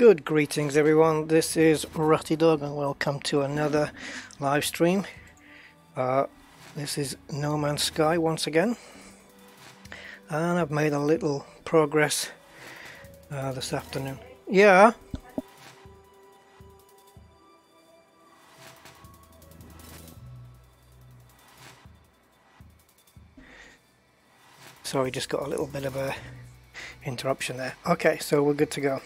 Good greetings everyone, this is Ratty Dog and welcome to another live stream. This is No Man's Sky once again, and I've made a little progress this afternoon. Yeah. Sorry, just got a little bit of a interruption there. Okay, so we're good to go.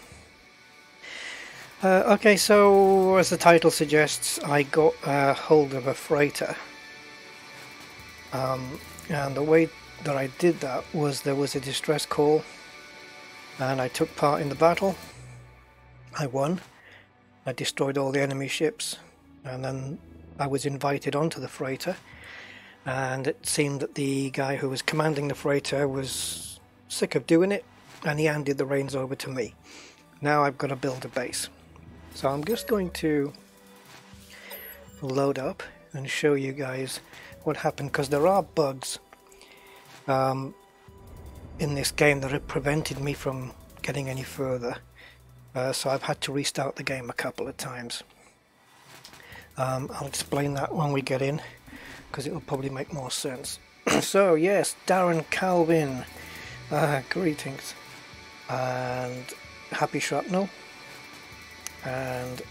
Okay, so as the title suggests, I got hold of a freighter, and the way that I did that was there was a distress call and I took part in the battle. I won, I destroyed all the enemy ships, and then I was invited onto the freighter, and it seemed that the guy who was commanding the freighter was sick of doing it and he handed the reins over to me. Now I've got to build a base. So I'm just going to load up and show you guys what happened, because there are bugs in this game that have prevented me from getting any further. So I've had to restart the game a couple of times. I'll explain that when we get in, because it will probably make more sense. So yes, Darren Calvin, greetings, and happy shrapnel. And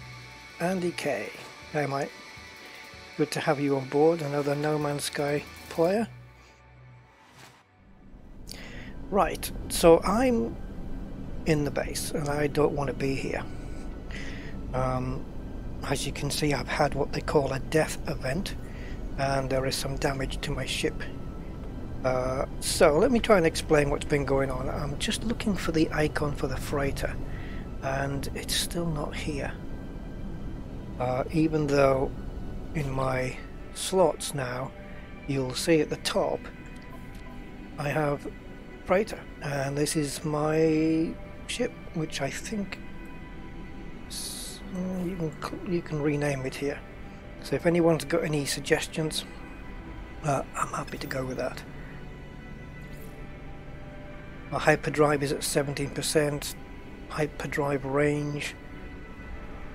Andy K. Hey mate, good to have you on board, another No Man's Sky player. Right, so I'm in the base and I don't want to be here. As you can see, I've had what they call a death event and there is some damage to my ship. So let me try and explain what's been going on. I'm just looking for the icon for the freighter, and it's still not here, even though in my slots now you'll see at the top I have freighter, and this is my ship, which I think you can rename it here. So if anyone's got any suggestions, I'm happy to go with that. My hyperdrive is at 17%. Hyperdrive range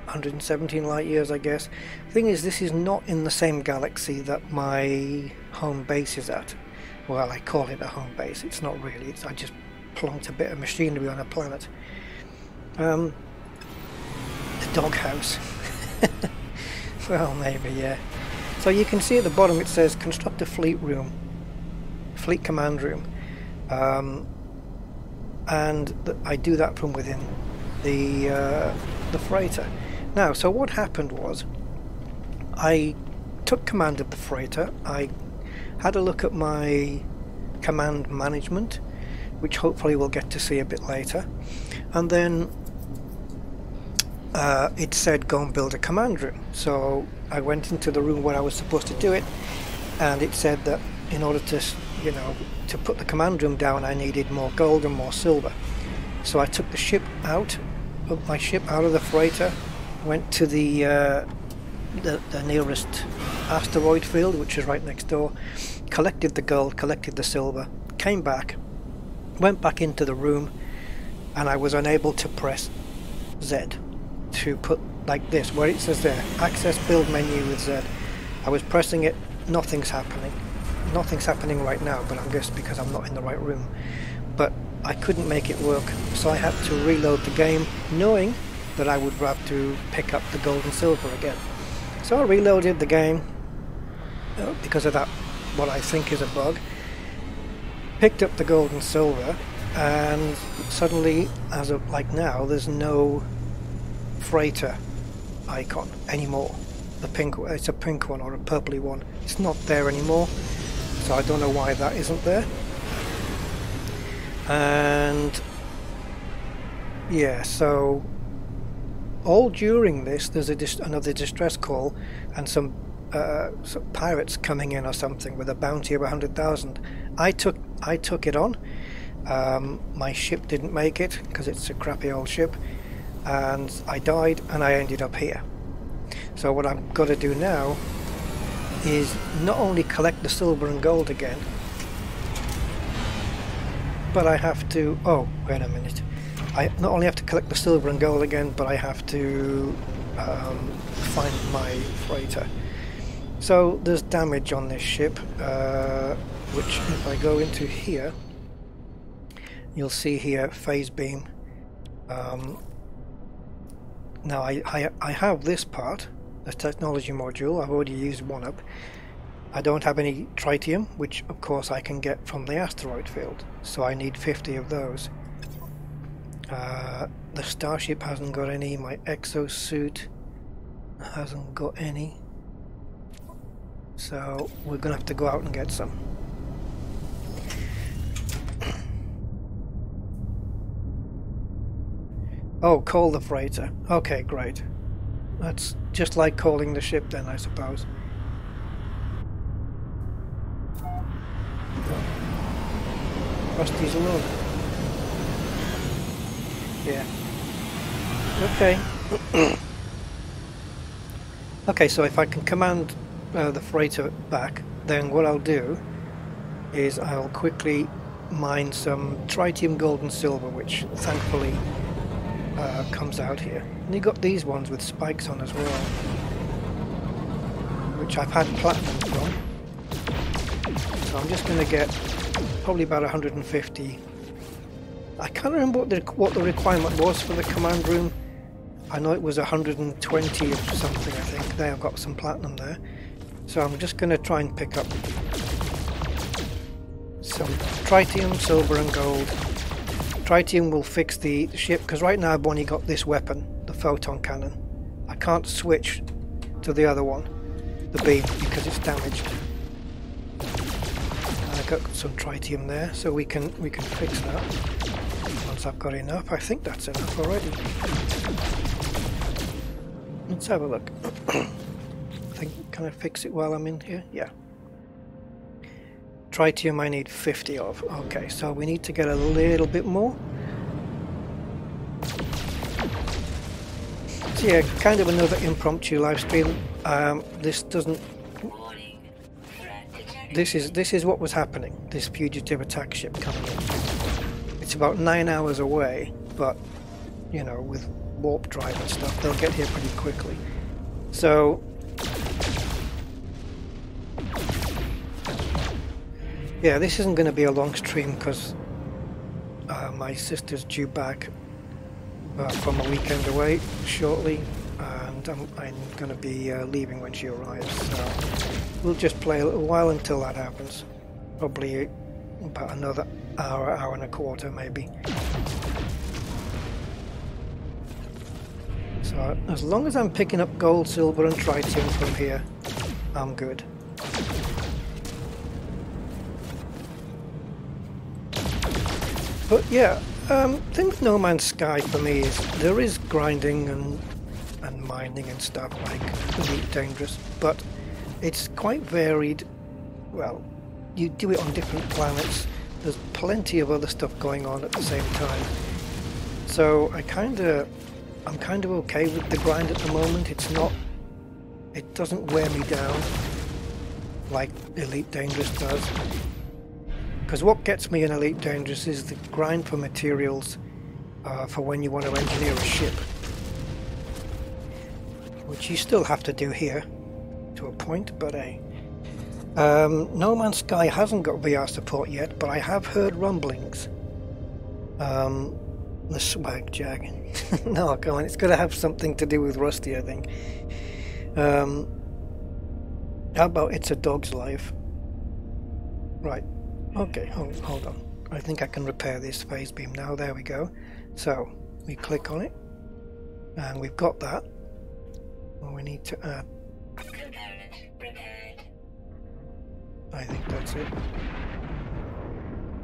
117 light years, I guess. Thing is, this is not in the same galaxy that my home base is at. Well, I call it a home base, it's not really, I just plonked a bit of machinery on a planet. The doghouse. Well, maybe, yeah. So you can see at the bottom it says construct a fleet room, fleet command room. And I do that from within the freighter. Now, so what happened was I took command of the freighter. I had a look at my command management, which hopefully we'll get to see a bit later, and then it said go and build a command room. So I went into the room where I was supposed to do it, and it said that in order to, you know, to put the command room down, I needed more gold and more silver. So I took the ship out, put my ship out of the freighter, went to the nearest asteroid field, which is right next door, collected the gold, collected the silver, came back, went back into the room, and I was unable to press Z to put like this, where it says there, access build menu with Z. I was pressing it, nothing's happening. Nothing's happening right now, but I guess because I'm not in the right room. But I couldn't make it work, so I had to reload the game, knowing that I would have to pick up the gold and silver again. So I reloaded the game because of that, what I think is a bug. Picked up the gold and silver, and suddenly, as of like now, there's no freighter icon anymore. The pink, it's a pink one or a purpley one. It's not there anymore. So I don't know why that isn't there. And yeah, so all during this there's another distress call and some pirates coming in or something with a bounty of 100,000. I took it on. My ship didn't make it because it's a crappy old ship, and I died and I ended up here. So what I've got to do now is not only collect the silver and gold again, but I have to, oh wait a minute, I not only have to collect the silver and gold again, but I have to find my freighter. So there's damage on this ship, which if I go into here, you'll see here phase beam. Now I have this part, the technology module. I've already used one up. I don't have any tritium, which of course I can get from the asteroid field, so I need 50 of those. The starship hasn't got any, my exosuit hasn't got any, so we're gonna have to go out and get some. Oh, call the freighter. Okay, great. That's just like calling the ship then, I suppose. Rusty's alone. Yeah. Okay. Okay, so if I can command the freighter back, then what I'll do is I'll quickly mine some tritium, gold and silver, which thankfully comes out here. And you got these ones with spikes on as well, which I've had platinum from. So I'm just going to get probably about 150. I can't remember what the requirement was for the command room. I know it was 120 or something, I think. There, I've got some platinum there. So I'm just going to try and pick up some tritium, silver and gold. Tritium will fix the ship, because right now I've only got this weapon, the photon cannon. I can't switch to the other one, the beam, because it's damaged. I got some tritium there, so we can fix that. Once I've got enough, I think that's enough already. Let's have a look. I think, can I fix it while I'm in here? Yeah. Tritium I need 50 of. Okay, so we need to get a little bit more. So yeah, kind of another impromptu live stream. This doesn't. This is what was happening. This fugitive attack ship coming in. It's about 9 hours away, but you know, with warp drive and stuff, they'll get here pretty quickly. So. Yeah, this isn't going to be a long stream because my sister's due back from a weekend away shortly, and I'm going to be leaving when she arrives, so we'll just play a little while until that happens. Probably about another hour, hour and a quarter maybe. So as long as I'm picking up gold, silver and tritium from here, I'm good. But yeah, the thing with No Man's Sky for me is there is grinding and mining and stuff like Elite Dangerous, but it's quite varied. Well, you do it on different planets. There's plenty of other stuff going on at the same time. So I'm kind of okay with the grind at the moment. It doesn't wear me down like Elite Dangerous does. Because what gets me in Elite Dangerous is the grind for materials for when you want to engineer a ship, which you still have to do here to a point, but hey. No Man's Sky hasn't got VR support yet, but I have heard rumblings. The swag jag. No, come on, it's got to have something to do with Rusty, I think. How about It's a Dog's Life? Right. Okay, hold on. I think I can repair this phase beam now. There we go. So, we click on it, and we've got that. Well, we need to add... I think that's it.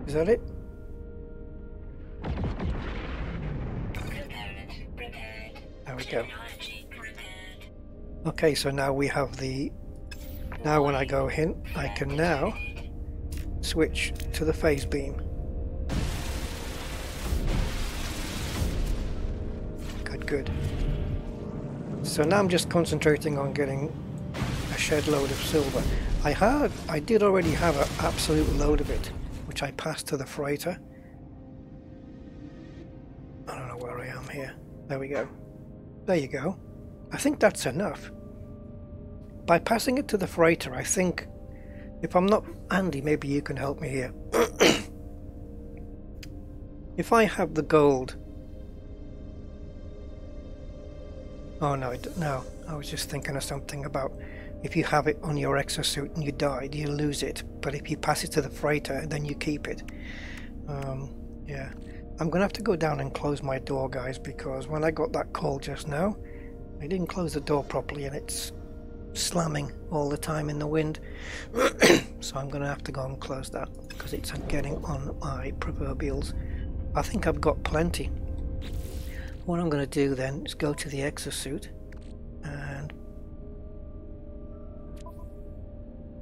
Is that it? There we go. Okay, so now we have the... Now when I go in, I can now switch to the phase beam. Good. So now I'm just concentrating on getting a shed load of silver. I did already have an absolute load of it, which I passed to the freighter. I don't know where I am here. There we go. There you go. I think that's enough. By passing it to the freighter, I think, if I'm not... Andy, maybe you can help me here. If I have the gold... Oh no, no, I was just thinking of something about if you have it on your exosuit and you died, you lose it. But if you pass it to the freighter, then you keep it. Yeah. I'm going to have to go down and close my door, guys, because when I got that call just now, I didn't close the door properly and it's slamming all the time in the wind. So I'm going to have to go and close that because it's getting on my proverbials. I think I've got plenty. What I'm going to do then is go to the exosuit and...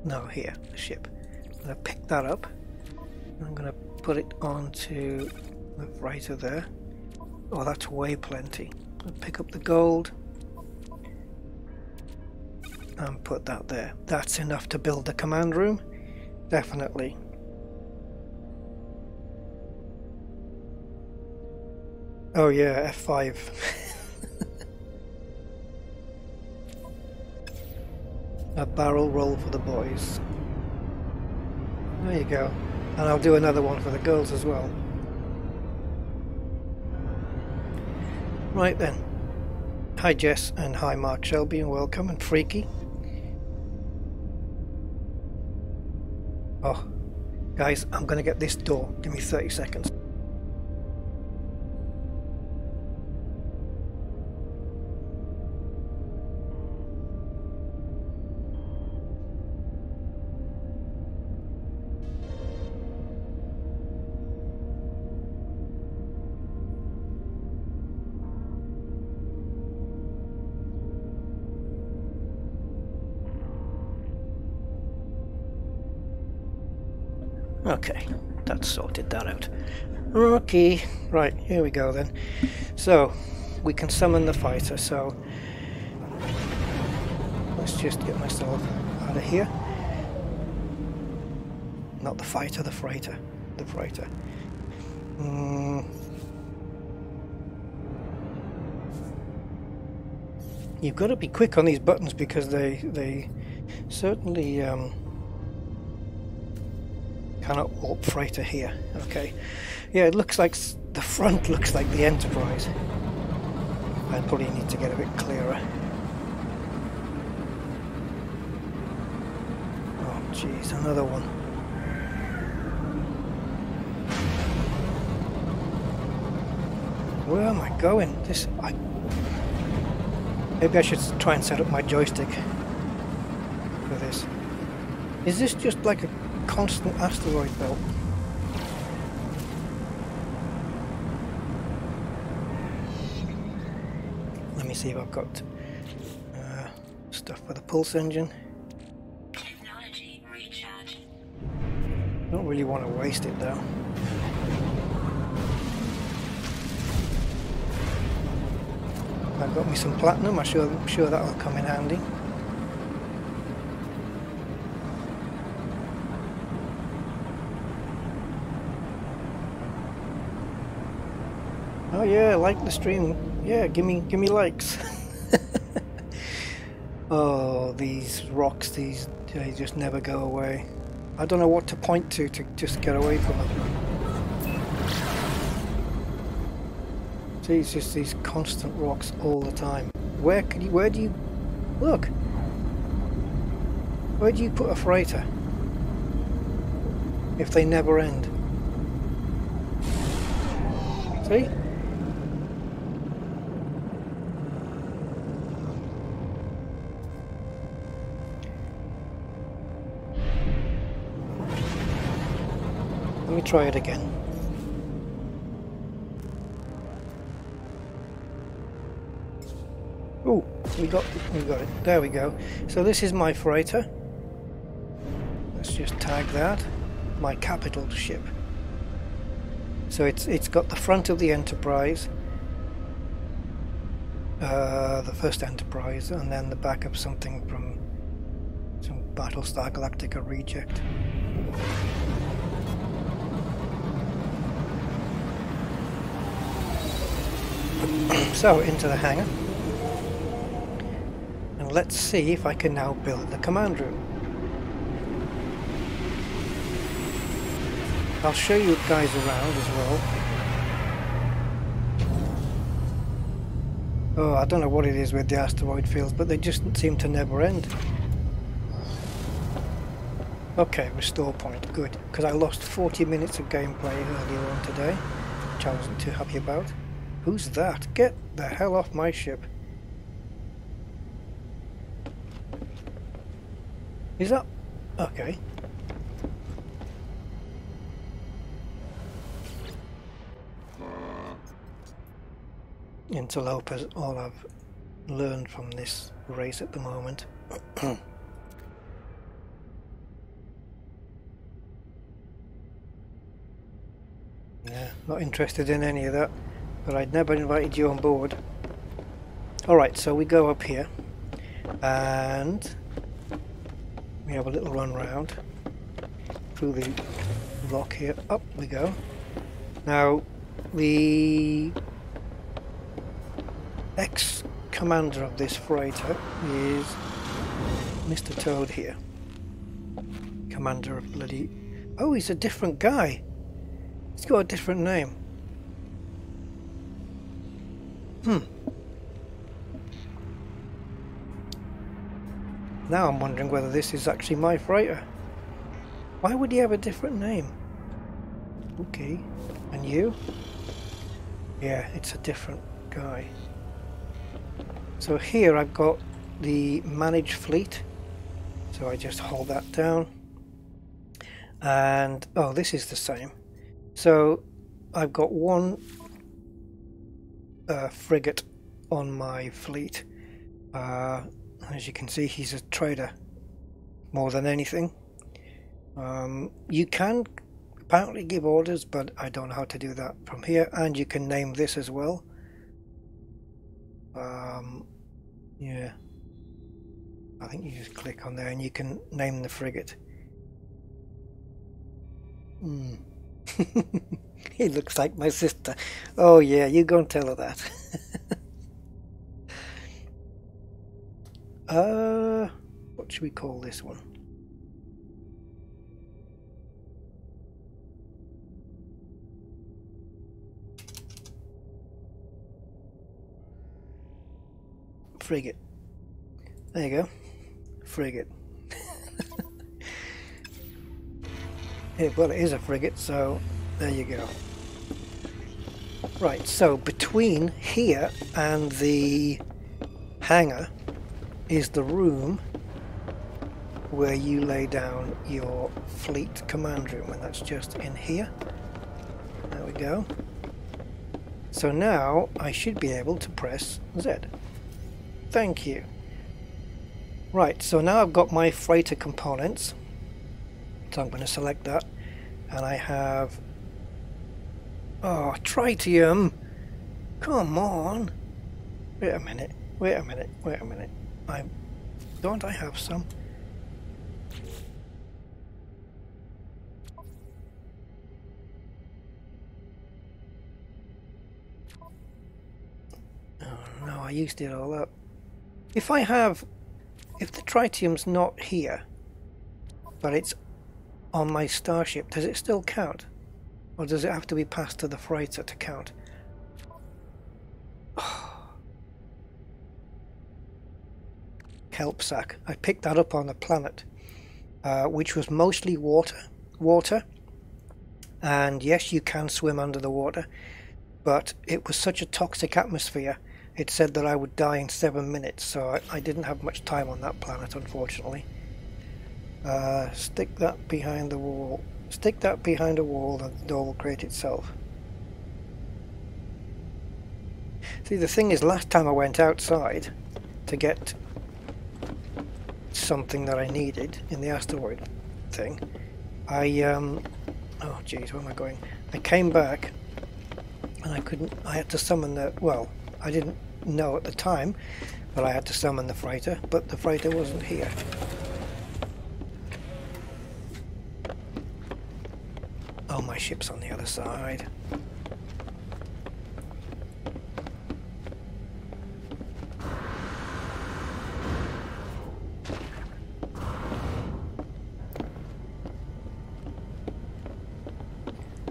No, here, the ship. I'm going to pick that up. I'm going to put it onto the freighter there. Oh, that's way plenty. I'll pick up the gold and put that there. That's enough to build the command room, definitely. Oh yeah, F5. A barrel roll for the boys. There you go. And I'll do another one for the girls as well. Right then. Hi Jess and hi Mark Shelby and welcome, and Freaky. Oh, guys, I'm gonna get this door. Give me 30 seconds. Okay, that's sorted that out. Okay, right, here we go then. So, we can summon the fighter, so let's just get myself out of here. Not the fighter, the freighter. The freighter. You've got to be quick on these buttons because they certainly cannot warp freighter here. Okay, yeah, it looks like the front looks like the Enterprise. I probably need to get a bit clearer. Oh jeez, another one. Where am I going? Maybe I should try and set up my joystick for this. Is this just like a constant asteroid belt? Let me see if I've got stuff for the pulse engine. Technology recharge. Don't really want to waste it though. I've got me some platinum. I'm sure that'll come in handy. Oh yeah, like the stream. Yeah, give me likes. Oh, these rocks, they just never go away. I don't know what to point to just get away from them. See, it's just these constant rocks all the time. Where do you look? Where do you put a freighter if they never end? See? Let me try it again. Oh, we got it. There we go. So this is my freighter. Let's just tag that. My capital ship. So it's got the front of the Enterprise, the first Enterprise, and then the back of something from some Battlestar Galactica reject. So, into the hangar. And let's see if I can now build the command room. I'll show you guys around as well. Oh, I don't know what it is with the asteroid fields, but they just seem to never end. Okay, restore point, good. Because I lost 40 minutes of gameplay earlier on today, which I wasn't too happy about. Who's that? Get the hell off my ship. Is that... okay. Interloper is all I've learned from this race at the moment. Yeah, not interested in any of that, but I'd never invited you on board. Alright, so we go up here and we have a little run round through the rock here. Up we go. Now the ex-commander of this freighter is Mr. Toad here. Commander of bloody... oh, he's a different guy. He's got a different name. Now I'm wondering whether this is actually my freighter. Why would he have a different name? Okay. And you? Yeah, it's a different guy. So here I've got the manage fleet. So I just hold that down. And, oh, this is the same. So I've got one frigate on my fleet. As you can see, he's a trader more than anything. You can apparently give orders, but I don't know how to do that from here. And you can name this as well. Yeah, I think you just click on there and you can name the frigate. He looks like my sister. Oh yeah, you go and tell her that. What should we call this one? Frigate. There you go. Frigate. Yeah, well, it is a frigate, so there you go. Right, so between here and the hangar is the room where you lay down your fleet command room, and that's just in here. There we go. So now I should be able to press Z. Thank you. Right, so now I've got my freighter components. So I'm going to select that, and I have... oh, tritium! Come on! Wait a minute, wait a minute, wait a minute. Don't I have some? Oh no, I used it all up. If the tritium's not here, but it's on my starship, does it still count? Or does it have to be passed to the freighter to count? Kelp sack. I picked that up on the planet, which was mostly water. And yes, you can swim under the water, but it was such a toxic atmosphere, it said that I would die in 7 minutes, so I didn't have much time on that planet, unfortunately. Stick that behind the wall. Stick that behind a wall and the door will create itself. See, the thing is, last time I went outside to get something that I needed in the asteroid thing, oh geez, where am I going? I came back and I had to summon the... well, I didn't know at the time, but I had to summon the freighter, but the freighter wasn't here. Oh, my ship's on the other side.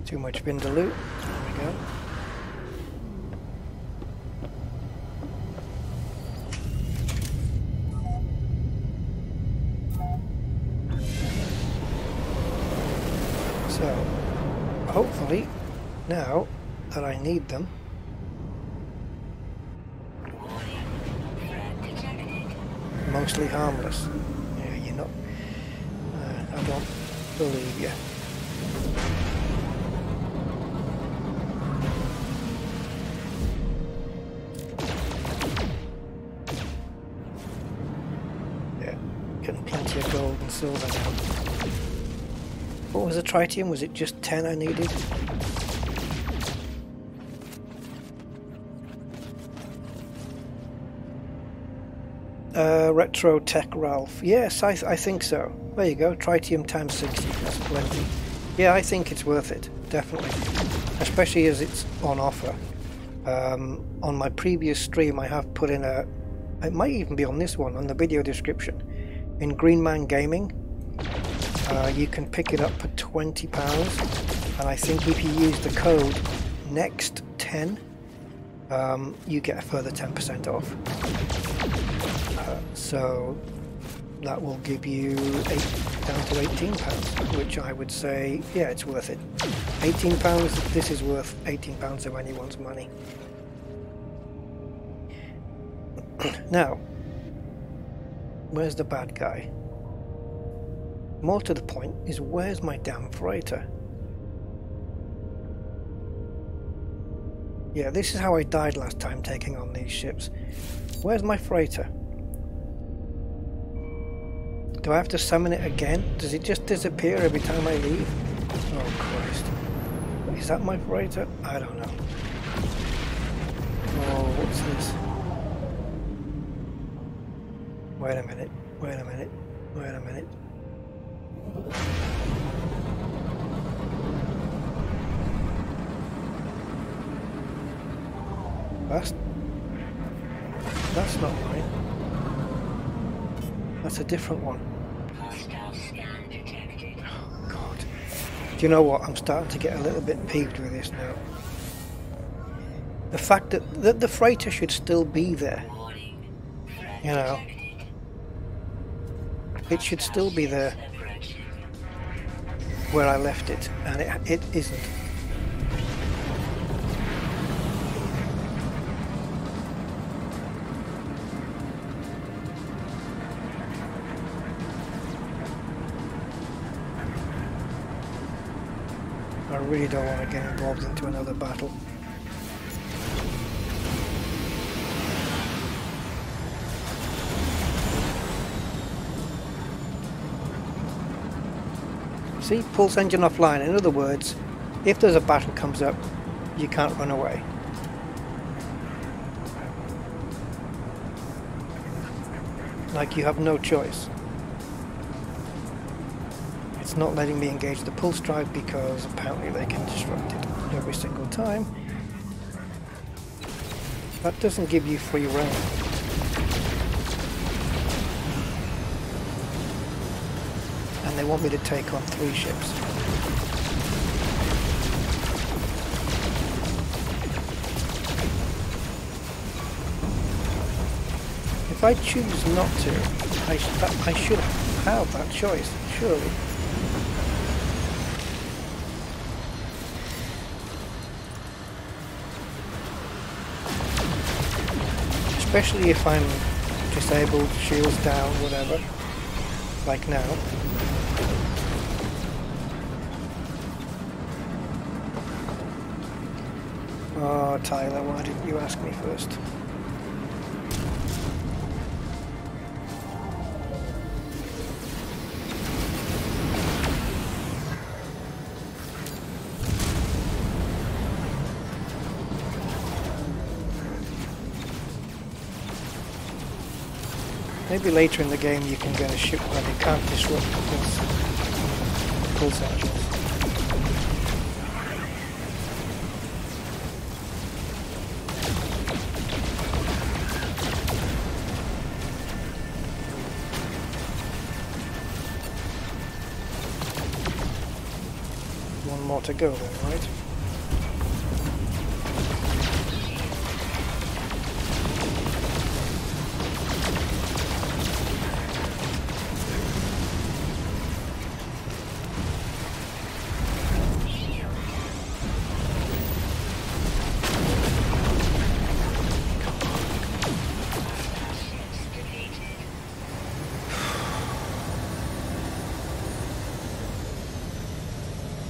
Too much vindaloo. There we go. So, hopefully, now that I need them, mostly harmless. Yeah, you're not. I don't believe you. Yeah, getting plenty of gold and silver now. What was the tritium? Was it just 10 I needed? Retro Tech Ralph. Yes, I think so. There you go. Tritium times 60. That's plenty. Yeah, I think it's worth it. Definitely. Especially as it's on offer. On my previous stream I have put in a... It might even be on this one, on the video description. In Green Man Gaming, you can pick it up for £20. And I think if you use the code NEXT10, you get a further 10% off. So that will give you down to £18, which I would say, yeah, it's worth it. £18, this is worth £18 of anyone's money. Now, where's the bad guy? More to the point is, where's my damn freighter? Yeah, this is how I died last time taking on these ships. Where's my freighter? Do I have to summon it again? Does it just disappear every time I leave? Oh Christ. Is that my freighter? I don't know. Oh, what's this? Wait a minute. Wait a minute. Wait a minute. That's not mine. That's a different one. Oh God. Do you know what? I'm starting to get a little bit peeved with this now. The fact that the freighter should still be there. You know. It should still be there where I left it, and it isn't. I really don't want to get involved into another battle. See, pulse engine offline. In other words, if there's a battle comes up, you can't run away. Like, you have no choice. It's not letting me engage the pulse drive because apparently they can disrupt it every single time. That doesn't give you free rein. And they want me to take on 3 ships. If I choose not to, I should have that choice, surely. Especially if I'm disabled, shields down, whatever, like now. Oh, Tyler, why didn't you ask me first? Maybe later in the game you can get a ship where they can't disrupt the pulse engines. One more to go then, right?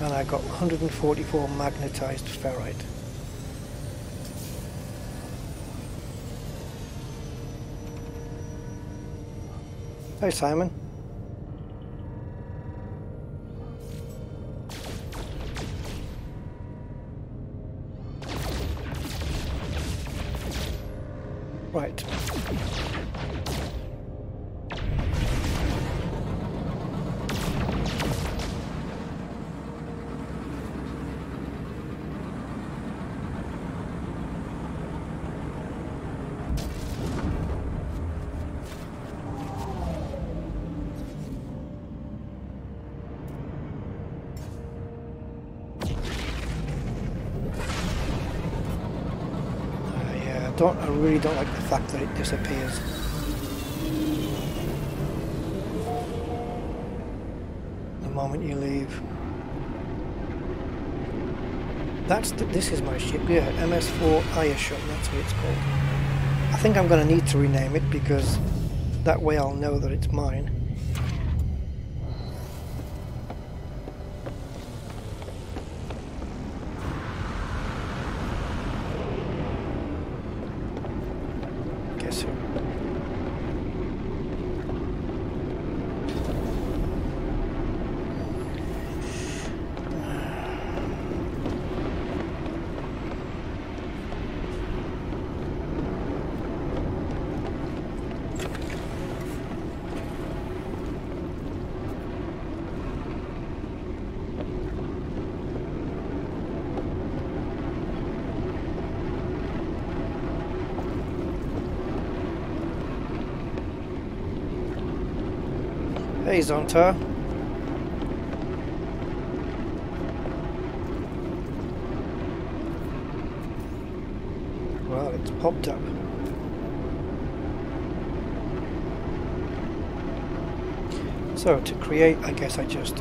And I got 144 magnetized ferrite. Hi Simon. Right. I really don't like the fact that it disappears. The moment you leave. This is my ship, yeah, MS4 Ayashun, that's what it's called. I think I'm going to need to rename it because that way I'll know that it's mine. Guess who? Hey Zonta. Well, it's popped up. So to create, I guess I just...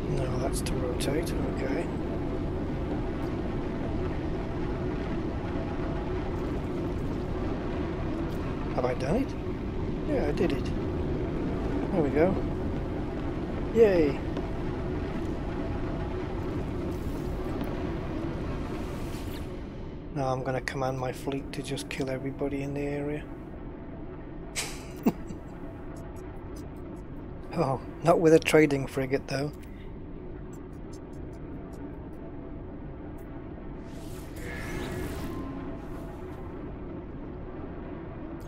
No, that's to rotate, okay. Have I done it? Yeah, I did it. There we go. Yay! Now I'm going to command my fleet to just kill everybody in the area. Oh, not with a trading frigate though.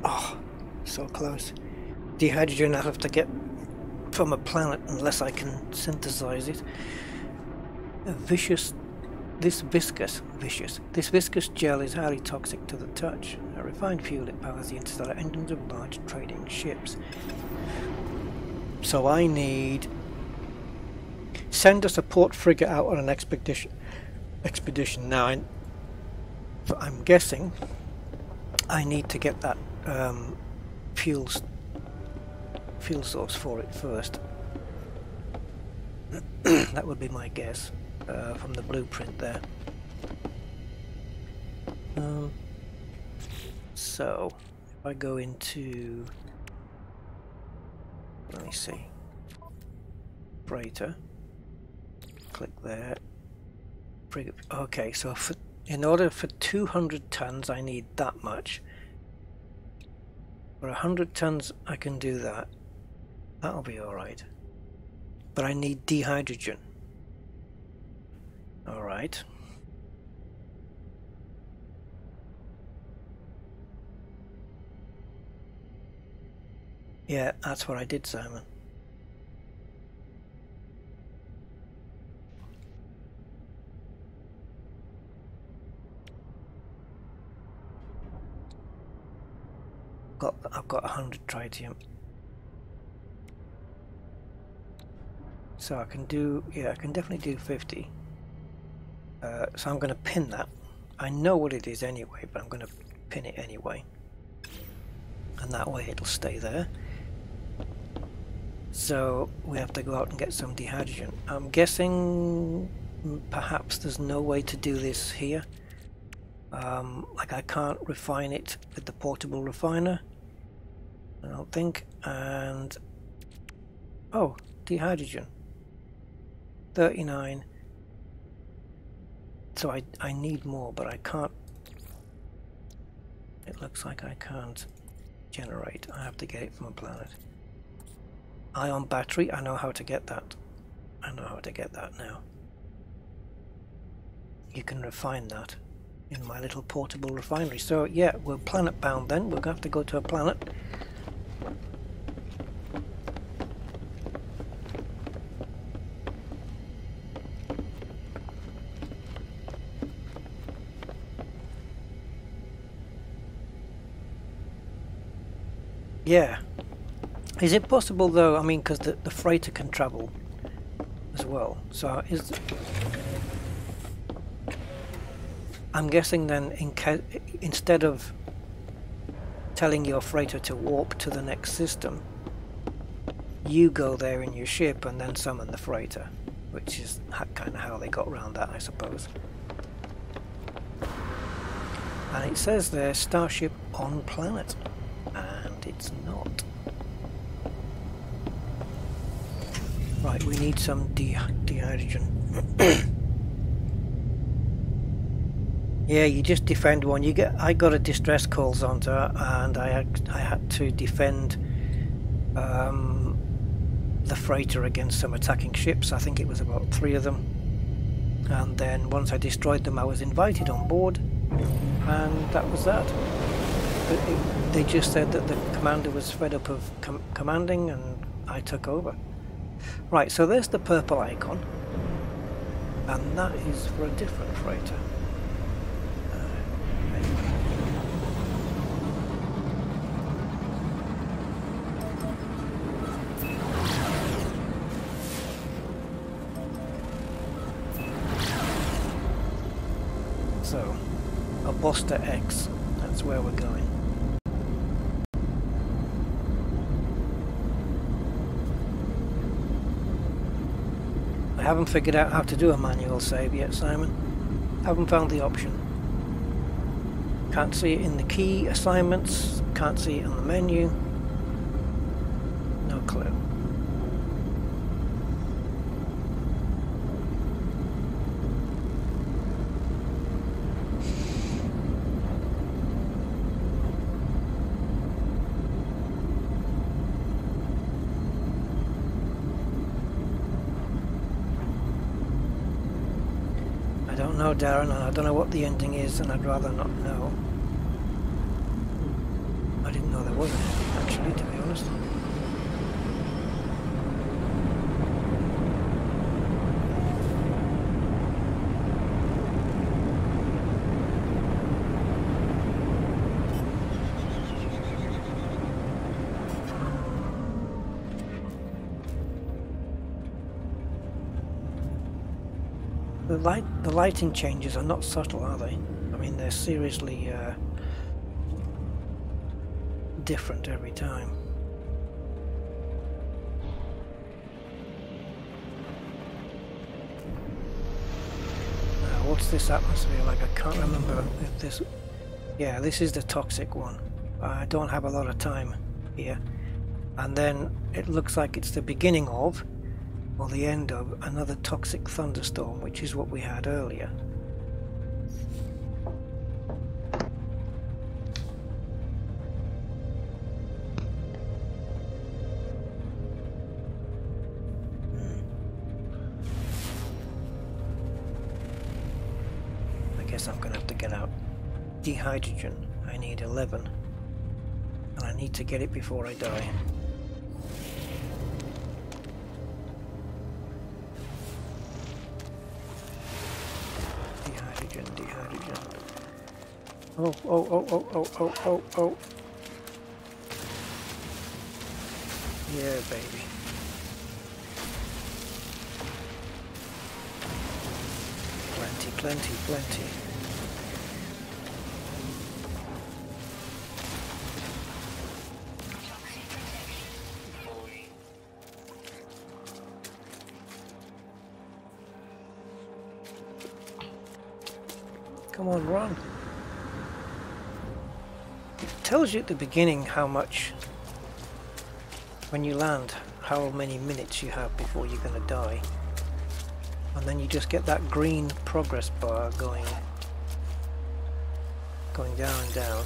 Oh, so close. Dehydrogen I have to get from a planet unless I can synthesize it. This viscous gel is highly toxic to the touch. A refined fuel that powers the interstellar engines of large trading ships. So I need... Send a support frigate out on an expedition. Now I'm guessing I need to get that fuel source for it first. That would be my guess from the blueprint there. So if I go into, let me see, freighter, click there, frigate. Okay, so in order for 200 tons I need that much. For 100 tons I can do that. That'll be alright. But I need dehydrogen. Alright. Yeah, that's what I did, Simon. I've got 100 tritium. So I can do, yeah, I can definitely do 50. So I'm going to pin that. I know what it is anyway, but I'm going to pin it anyway. And that way it'll stay there. So we have to go out and get some dehydrogen. I'm guessing perhaps there's no way to do this here. Like I can't refine it with the portable refiner, I don't think. And oh, dehydrogen 39. So I need more, but I can't. It looks like I can't generate. I have to get it from a planet. Ion battery, I know how to get that. I know how to get that now. You can refine that in my little portable refinery. So yeah, we're planet bound then. We're going to have to go to a planet. Yeah. Is it possible though, I mean, because the freighter can travel as well, so is... I'm guessing then instead of telling your freighter to warp to the next system, you go there in your ship and then summon the freighter, which is kind of how they got around that, I suppose. And it says there, starship on planet, and it's not. Right, we need some dehydrogen. Yeah, you just defend one. You get. I got a distress call Zonta, and I had to defend the freighter against some attacking ships. I think it was about 3 of them. And then once I destroyed them, I was invited on board, and that was that. But they just said that the commander was fed up of commanding, and I took over. Right, so there's the purple icon, and that is for a different freighter. Anyway. So, Abosta X, that's where we're going. I haven't figured out how to do a manual save yet, Simon. Haven't found the option. Can't see it in the key assignments, can't see it on the menu. No clue. I don't know, Darren, and I don't know what the ending is, and I'd rather not know. I didn't know there was an ending, actually, to be honest. The lighting changes are not subtle, are they? I mean, they're seriously different every time. Now, what's this atmosphere like? I can't remember if this... Yeah, this is the toxic one. I don't have a lot of time here. And then it looks like it's the beginning of, or the end of, another toxic thunderstorm, which is what we had earlier. I guess I'm going to have to get out dehydrogen. I need 11. And I need to get it before I die. Dehydrogen. Oh. Yeah, baby. Plenty, plenty, plenty. Come on, run. It tells you at the beginning how much, when you land, how many minutes you have before you're going to die. And then you just get that green progress bar going down and down.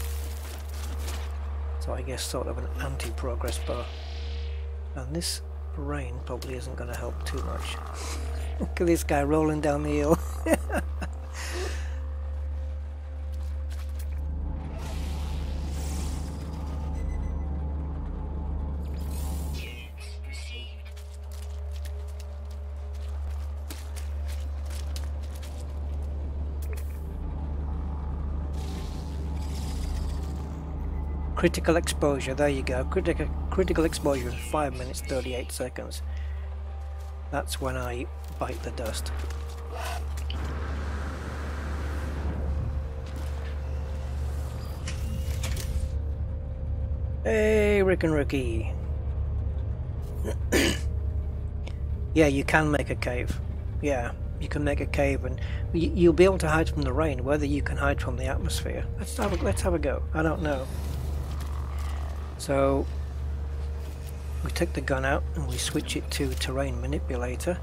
So I guess sort of an anti-progress bar. And this rain probably isn't going to help too much. Look at this guy rolling down the hill. Critical exposure, there you go. Critical exposure is 5 minutes 38 seconds. That's when I bite the dust. Hey, Rick and Rookie. Yeah, you can make a cave. Yeah, you can make a cave, and you'll be able to hide from the rain. Whether you can hide from the atmosphere, let's have a go. I don't know. So we take the gun out and we switch it to terrain manipulator.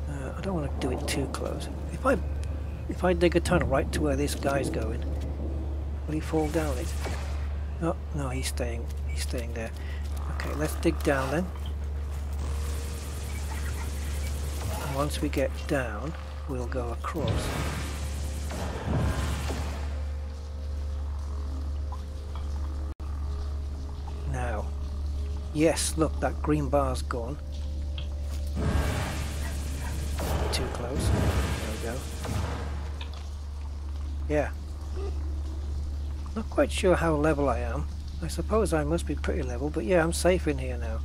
I don't want to do it too close. If I dig a tunnel right to where this guy's going, will he fall down it? Oh no, he's staying there. Okay, let's dig down then. And once we get down, we'll go across. Now, yes, look, that green bar's gone. Too close. There we go. Yeah. Not quite sure how level I am. I suppose I must be pretty level, but yeah, I'm safe in here now.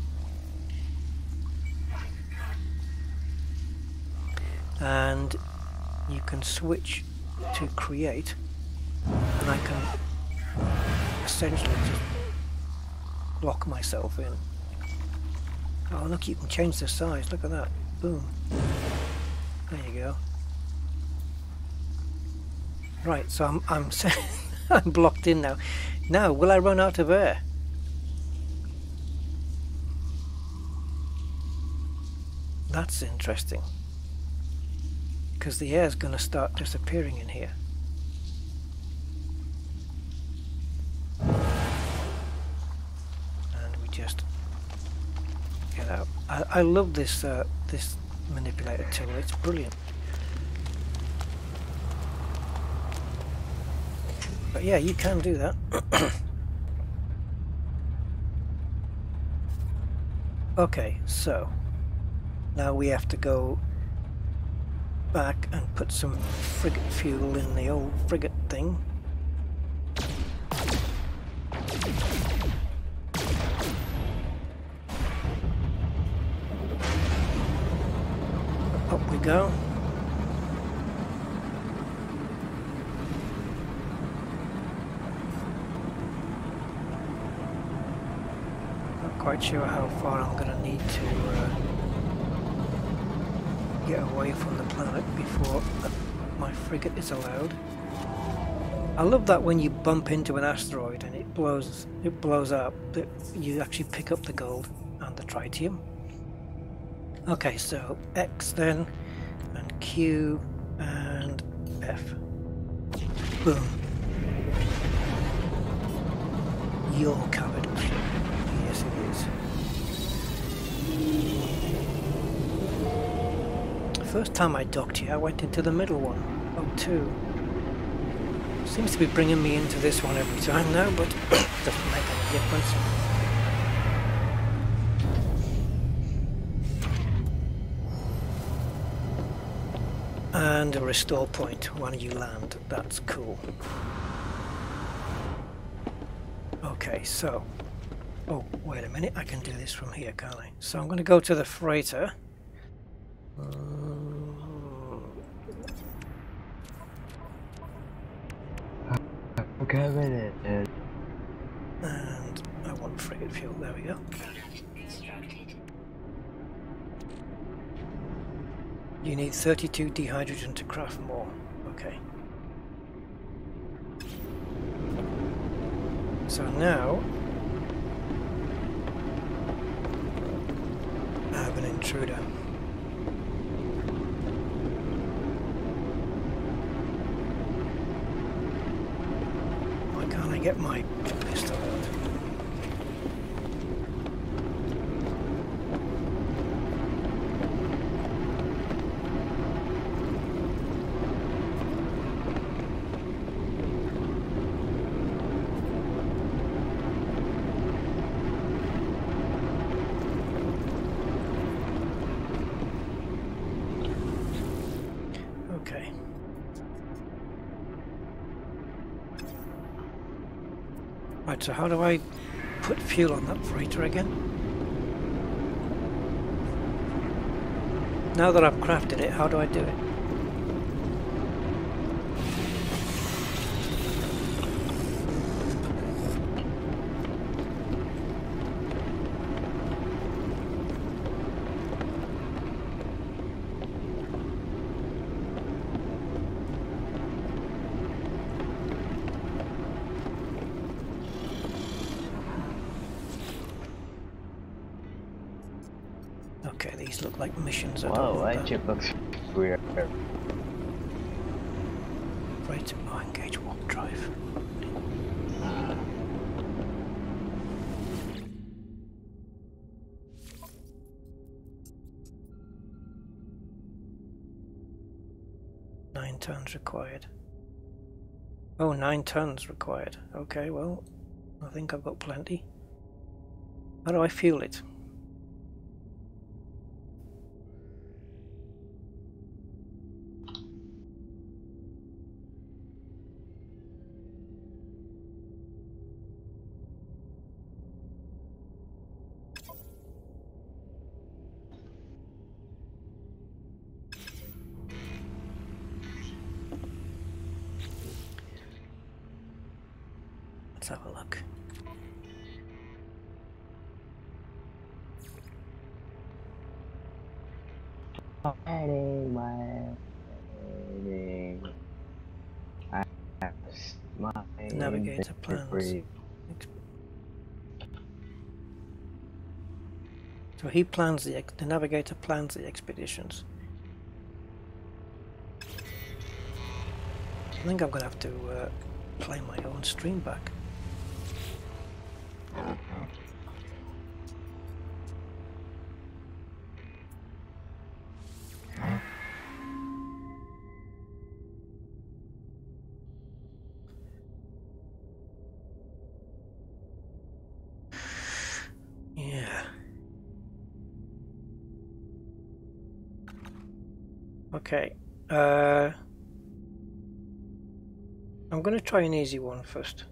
And you can switch to create, and I can essentially just block myself in. Oh look, you can change the size, look at that. Boom. There you go. Right, so I'm I'm blocked in now. Now, will I run out of air? That's interesting. Because the air's going to start disappearing in here. And we just get out. I love this this manipulator tool. It's brilliant. But yeah, you can do that. Okay, so now we have to go back and put some frigate fuel in the old frigate thing. Up we go. Quite sure how far I'm going to need to get away from the planet before my frigate is allowed. I love that when you bump into an asteroid and it blows up, that you actually pick up the gold and the tritium. Okay, so X then, and Q and F. Boom. Your capital ship. Yes, it is. First time I docked here, I went into the middle one. O2. Seems to be bringing me into this one every time now, but doesn't make any difference. And a restore point when you land. That's cool. Okay, so... Oh, wait a minute, I can do this from here, can't I? So I'm going to go to the freighter. coming in. And I want frigate fuel, there we go. Product constructed. You need 32 dehydrogen to craft more. Okay. So now I have an intruder. Why can't I get my pistol out? Okay. Right, so how do I put fuel on that freighter again? Now that I've crafted it, how do I do it? Okay, these look like missions. I don't Whoa, want that chip looks weird. Freighter, oh, engage warp drive. Nine tons required. Oh, 9 tons required. Okay, well, I think I've got plenty. How do I fuel it? Let's have a look. Heading, my heading. I have my Navigator plans. inventory. So he plans the navigator plans the expeditions. I think I'm going to have to play my own stream back. Yeah. Okay. I'm going to try an easy one first.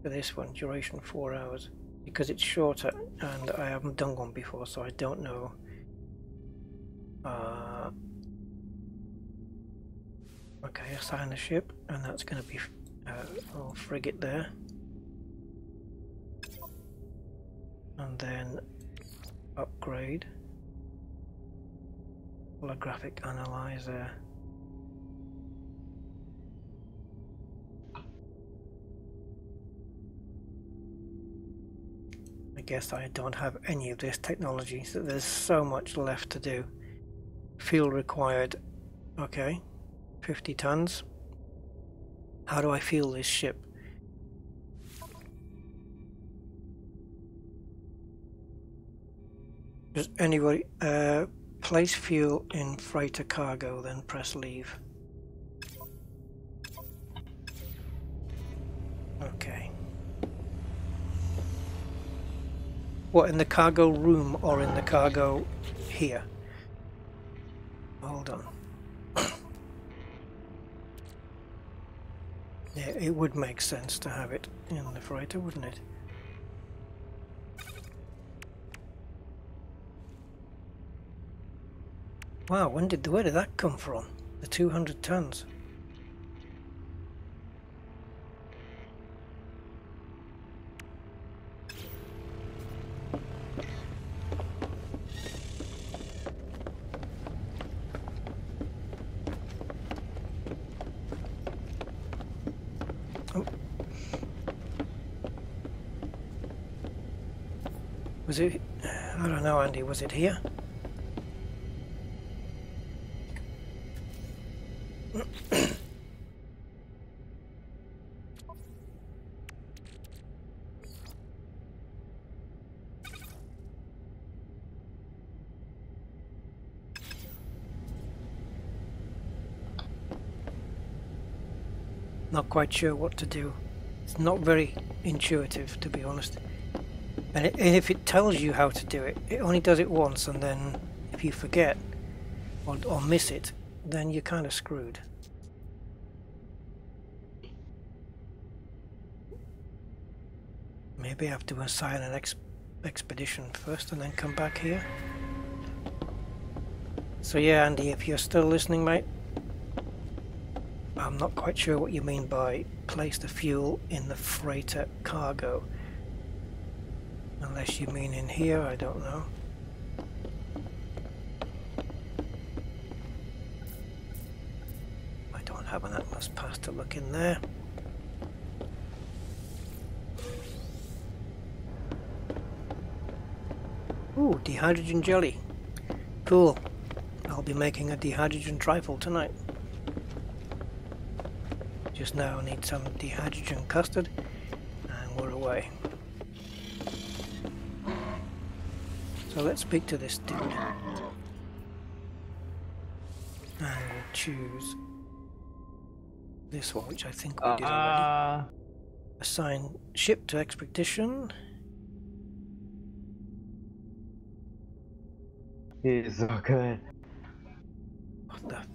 For this one, duration 4 hours, because it's shorter and I haven't done one before, so I don't know. Okay, assign a ship, and that's going to be a little frigate there. And then upgrade. Holographic analyzer. I guess I don't have any of this technology, so there's so much left to do. Fuel required. Okay, 50 tons. How do I fuel this ship? Does anybody place fuel in freighter cargo, then press leave. Okay. What, in the cargo room or in the cargo here? Hold on. Yeah, it would make sense to have it in the freighter, wouldn't it? Wow, where did that come from? The 200 tons. Was it? I don't know, Andy. Was it here? Not quite sure what to do. It's not very intuitive, to be honest. And if it tells you how to do it, it only does it once, and then if you forget or miss it, then you're kind of screwed. Maybe I have to assign an expedition first and then come back here. So yeah, Andy, if you're still listening, mate, I'm not quite sure what you mean by place the fuel in the freighter cargo. Unless you mean in here, I don't know. I don't have an Atlas pass to look in there. Ooh, dehydrogen jelly. Cool. I'll be making a dehydrogen trifle tonight. Just now need some dehydrogen custard and we're away. So let's speak to this dude. And we'll choose this one, which I think we did already. Assign ship to expedition. He's so good. What the?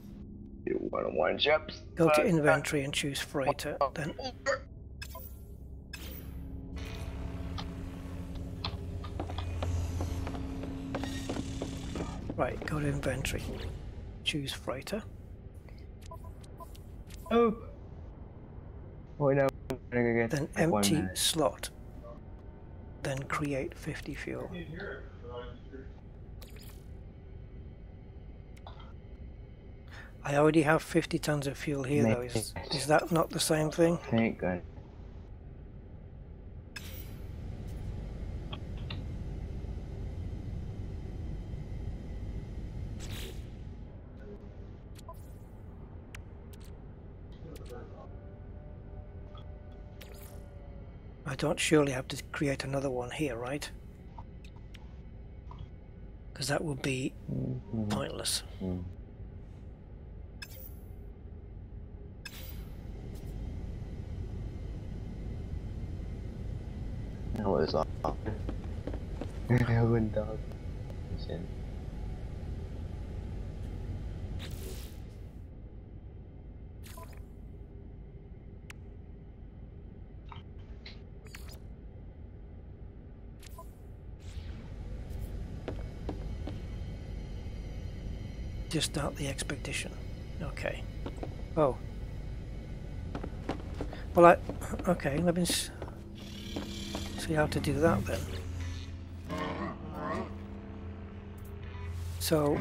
One ships. Go to inventory and choose freighter. Then right, go to inventory. Choose freighter. Oh. Wait, no. Then empty slot. Then create 50 fuel. I already have 50 tons of fuel here though. Is that not the same thing? Thank God. I don't surely have to create another one here, right? Because that would be pointless. That was awful. I wouldn't dog. Just start the expedition. Okay. Oh. Well, okay, let me see how to do that then. So,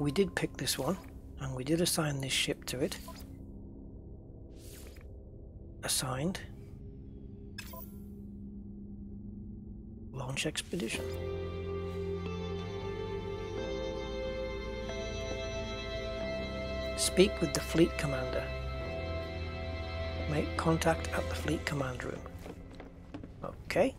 we did pick this one, and we did assign this ship to it. Assigned. Launch expedition. Speak with the fleet commander. Make contact at the fleet command room. Okay.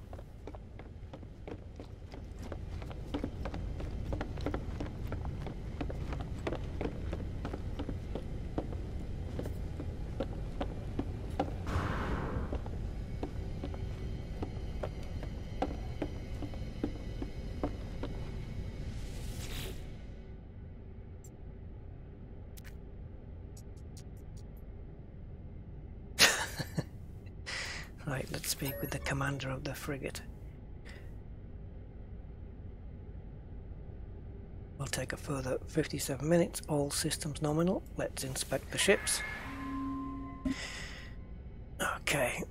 Right, let's speak with the commander of the frigate. We'll take a further 57 minutes, all systems nominal. Let's inspect the ships. Okay.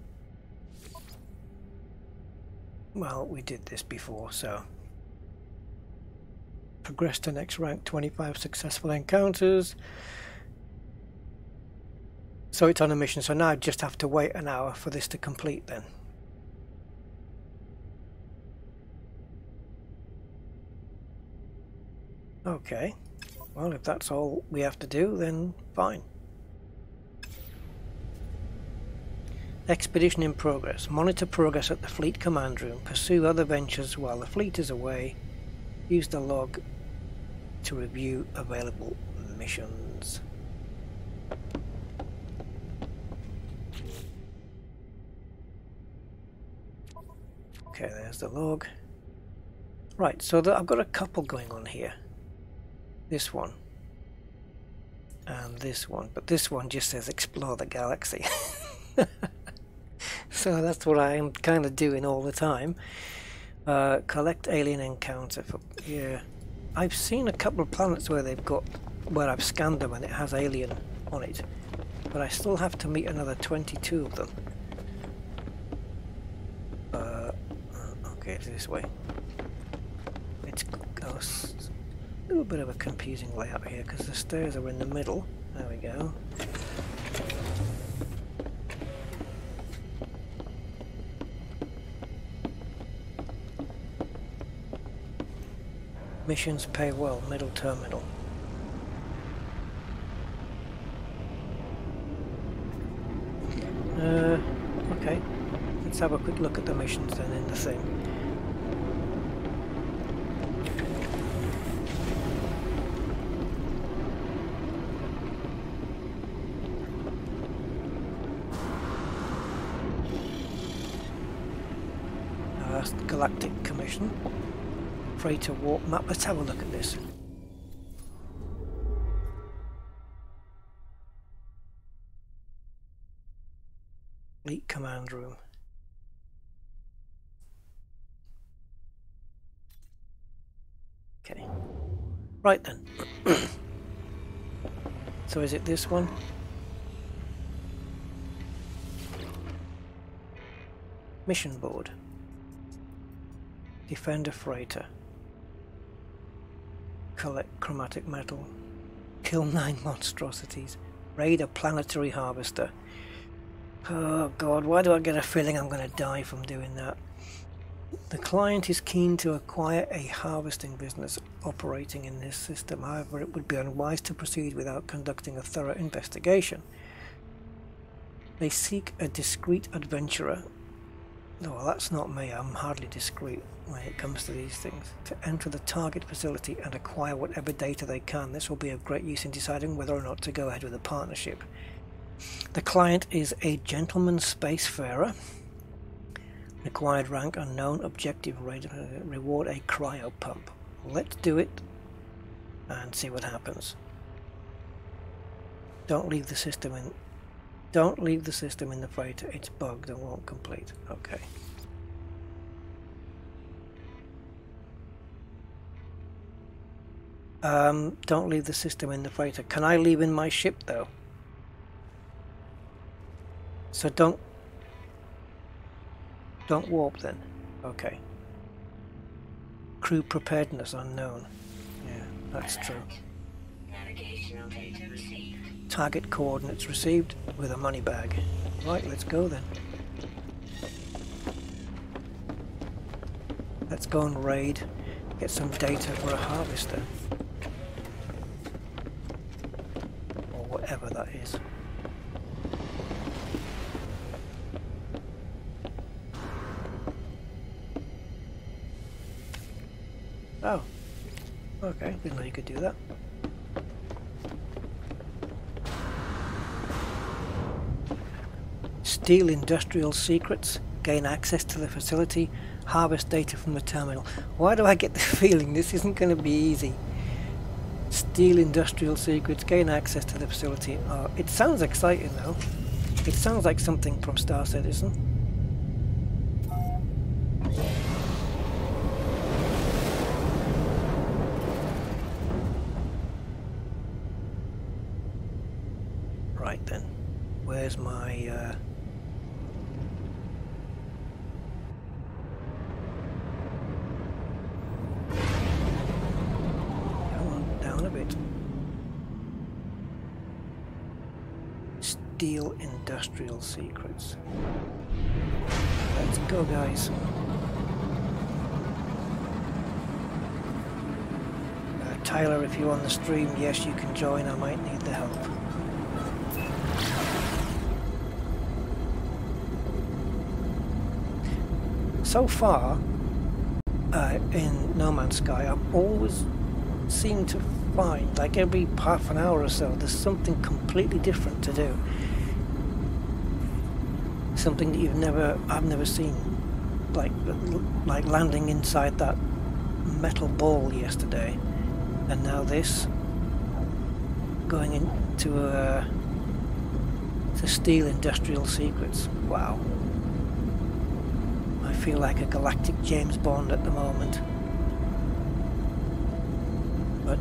Well, we did this before, so... Progress to next rank, 25 successful encounters. So it's on a mission, so now I just have to wait an hour for this to complete then. Okay, well if that's all we have to do, then fine. Expedition in progress. Monitor progress at the fleet command room. Pursue other ventures while the fleet is away. Use the log to review available missions. Okay, there's the log. Right, so I've got a couple going on here. This one. And this one. But this one just says explore the galaxy. So that's what I'm kind of doing all the time. Collect alien encounter. Yeah. I've seen a couple of planets where I've scanned them and it has alien on it. But I still have to meet another 22 of them. Okay, it's this way. It's a little bit of a confusing layout here because the stairs are in the middle. There we go. Missions pay well, middle terminal. Okay. Let's have a quick look at the missions then in the thing. Galactic Commission. Freighter warp map. Let's have a look at this. Fleet command room. Okay. Right then. So is it this one? Mission board. Defend a freighter. Collect chromatic metal. Kill 9 monstrosities. Raid a planetary harvester. Oh god, why do I get a feeling I'm going to die from doing that? The client is keen to acquire a harvesting business operating in this system. However, it would be unwise to proceed without conducting a thorough investigation. They seek a discreet adventurer. No, well, that's not me. I'm hardly discreet when it comes to these things. To enter the target facility and acquire whatever data they can. This will be of great use in deciding whether or not to go ahead with a partnership. The client is a gentleman spacefarer. Required rank unknown. Objective reward a cryo pump. Let's do it and see what happens. Don't leave the system in. Don't leave the system in the freighter. It's bugged and won't complete. Okay. Don't leave the system in the freighter. Can I leave in my ship though? So don't warp then. Okay. Crew preparedness unknown. Yeah, that's true. Navigational data received. Target coordinates received with a money bag. Right, let's go then. Let's go and raid, get some data for a harvester. Or whatever that is. Oh. Okay, didn't know you could do that. Steal industrial secrets, gain access to the facility, harvest data from the terminal. Why do I get the feeling this isn't going to be easy? Steal industrial secrets, gain access to the facility. Oh, it sounds exciting though. It sounds like something from Star Citizen. Right then, where's my Steal industrial secrets. Let's go, guys. Tyler, if you're on the stream, yes, you can join. I might need the help. So far, in No Man's Sky, I've always seemed to find, like every half an hour or so, there's something completely different to do. Something that I've never seen, like landing inside that metal ball yesterday, and now this, going into to steal industrial secrets. Wow. I feel like a galactic James Bond at the moment. But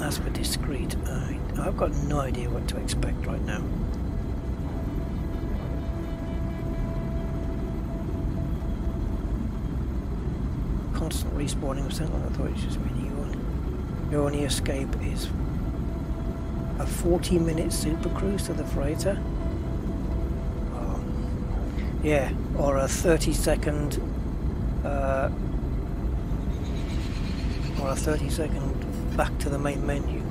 as for discreet, I've got no idea what to expect right now. Constant respawning of Sentinel. I thought it was just really your only escape is a 40-minute super cruise to the freighter. Oh. Yeah, or a 30-second back to the main menu.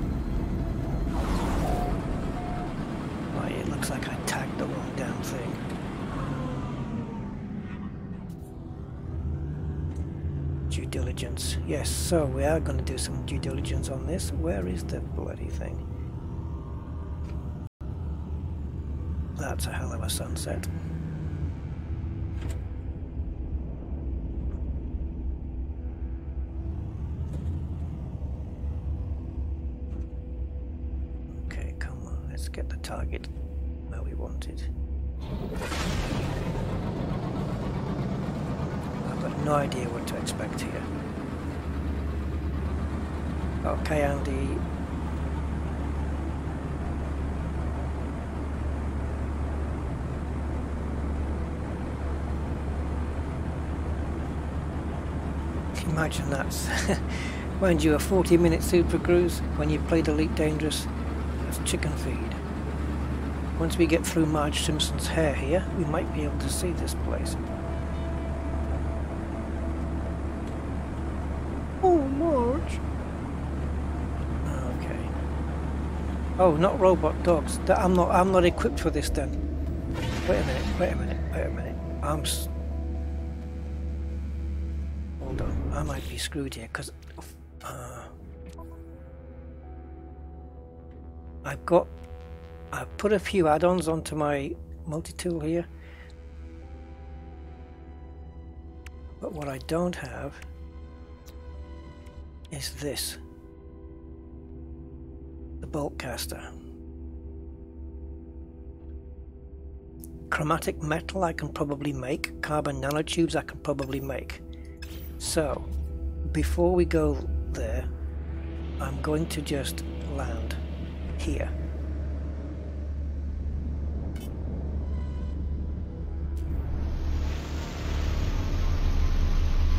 Right, it looks like I tagged the wrong damn thing. Due diligence. Yes, so we are going to do some due diligence on this. Where is the bloody thing? That's a hell of a sunset. Okay, come on, let's get the target where we want it. I've got no idea what to expect here. Okay, Andy. Imagine that's, mind you, a 40-minute super cruise when you played Elite Dangerous. That's chicken feed. Once we get through Marge Simpson's hair here, we might be able to see this place. Oh, Marge! Okay. Oh, not robot dogs. I'm not equipped for this then. Wait a minute. Hold on, I might be screwed here because I've put a few add-ons onto my multi-tool here, but what I don't have is this, the bolt caster. Chromatic metal I can probably make, carbon nanotubes I can probably make. So, before we go there, I'm going to just land here.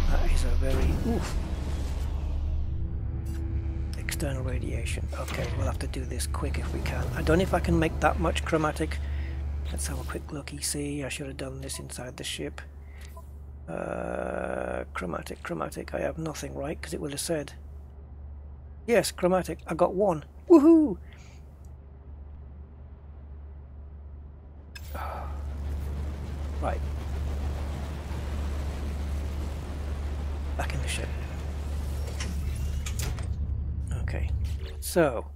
That is a very, oof. External radiation. Okay, we'll have to do this quick if we can. I don't know if I can make that much chromatic. Let's have a quick look. See, I should have done this inside the ship. Chromatic. I have nothing, right? Because it would have said. Yes, chromatic. I got one. Woohoo! Right. Back in the ship. Okay. So,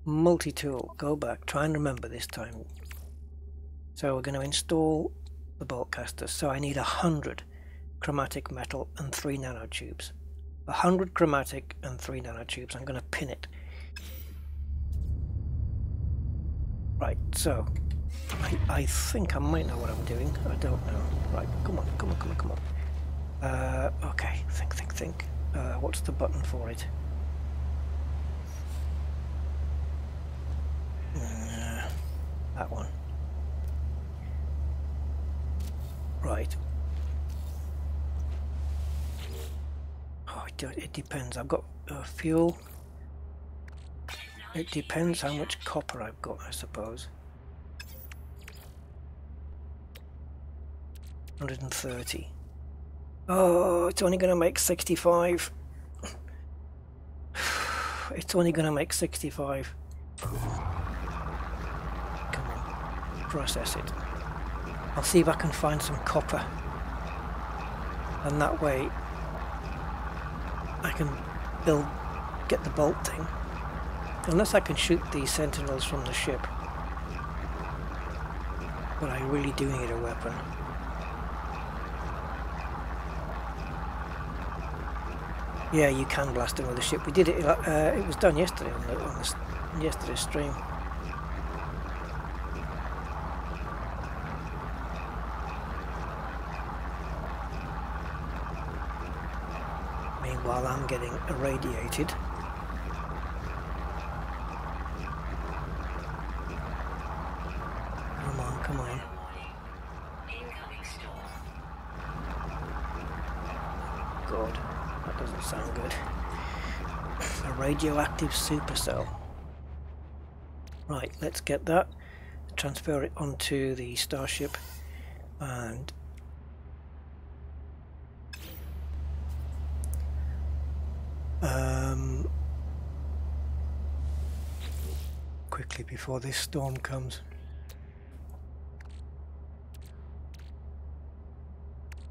multi-tool. Go back. Try and remember this time. So we're going to install the bolt caster. So I need 100 chromatic metal and 3 nanotubes. 100 chromatic and 3 nanotubes. I'm going to pin it. Right, so I think I might know what I'm doing. I don't know. Right, come on. Okay, think. What's the button for it? That one. Right. Oh, it depends. I've got fuel. It depends how much copper I've got, I suppose. 130. Oh, it's only going to make 65. It's only going to make 65. Come on, process it. I'll see if I can find some copper, and that way I can get the bolt thing. Unless I can shoot these sentinels from the ship. But I really do need a weapon. Yeah, you can blast them with the ship. We did it. It was done yesterday on yesterday's stream. Meanwhile, I'm getting irradiated. Come on, come on. God. That doesn't sound good. A radioactive supercell. Right, let's get that. Transfer it onto the starship and quickly before this storm comes.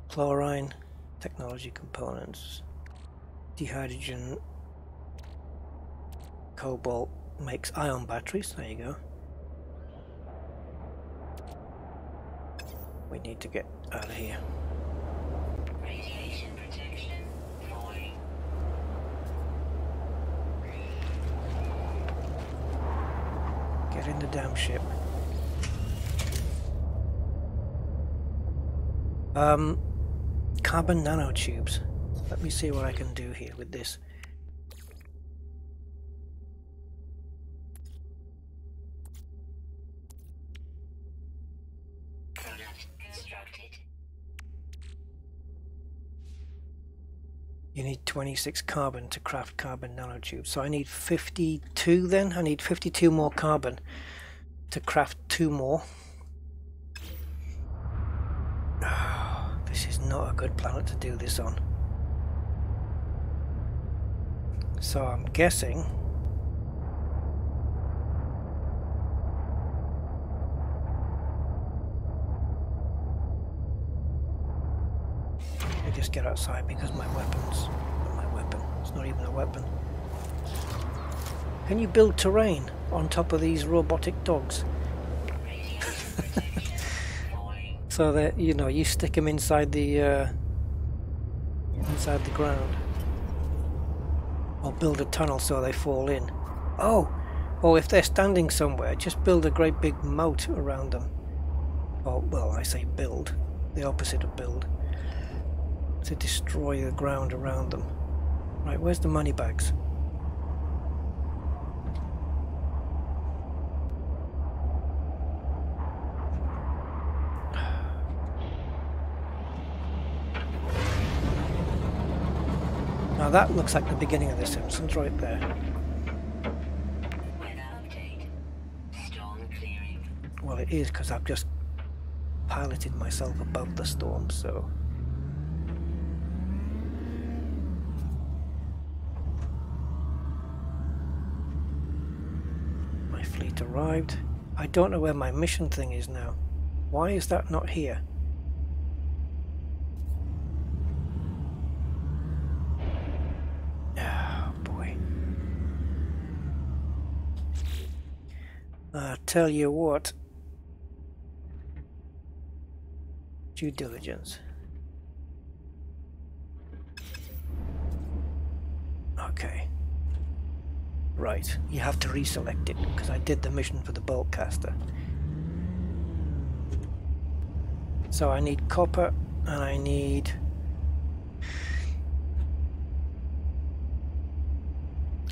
Chlorine, technology components. Dehydrogen, cobalt makes ion batteries. There you go. We need to get out of here. Radiation protection falling. Get in the damn ship. Carbon nanotubes. Let me see what I can do here with this. Product constructed. You need 26 carbon to craft carbon nanotubes. So I need 52 then? I need 52 more carbon to craft 2 more. This is not a good planet to do this on. So I'm guessing I just get outside because my weapon's not my weapon. It's not even a weapon. Can you build terrain on top of these robotic dogs? So that, you know, you stick them inside the ground. Or build a tunnel so they fall in. Oh, if they're standing somewhere, just build a great big moat around them. Oh, well, I say build, the opposite of build. To destroy the ground around them. Right, where's the money bags? Now that looks like the beginning of The Simpsons right there. Weather update. Storm clearing. Well, it is because I've just piloted myself above the storm, so... My fleet arrived. I don't know where my mission thing is now. Why is that not here? Tell you what, due diligence. Okay. Right, you have to reselect it because I did the mission for the bolt caster. So I need copper and I need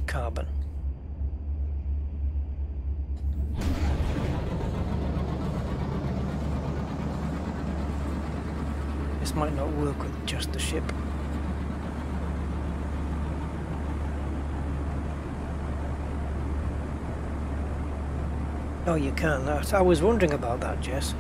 carbon. This might not work with just the ship. Oh, you can. I was wondering about that, Jess.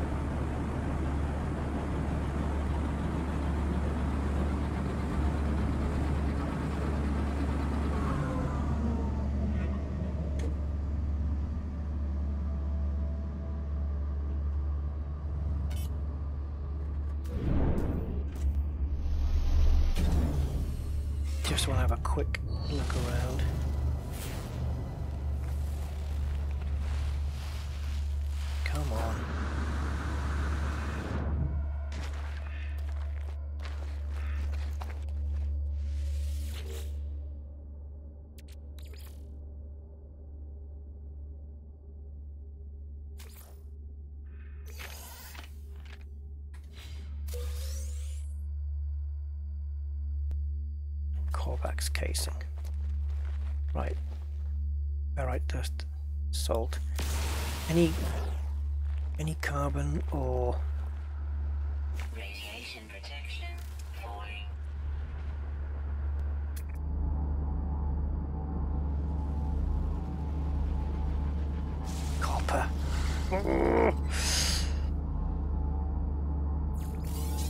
just want to have a quick look around. Come on. Corvax casing. Right. Alright, dust, salt. Any carbon or Radiation protection falling. copper?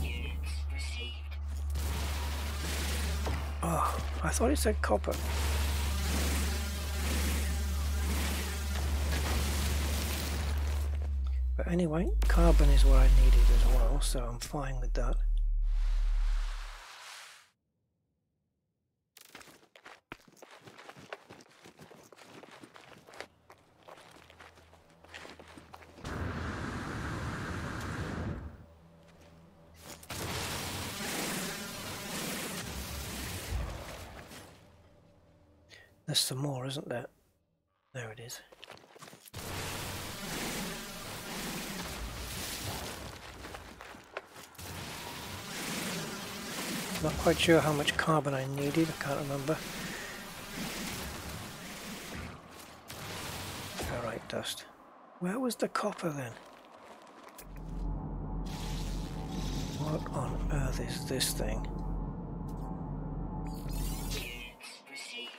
Units received. Oh, I thought it said copper. But anyway, carbon is what I needed as well, so I'm fine with that. There's some more, isn't there? There it is. Not quite sure how much carbon I needed, I can't remember. Alright, dust. Where was the copper then? What on earth is this thing? Units received.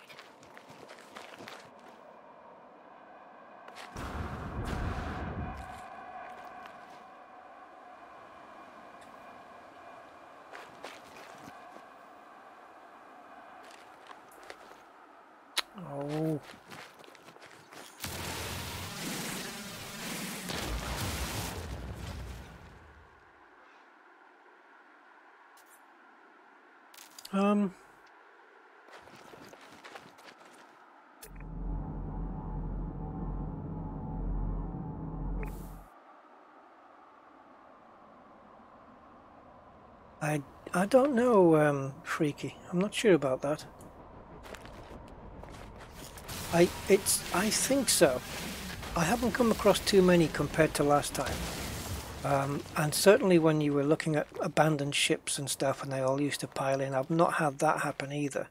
Oh. I don't know, Freaky. I'm not sure about that. I think so. I haven't come across too many compared to last time. And certainly when you were looking at abandoned ships and stuff and they all used to pile in, I've not had that happen either.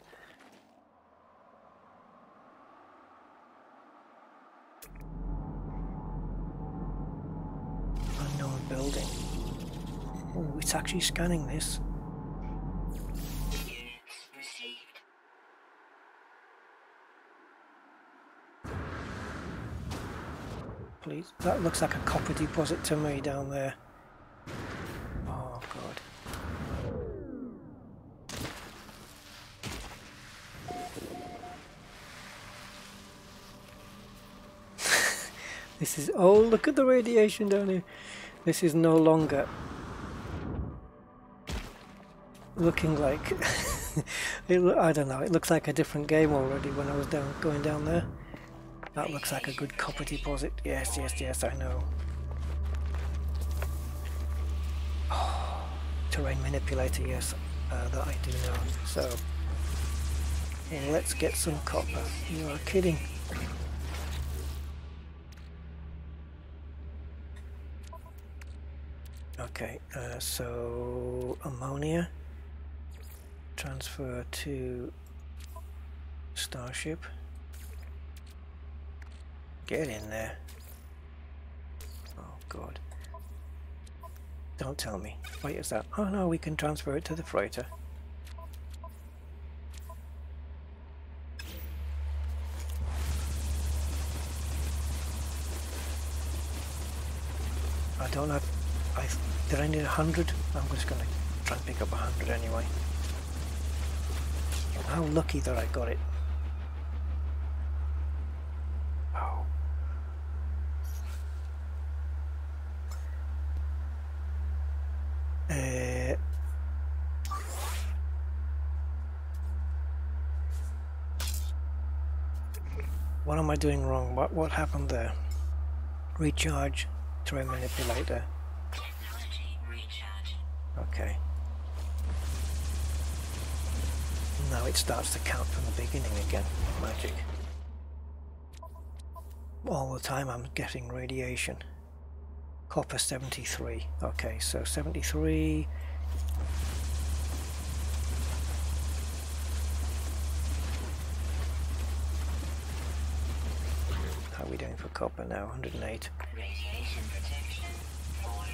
Unknown building. Oh, it's actually scanning this. Units received. Please. That looks like a copper deposit to me down there. Oh god. This is, oh look at the radiation down here. This is no longer looking like I don't know, it looks like a different game already when I was going down there. That looks like a good copper deposit. Yes, yes, yes, I know. Oh, terrain manipulator, yes, that I do know. So, let's get some copper. You are kidding. Okay, so ammonia. Transfer to Starship. Get in there. Oh god. Don't tell me. Wait, is that? Oh no, we can transfer it to the freighter. I don't know. Did I need 100? I'm just gonna try and pick up 100 anyway. How lucky that I got it. Oh. What am I doing wrong? What happened there? Recharge, terrain manipulator. Technology recharge. Okay. Now it starts to count from the beginning again. Magic. All the time I'm getting radiation. Copper 73. Okay, so 73. How are we doing for copper now? 108. Radiation protection falling.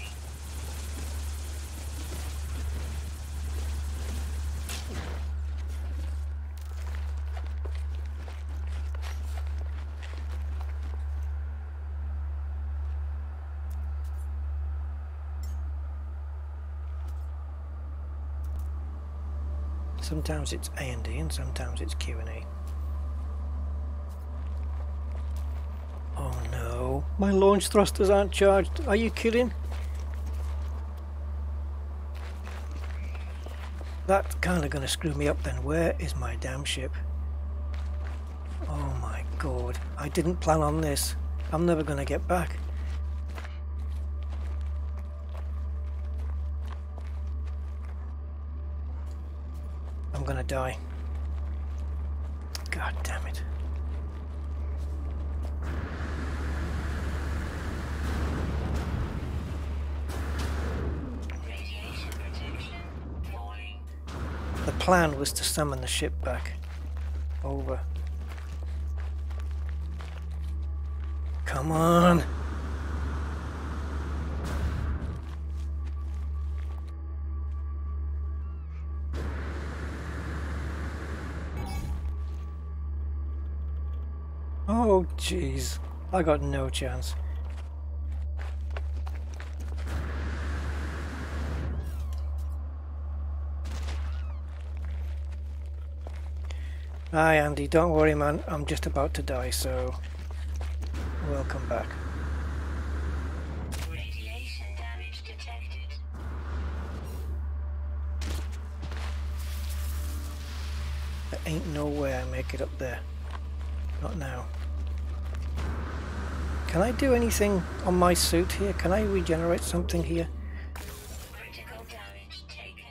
Sometimes it's A and D and sometimes it's Q and E. Oh no, my launch thrusters aren't charged. Are you kidding? That's kind of going to screw me up then. Where is my damn ship? Oh my god, I didn't plan on this. I'm never going to get back. I'm going to die. God damn it. Radiation protection falling. The plan was to summon the ship back. Over. Come on. Oh jeez, I got no chance. Hi Andy, don't worry man, I'm just about to die, so we'll come back. Radiation damage detected. There ain't no way I make it up there. Not now. Can I do anything on my suit here? Can I regenerate something here? Critical damage taken.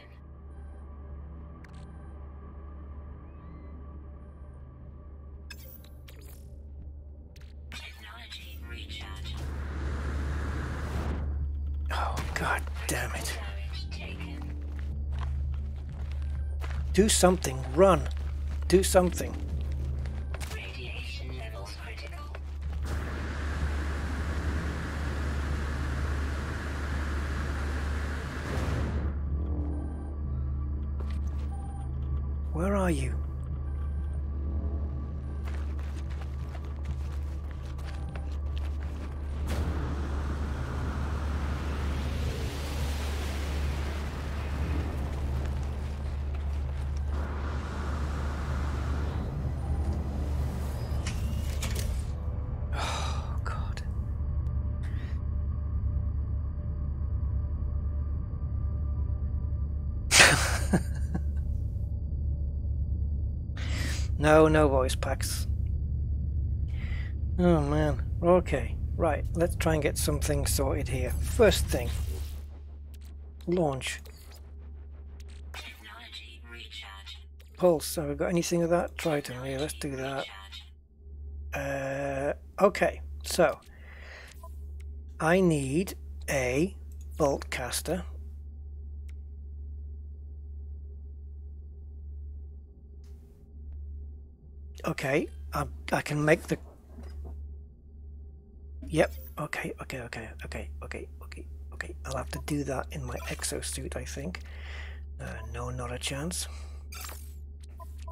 Technology recharge. Oh god damn it. Damage taken. Do something, run. Do something. Radiation levels critical. Where are you? Oh God. No voice packs. Oh man. Okay. Right. Let's try and get something sorted here. First thing. Launch. Technology recharge. Pulse. Have we got anything of that? Triton. Yeah, let's do that. Okay. So. I need a bolt caster. Okay, I can make the... Yep, okay. I'll have to do that in my exosuit, I think. No, not a chance.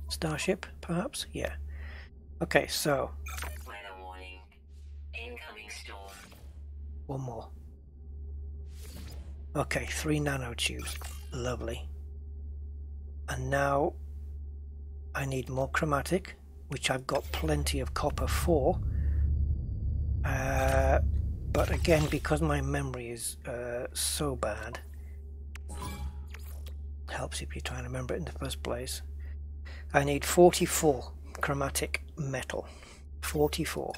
Starship, perhaps? Yeah. Okay, so... Weather warning. Incoming storm. One more. Okay, 3 nanotubes. Lovely. And now I need more chromatic, which I've got plenty of copper for. But again, because my memory is so bad, helps if you're trying to remember it in the first place. I need 44 chromatic metal 44.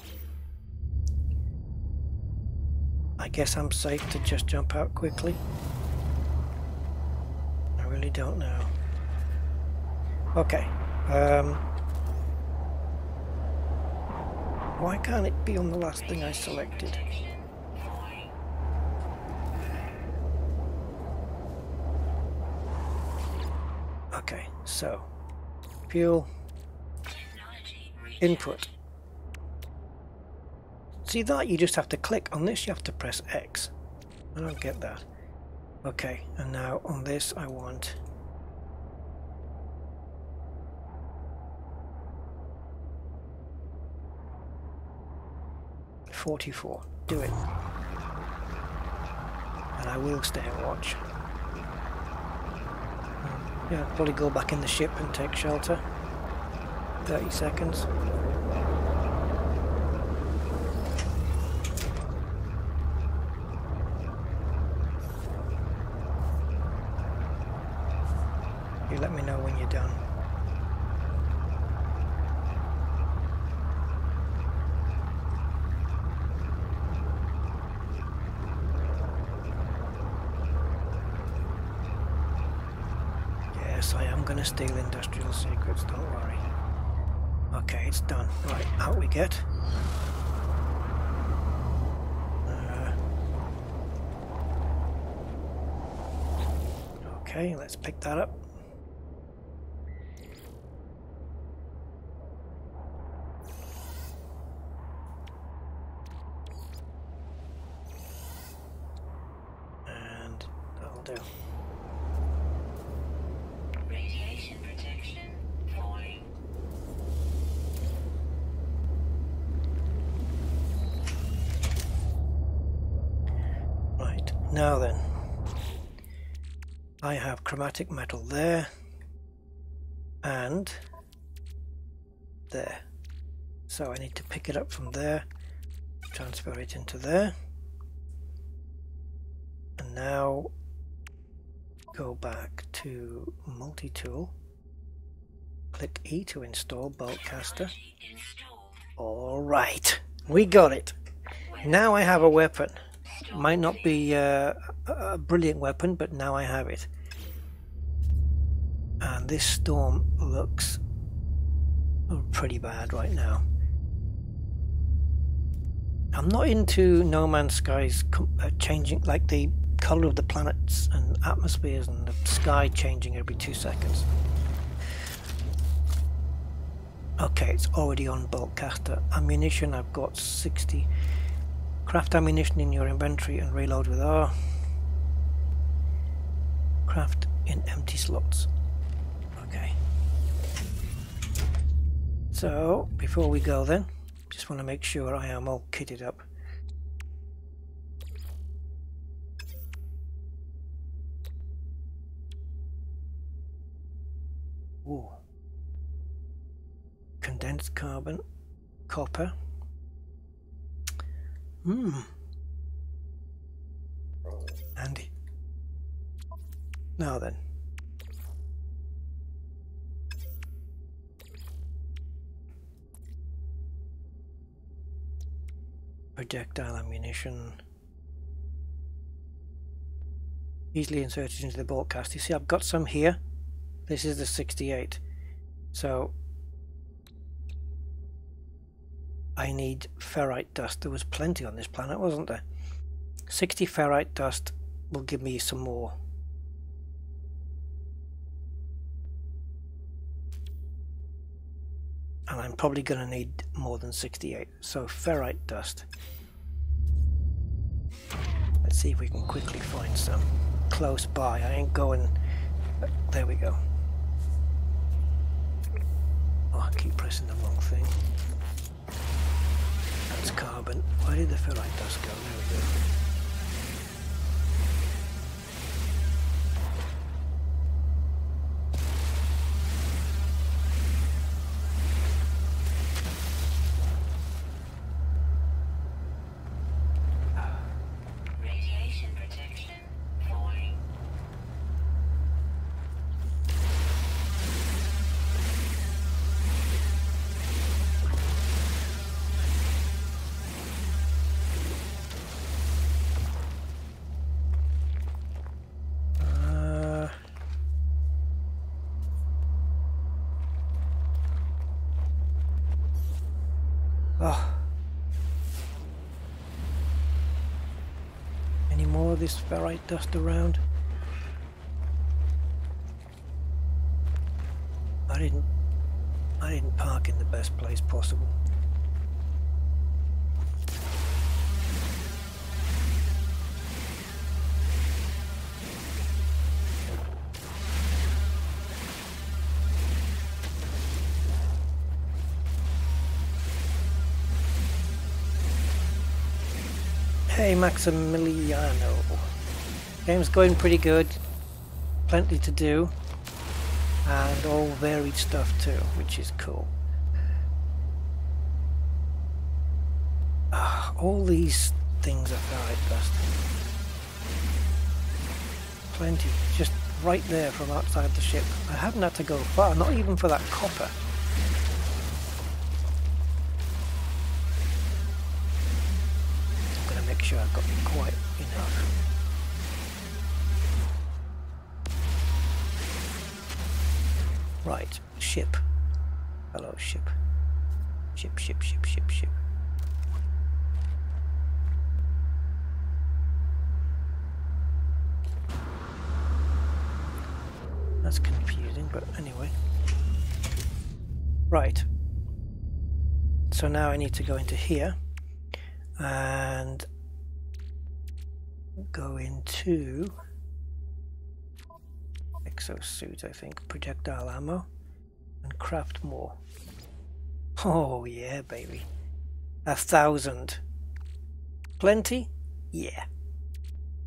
I guess I'm safe to just jump out quickly. I really don't know. Okay. Why can't it be on the last thing I selected? Okay, so fuel, input. See that? You just have to click. On this you have to press X. I don't get that. Okay, and now on this I want $44. Do it. And I will stay and watch. Yeah, probably go back in the ship and take shelter. 30 seconds. You let me know when you're done. Yes, I am going to steal industrial secrets, don't worry. Okay, it's done. Right, out we get. Okay, let's pick that up. And that'll do. Radiation protection falling. Right, now then. I have chromatic metal there and there. So I need to pick it up from there, transfer it into there, and now go back to multi-tool, click E to install bolt caster. Alright, we got it. Now I have a weapon. Might not be a brilliant weapon, but now I have it. And this storm looks pretty bad right now. I'm not into No Man's Skies changing, like the color of the planets and atmospheres and the sky changing every 2 seconds. Okay, it's already on bolt caster. Ammunition, I've got 60. Craft ammunition in your inventory and reload with R. Craft in empty slots. Okay. So, before we go then, just want to make sure I am all kitted up. Ooh. Condensed carbon, copper. Handy. Now then. Projectile ammunition. Easily inserted into the bolt cast. You see, I've got some here. This is the 68. So I need ferrite dust. There was plenty on this planet, wasn't there? 60 ferrite dust will give me some more. And I'm probably going to need more than 68. So ferrite dust. Let's see if we can quickly find some close by. I ain't going... There we go. Oh, I keep pressing the wrong thing. That's carbon. Where did the ferrite dust go? There we go. Radiation protection falling. more of this ferrite dust around. I didn't park in the best place possible. Hey Maximiliano. Game's going pretty good. Plenty to do. And all varied stuff too, which is cool. All these things are ferrite dust. Plenty. Just right there from outside the ship. I haven't had to go far, not even for that copper. Make sure I've got quite enough. Right, ship. Hello, ship. Ship. That's confusing, but anyway. Right. So now I need to go into here and go into exosuit, I think, projectile ammo, and craft more. Oh yeah, baby. 1,000. Plenty? Yeah.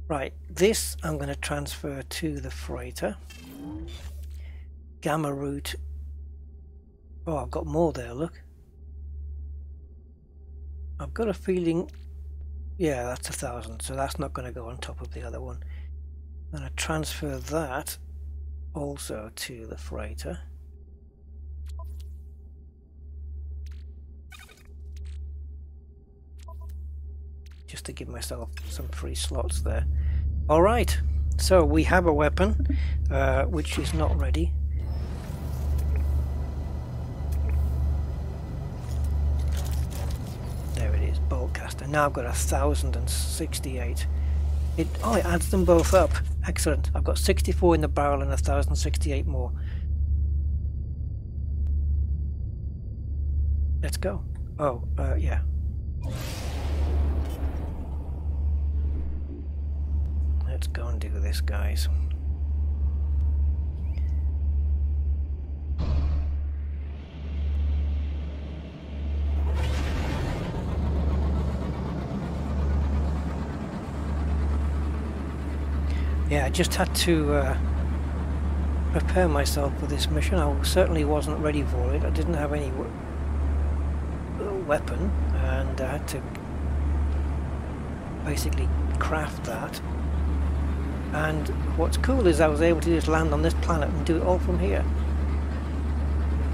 Right, this I'm going to transfer to the freighter. Gamma root. Oh, I've got more there, look. I've got a feeling. Yeah, that's 1,000, so that's not going to go on top of the other one. I'm going to transfer that also to the freighter. Just to give myself some free slots there. Alright, so we have a weapon, which is not ready. There it is, bolt caster. Now I've got 1,068. It adds them both up. Excellent. I've got 64 in the barrel and 1,068 more. Let's go. Oh, yeah. Let's go and do this, guys. Yeah, I just had to prepare myself for this mission. I certainly wasn't ready for it. I didn't have any weapon, and I had to basically craft that. And what's cool is I was able to just land on this planet and do it all from here.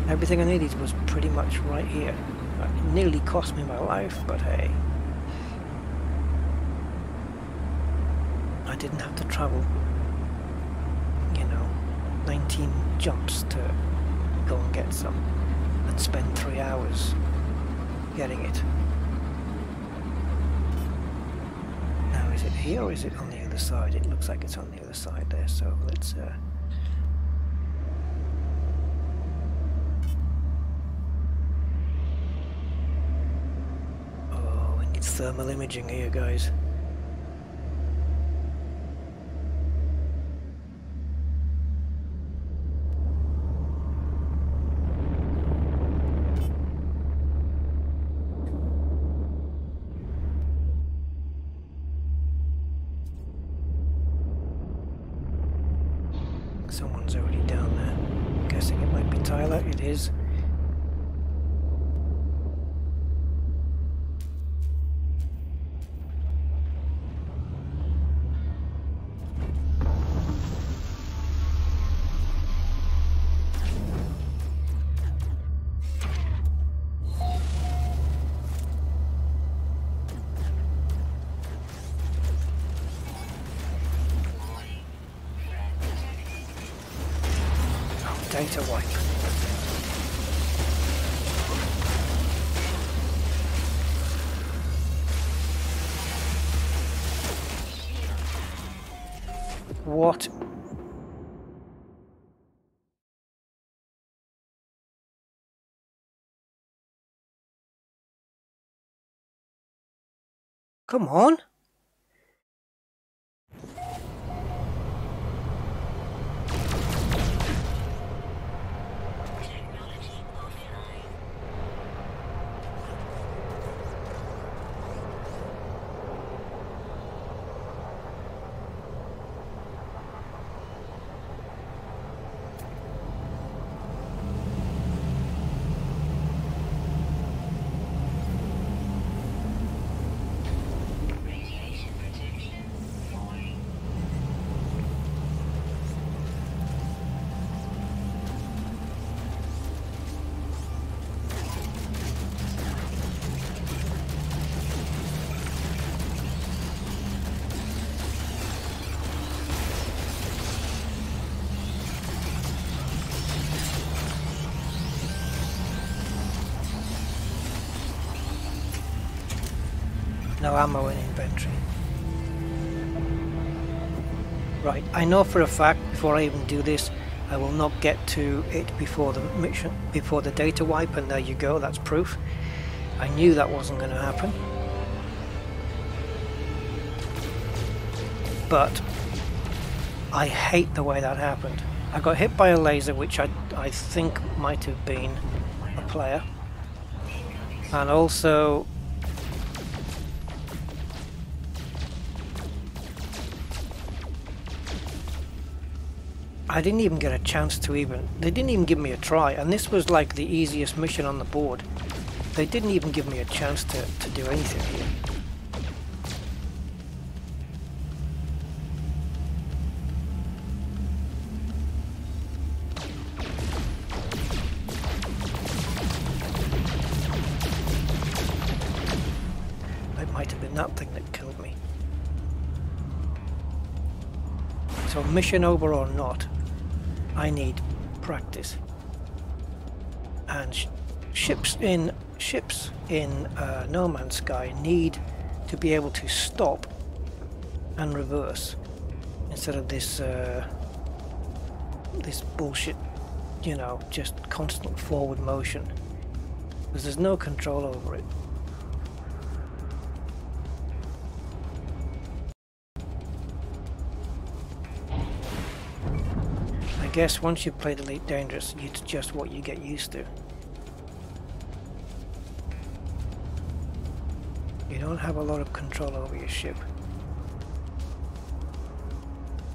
Everything I needed was pretty much right here. It nearly cost me my life, but hey. I didn't have to travel, 19 jumps to go and get some and spend 3 hours getting it. Now is it here or is it on the other side? It looks like it's on the other side there, so let's oh, we need thermal imaging here, guys. Someone's already down there. I'm guessing it might be Tyler. It is. Data wipe. What? Come on. Technology offline. Radiation protection falling. No ammo in inventory. Right, I know for a fact before I even do this, I will not get to it before the mission, before the data wipe, and there you go, that's proof. I knew that wasn't going to happen. But I hate the way that happened. I got hit by a laser, which I think might have been a player. And also I didn't even get a chance to they didn't even give me a try, and this was like the easiest mission on the board. They didn't even give me a chance to do anything here. It might have been that thing that killed me. So mission over or not, I need practice. And ships in No Man's Sky need to be able to stop and reverse instead of this this bullshit, you know, just constant forward motion, because there's no control over it. I guess once you've played Elite Dangerous, it's just what you get used to. You don't have a lot of control over your ship.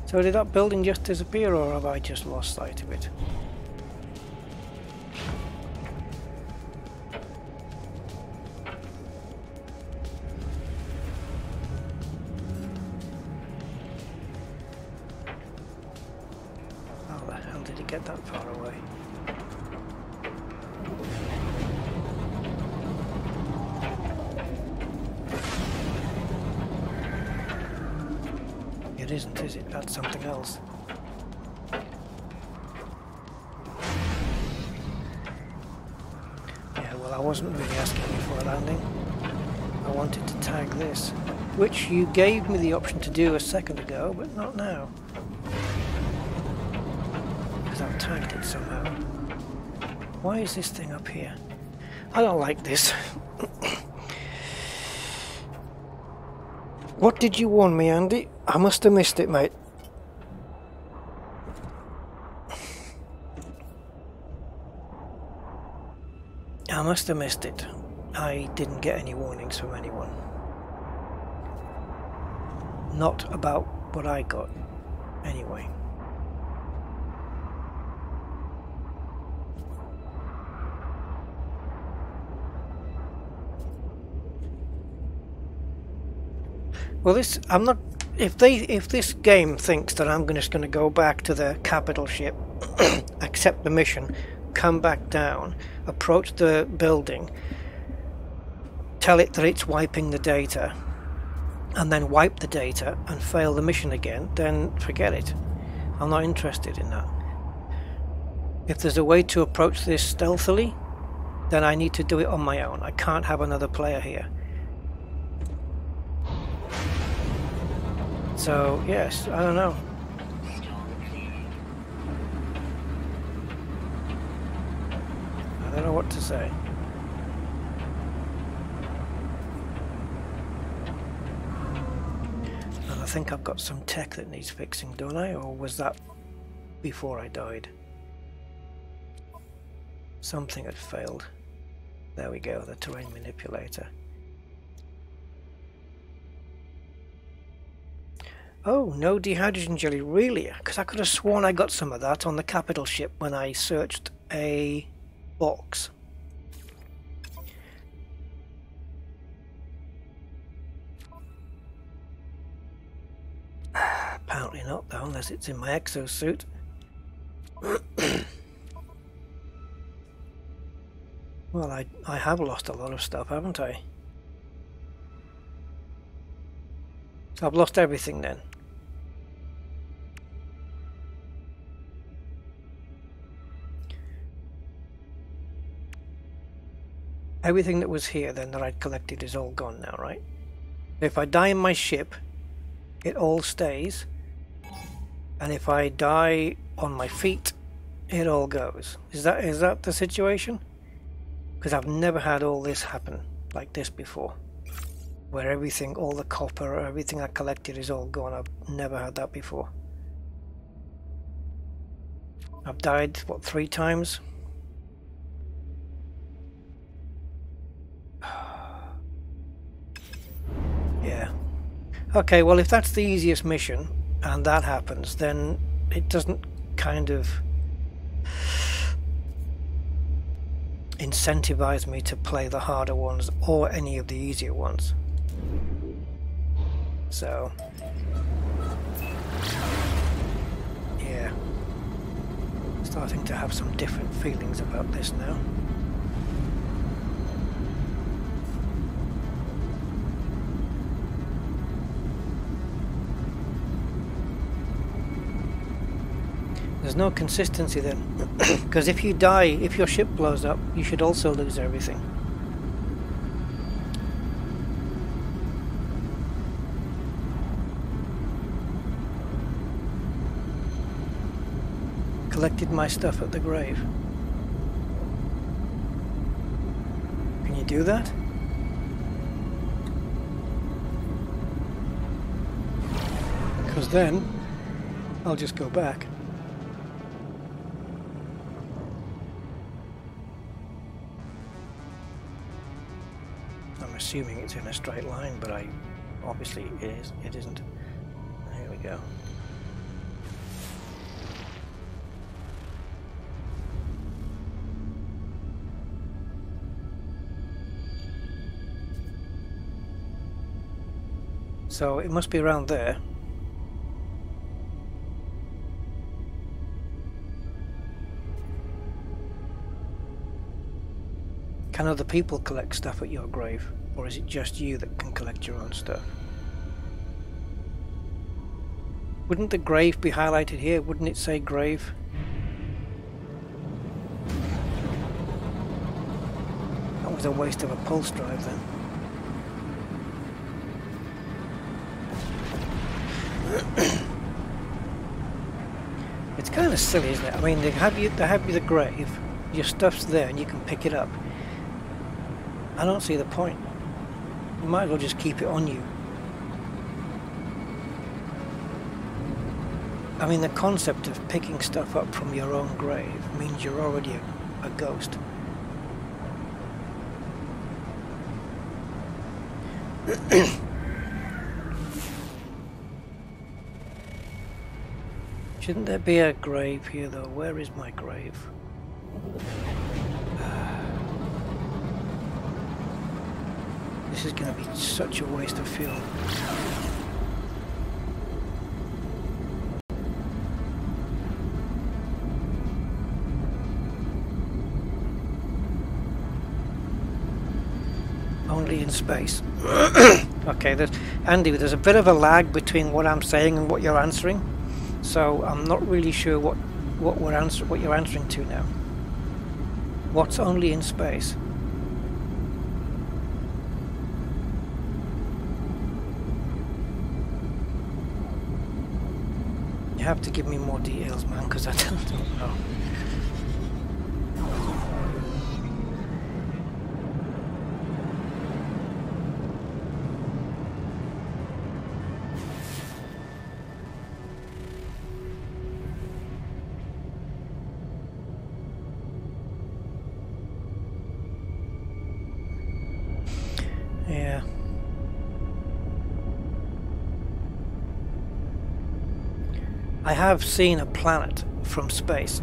So did that building just disappear, or have I just lost sight of it? How the hell did it get that far away? It isn't, is it? That's something else. Yeah, well, I wasn't really asking you for a landing. I wanted to tag this, which you gave me the option to do a second ago, but not now. Because I've tagged it somehow. Why is this thing up here? I don't like this. What did you warn me, Andy? I must have missed it, mate. I must have missed it. I didn't get any warnings from anyone. Not about what I got, anyway. Well, I'm not. If this game thinks that I'm just going to go back to the capital ship, accept the mission, come back down, approach the building, tell it that it's wiping the data, and then wipe the data and fail the mission again, then forget it. I'm not interested in that. If there's a way to approach this stealthily, then I need to do it on my own. I can't have another player here. So yes, I don't know. to say. And I think I've got some tech that needs fixing, don't I? Or was that before I died? Something had failed. There we go, the terrain manipulator. Oh, no dehydrogen jelly, really? Because I could have sworn I got some of that on the capital ship when I searched a box. Apparently not, though, unless it's in my exosuit. Well, I have lost a lot of stuff, haven't I? So I've lost everything then. Everything that was here then that I'd collected is all gone now, right? If I die in my ship, it all stays. And if I die on my feet, it all goes. Is that the situation? Because I've never had all this happen like this before. Where everything, all the copper, everything I collected is all gone. I've never had that before. I've died, what, 3 times? Yeah. Okay, well if that's the easiest mission, and that happens, then it doesn't kind of incentivize me to play the harder ones or any of the easier ones. So yeah, starting to have some different feelings about this now. There's no consistency then, because if you die, if your ship blows up, you should also lose everything. Collected my stuff at the grave. Can you do that? Because then I'll just go back. Assuming it's in a straight line, but obviously it isn't. Here we go. So it must be around there. Can other people collect stuff at your grave? Or is it just you that can collect your own stuff? Wouldn't the grave be highlighted here? Wouldn't it say grave? That was a waste of a pulse drive then. It's kind of silly, isn't it? I mean, they have you the grave, your stuff's there and you can pick it up. I don't see the point. You might as well just keep it on you. I mean, the concept of picking stuff up from your own grave means you're already a ghost. Shouldn't there be a grave here though? Where is my grave? This is going to be such a waste of fuel. Only in space. Okay, Andy, there's a bit of a lag between what I'm saying and what you're answering, so I'm not really sure what you're answering to now. What's only in space? You have to give me more details, man, because I don't know. I have seen a planet from space,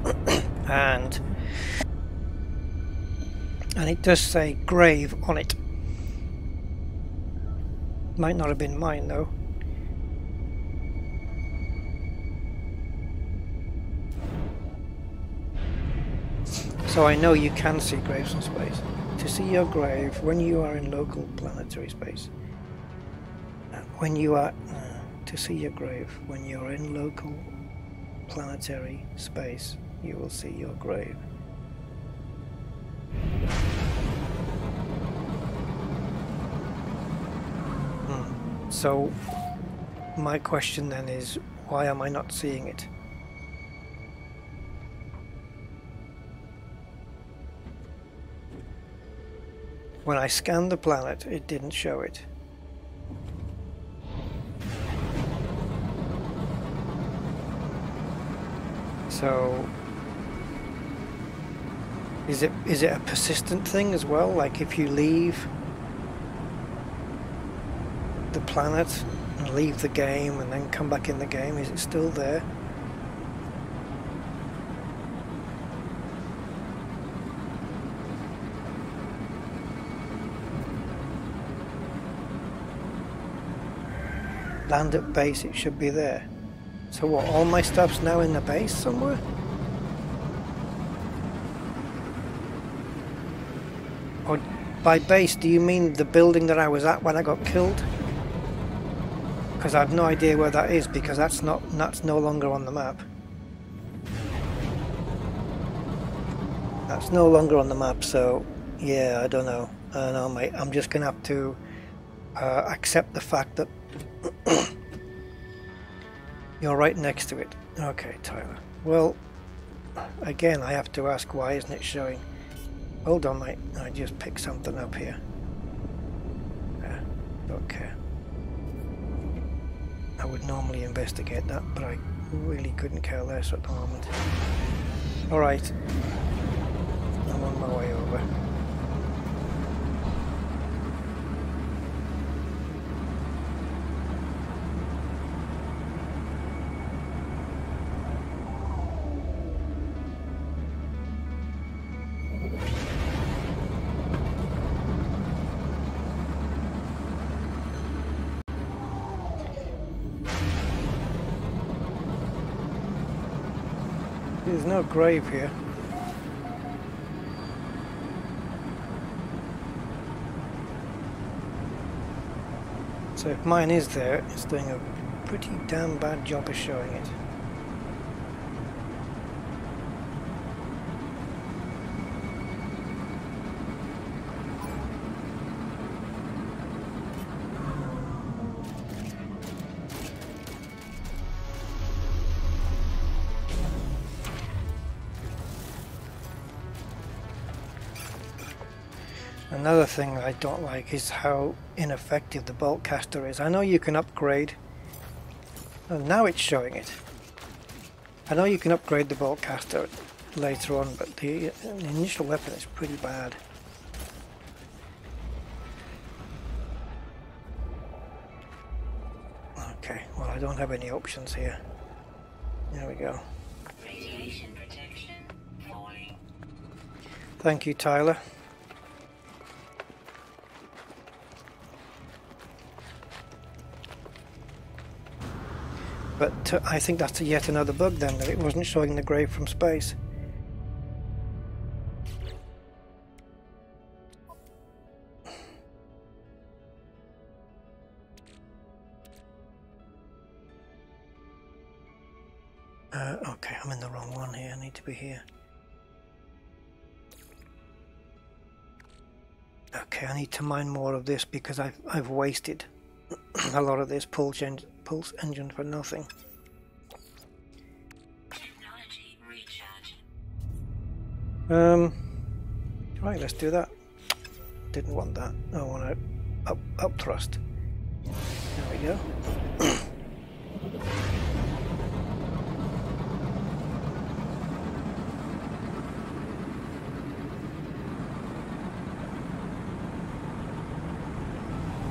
and it does say grave on it. Might not have been mine though. So I know you can see graves from space. To see your grave when you are in local planetary space. When you are to see your grave when you are in local planetary space, you will see your grave. So my question then is, why am I not seeing it? When I scanned the planet, it didn't show it. So is it a persistent thing as well? Like if you leave the planet and leave the game and then come back in the game, is it still there? Land at base, it should be there. So what, all my stuff's now in the base somewhere? Or by base, do you mean the building that I was at when I got killed? Because I have no idea where that is, because that's no longer on the map. That's no longer on the map, so yeah, I don't know. I don't know, mate. I'm just gonna have to accept the fact that you're right next to it. Okay, Tyler. Well, again, I have to ask, why isn't it showing? Hold on, mate. I just picked something up here. Yeah, okay. I would normally investigate that, but I really couldn't care less at the moment. Alright. I'm on my way over. There's no grave here. So if mine is there, it's doing a pretty damn bad job of showing it. Another thing I don't like is how ineffective the bolt caster is. I know you can upgrade, and now it's showing it. I know you can upgrade the bolt caster later on, but the initial weapon is pretty bad. Okay, well, I don't have any options here. There we go. Radiation protection falling. Thank you, Tyler. But I think that's yet another bug then, that it wasn't showing the grave from space. Okay, I'm in the wrong one here, I need to be here. Okay, I need to mine more of this because I've wasted a lot of this pulse engine for nothing. Technology recharge. Right, let's do that. Didn't want that. I want to up thrust. There we go.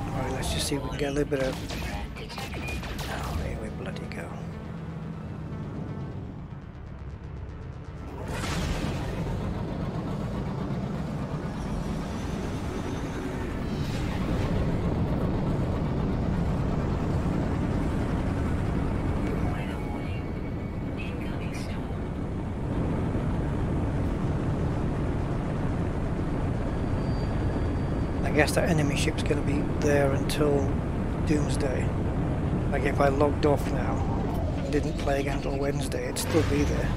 Alright, let's just see if we can get a little bit of... Oh, here we bloody go. guess that enemy ship's going to be there until Doomsday. Like if I logged off now, didn't play again until Wednesday, it'd still be there.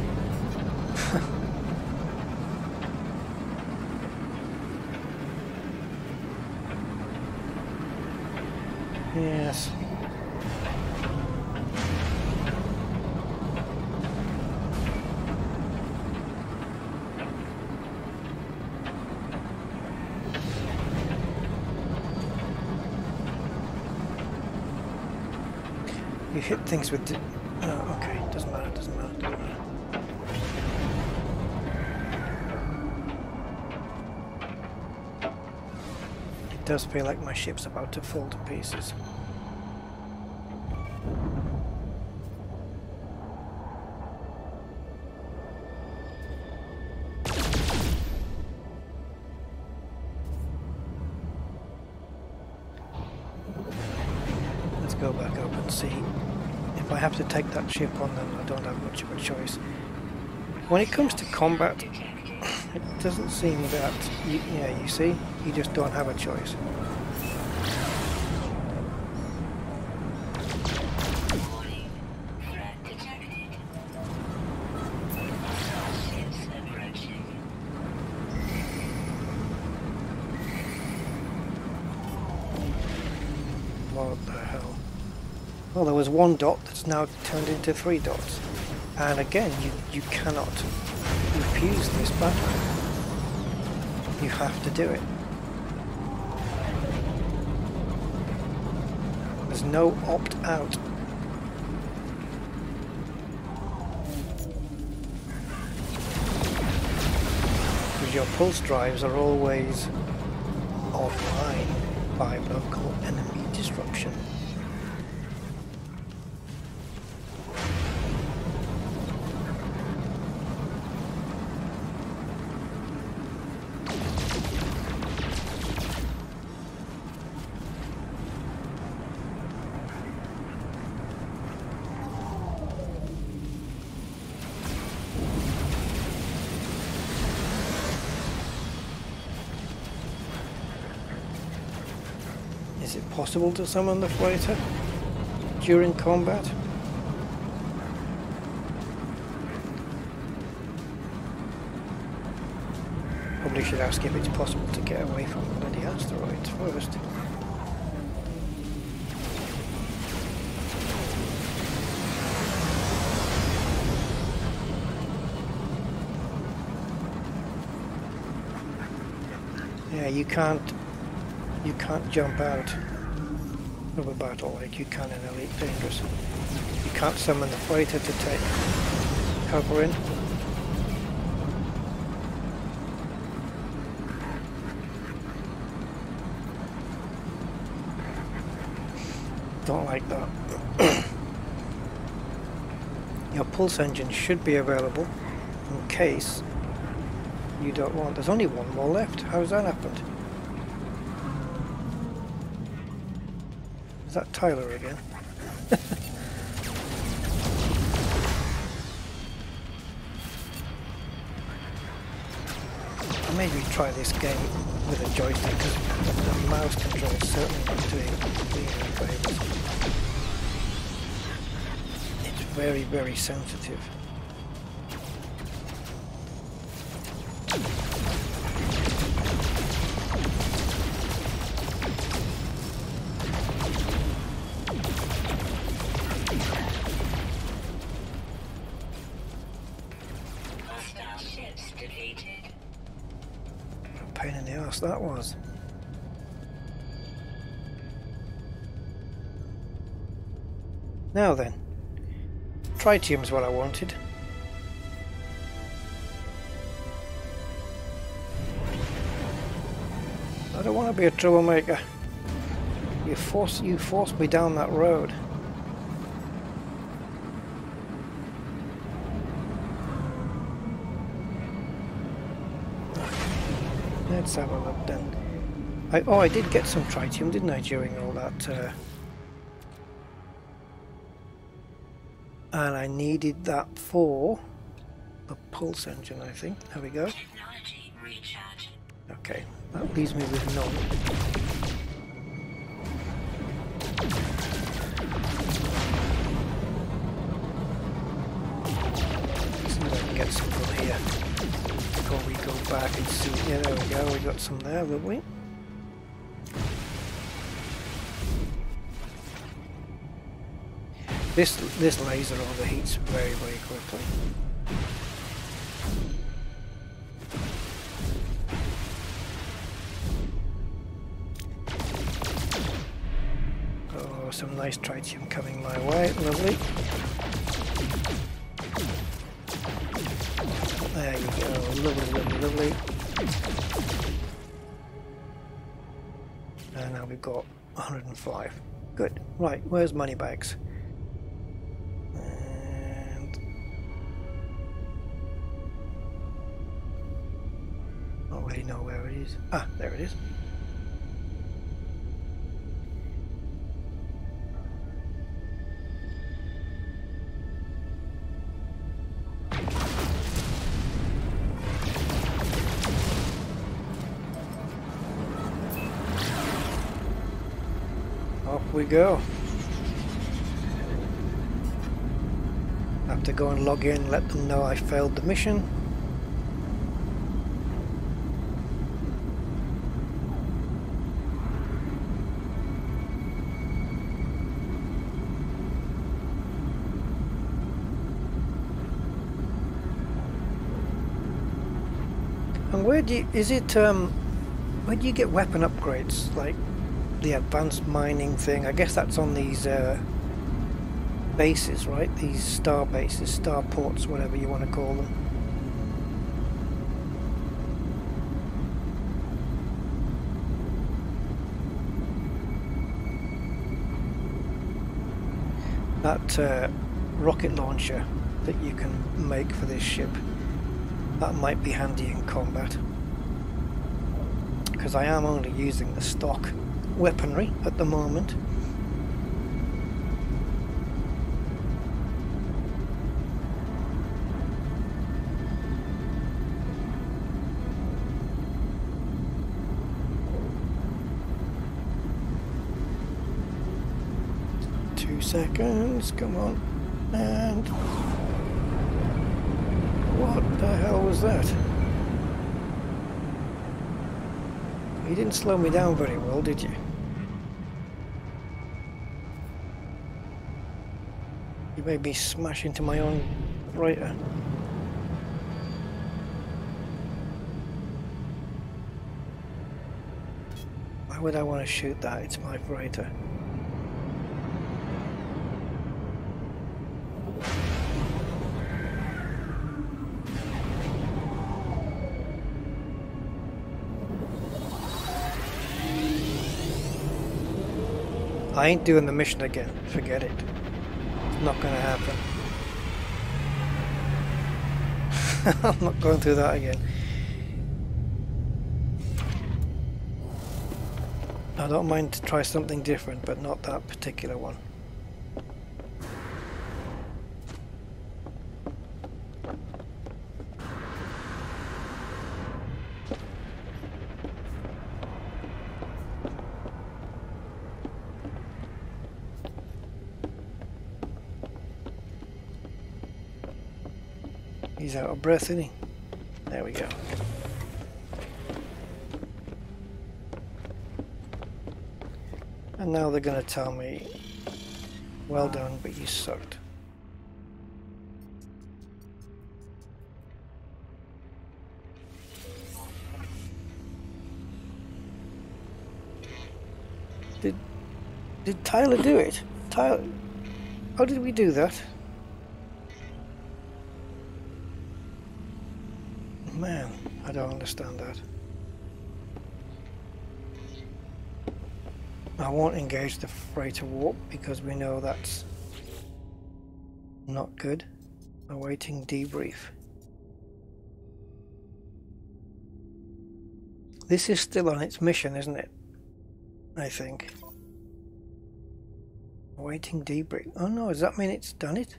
Yes. You hit things with the... Oh, okay, doesn't matter, doesn't matter, doesn't matter. It does feel like my ship's about to fall to pieces. Let's go back up and see. If I have to take that ship on, then I don't have much of a choice. When it comes to combat, it doesn't seem that... yeah, you see? You just don't have a choice. Warning. Threat detected. Ships approaching. What the hell? Well, there was one dot that's now turned into 3 dots. And again, you cannot refuse this battle. You have to do it. There's no opt-out. Because your pulse drives are always offline by local enemy disruption. Is it possible to summon the freighter during combat? Probably should ask if it's possible to get away from the bloody asteroids first. Yeah, you can't jump out of a battle like you can in Elite Dangerous. You can't summon the freighter to take cover in. Don't like that. Your pulse engine should be available in case you don't want. There's only one more left. How's that happened? Is that Tyler again? I'll maybe try this game with a joystick because the mouse control is certainly not doing me any favours. It's very, very sensitive. Hostile ships defeated. What a pain in the ass that was. Now then, tritium's what I wanted. I don't want to be a troublemaker. You forced me down that road. Let's have a look then. I did get some tritium, didn't I, during all that? And I needed that for the pulse engine, I think. There we go. Technology recharge. Okay, that leaves me with none. See if I can get some from here before we go back and see. Yeah, there we go. We got some there, haven't we? This laser overheats very, very quickly. Oh, some nice tritium coming my way. Lovely. There you go. Lovely, lovely, lovely. And now we've got 105. Good. Right, where's Moneybags? Already know where it is. Ah, there it is. Off we go. Have to go and log in, let them know I failed the mission. And where do you, where do you get weapon upgrades, like the advanced mining thing? I guess that's on these bases, right? These star bases, star ports, whatever you want to call them. That rocket launcher that you can make for this ship, that might be handy in combat, because I am only using the stock weaponry at the moment. Seconds, come on, and what the hell was that? You didn't slow me down very well, did you? You made me smash into my own freighter. Why would I want to shoot that? It's my freighter. I ain't doing the mission again. Forget it. It's not gonna happen. I'm not going through that again. I don't mind to try something different, but not that particular one. He's out of breath, isn't he? There we go. And now they're going to tell me, well done, but you sucked. Did Tyler do it? Tyler, how did we do that? Man, I don't understand that. I won't engage the freighter warp because we know that's not good. Awaiting debrief. This is still on its mission, isn't it? I think. Awaiting debrief. Oh no, does that mean it's done it?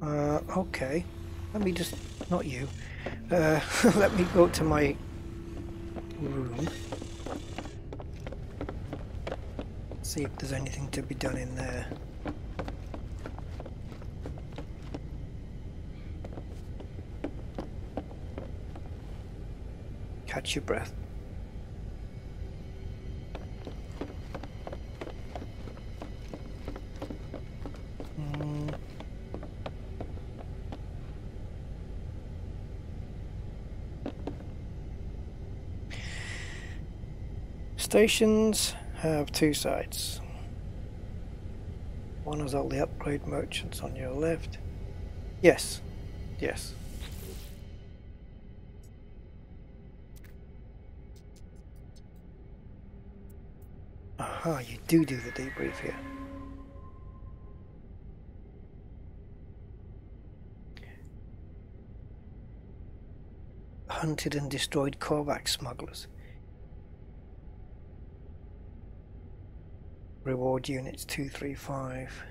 Okay. Let me just... not you. Let me go to my room. See if there's anything to be done in there. Catch your breath. Stations have two sides. One has all the upgrade merchants on your left. Yes, yes. Aha, you do the debrief here. Hunted and destroyed Korvax smugglers. Reward units 235.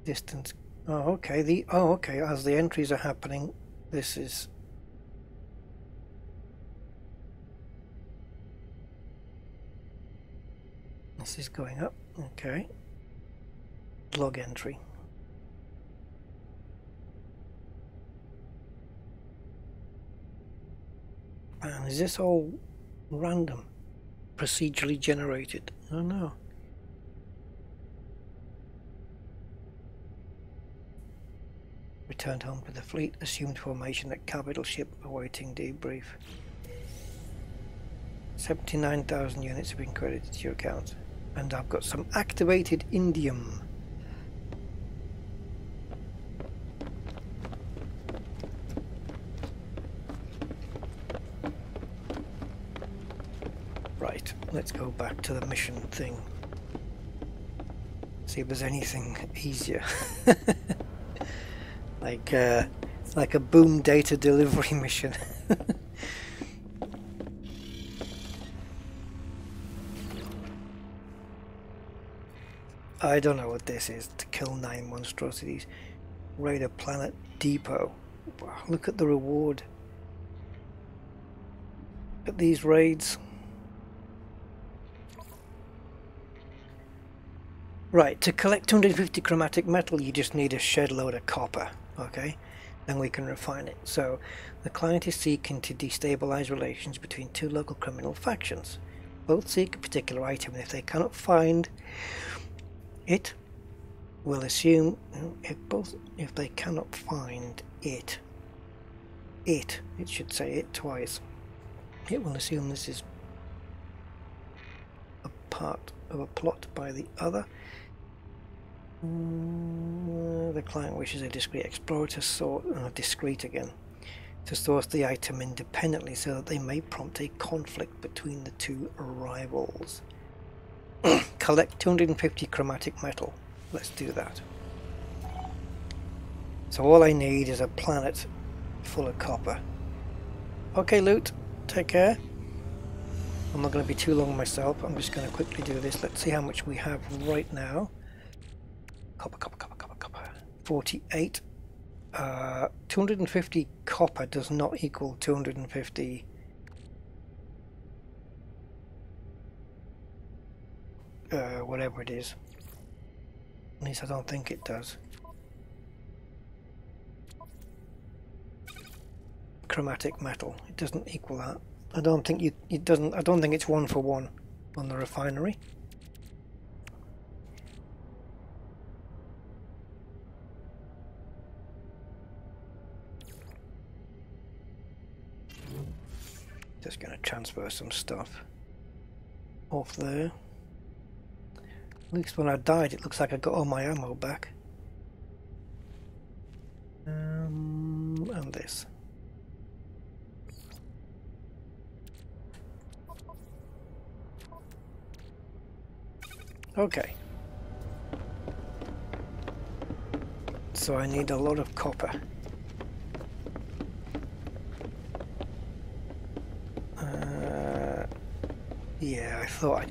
Distance. Oh, okay. Okay. As the entries are happening, this is. This is going up. Okay. Log entry. And is this all random? Procedurally generated? Oh no. Returned home to the fleet, assumed formation at capital ship, awaiting debrief. 79,000 units have been credited to your account. And I've got some activated indium. Right, let's go back to the mission thing. See if there's anything easier. like a boom data delivery mission. I don't know what this is. To kill 9 monstrosities. Raid a planet depot. Wow, look at the reward. At these raids. Right, to collect 250 chromatic metal you just need a shed load of copper. Okay, then we can refine it. So the client is seeking to destabilize relations between two local criminal factions. Both seek a particular item, and if they cannot find it, we'll assume if they cannot find it should say it twice. It will assume this is a part of a plot by the other. The client wishes a discrete explorer to sort, discrete again, to source the item independently so that they may prompt a conflict between the two rivals. Collect 250 chromatic metal. Let's do that. So all I need is a planet full of copper. Okay, loot, take care. I'm not going to be too long myself. I'm just going to quickly do this. Let's see how much we have right now. Copper. 48. 250 copper does not equal 250 whatever it is. At least I don't think it does. Chromatic metal. It doesn't equal that. I don't think it doesn't. I don't think it's 1 for 1 on the refinery. Just going to transfer some stuff off there. At least when I died, it looks like I got all my ammo back. And this. Okay. So I need a lot of copper. Yeah, I thought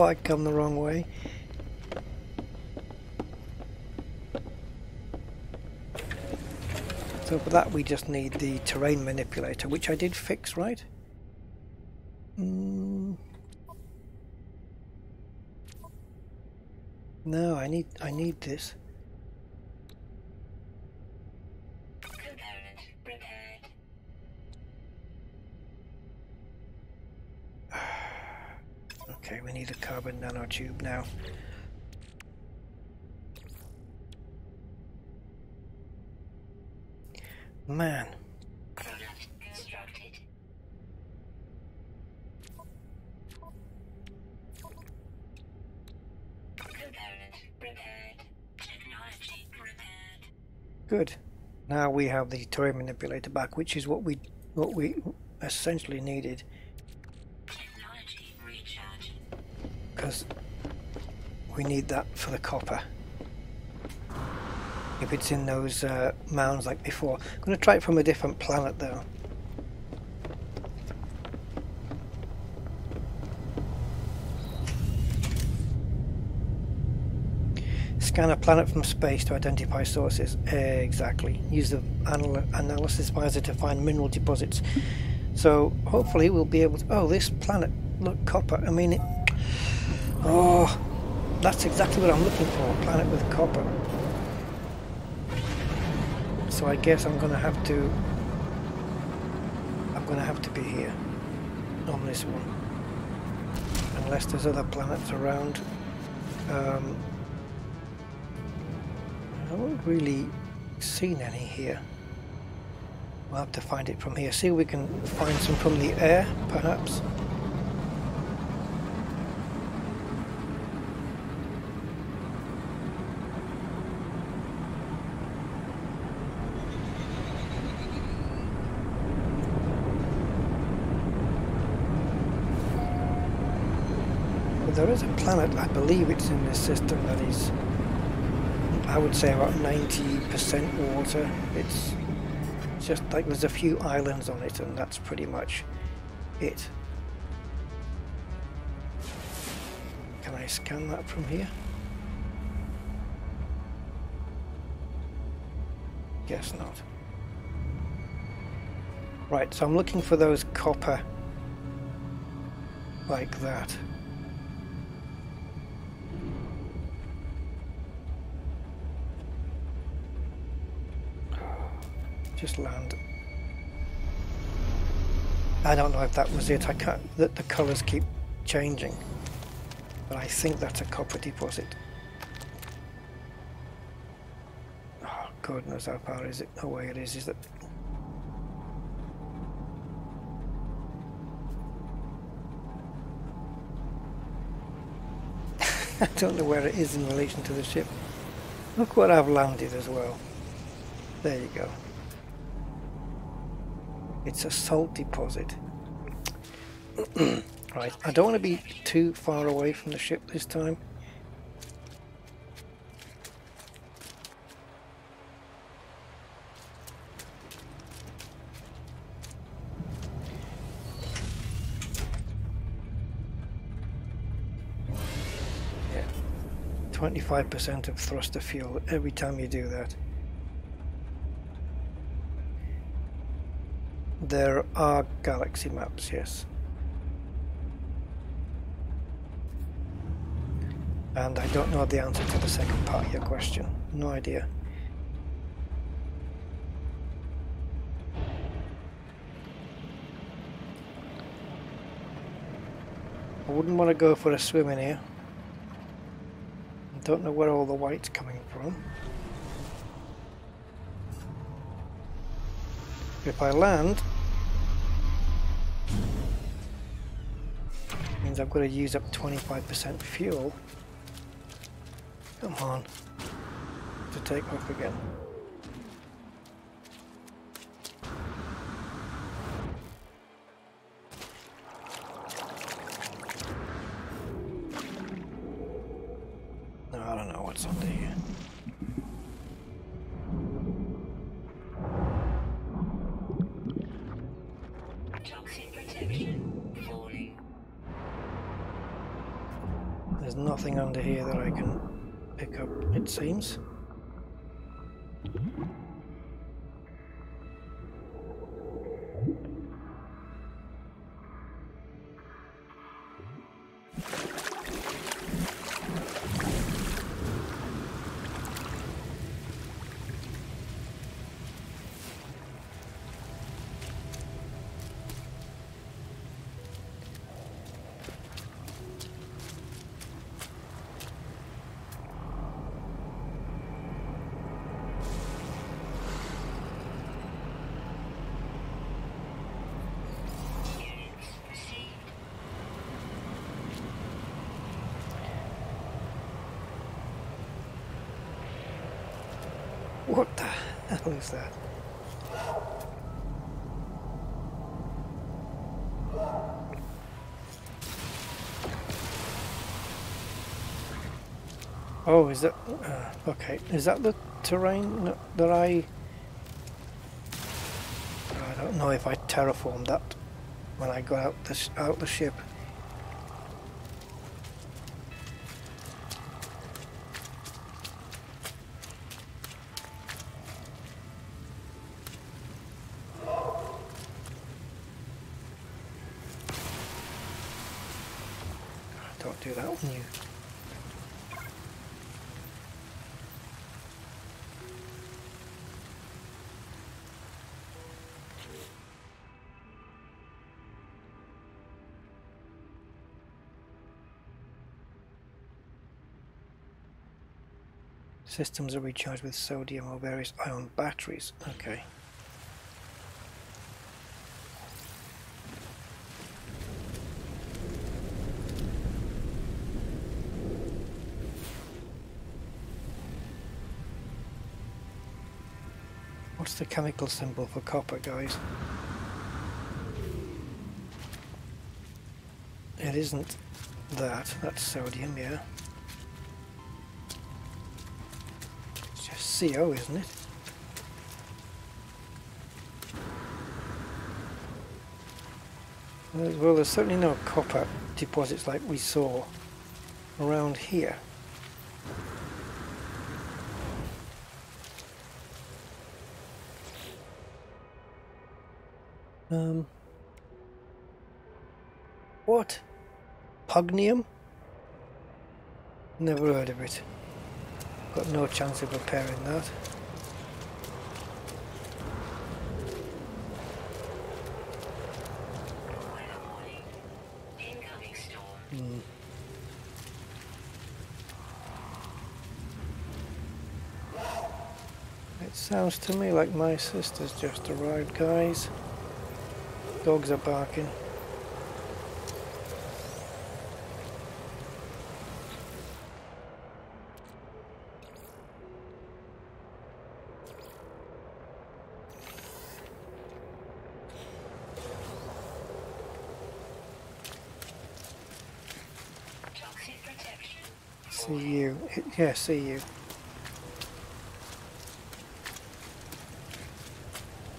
I'd come the wrong way. So for that we just need the terrain manipulator, which I did fix, right? No, I need this. Component prepared. Okay, we need a carbon nanotube now. Man. Product constructed. Component prepared. Technology prepared. Good. Now we have the terrain manipulator back, which is what we essentially needed. Technology recharge. Because we need that for the copper. If it's in those mounds like before. I'm going to try it from a different planet though. Scan a planet from space to identify sources. Exactly. Use the analysis visor to find mineral deposits. So hopefully we'll be able to... Oh, this planet. Look, copper. I mean it... Oh, that's exactly what I'm looking for. A planet with copper. So I guess I'm going to have to be here on this one, unless there's other planets around. I haven't really seen any here. We'll have to find it from here. See if we can find some from the air, perhaps. There is a planet, I believe it's in this system, that is, I would say about 90% water. It's just like there's a few islands on it and that's pretty much it. Can I scan that from here? Guess not. Right, so I'm looking for those copper like that. Just land. I don't know if that was it. I can't. The colours keep changing, but I think that's a copper deposit. Oh, God knows how far is it away it is. Is it? I don't know where it is in relation to the ship. Look what I've landed as well. There you go. It's a salt deposit. Right, I don't want to be too far away from the ship this time. Yeah, 25% of thruster fuel every time you do that. There are galaxy maps, yes. And I don't know the answer to the second part of your question. No idea. I wouldn't want to go for a swim in here. I don't know where all the white's coming from. If I land, means I've got to use up 25% fuel. Come on, to take off again. No, I don't know what's under here. Toxic protection falling. There's nothing under here that I can pick up, it seems. What the hell is that? Oh, is that... okay, is that the terrain that I don't know if I terraformed that when I got out the ship. Don't do that when you... Systems are recharged with sodium or various ion batteries. Okay. What's the chemical symbol for copper, guys? It isn't that. That's sodium, yeah. CO, isn't it? Well, there's certainly no copper deposits like we saw around here. What? Pugnium? Never heard of it. Got no chance of repairing that. Incoming storm. It sounds to me like my sister's just arrived, guys. Dogs are barking. Toxic protection. See you. Yeah, see you.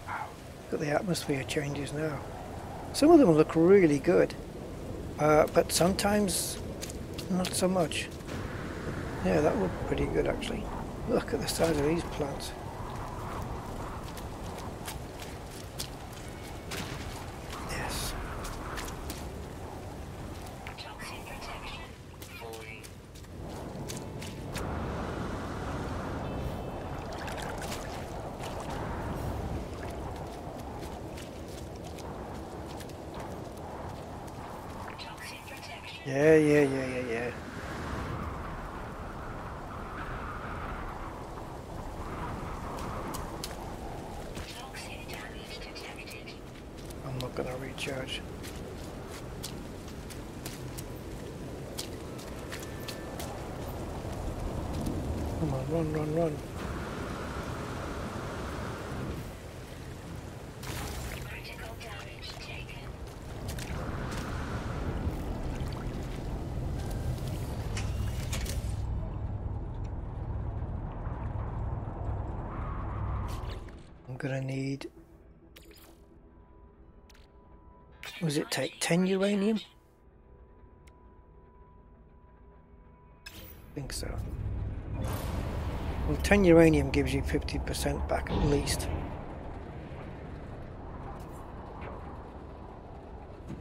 Wow. Look at the atmosphere changes now. Some of them look really good, but sometimes not so much. Yeah, that looked pretty good actually. Look at the size of these plants. Yes. Toxic protection. Falling. Toxic protection. Yeah. Toxic damage detected. I'm not gonna recharge. Come on, run. Critical damage taken. I'm gonna need... Was it take 10 uranium? I think so. Well, 10 uranium gives you 50% back at least.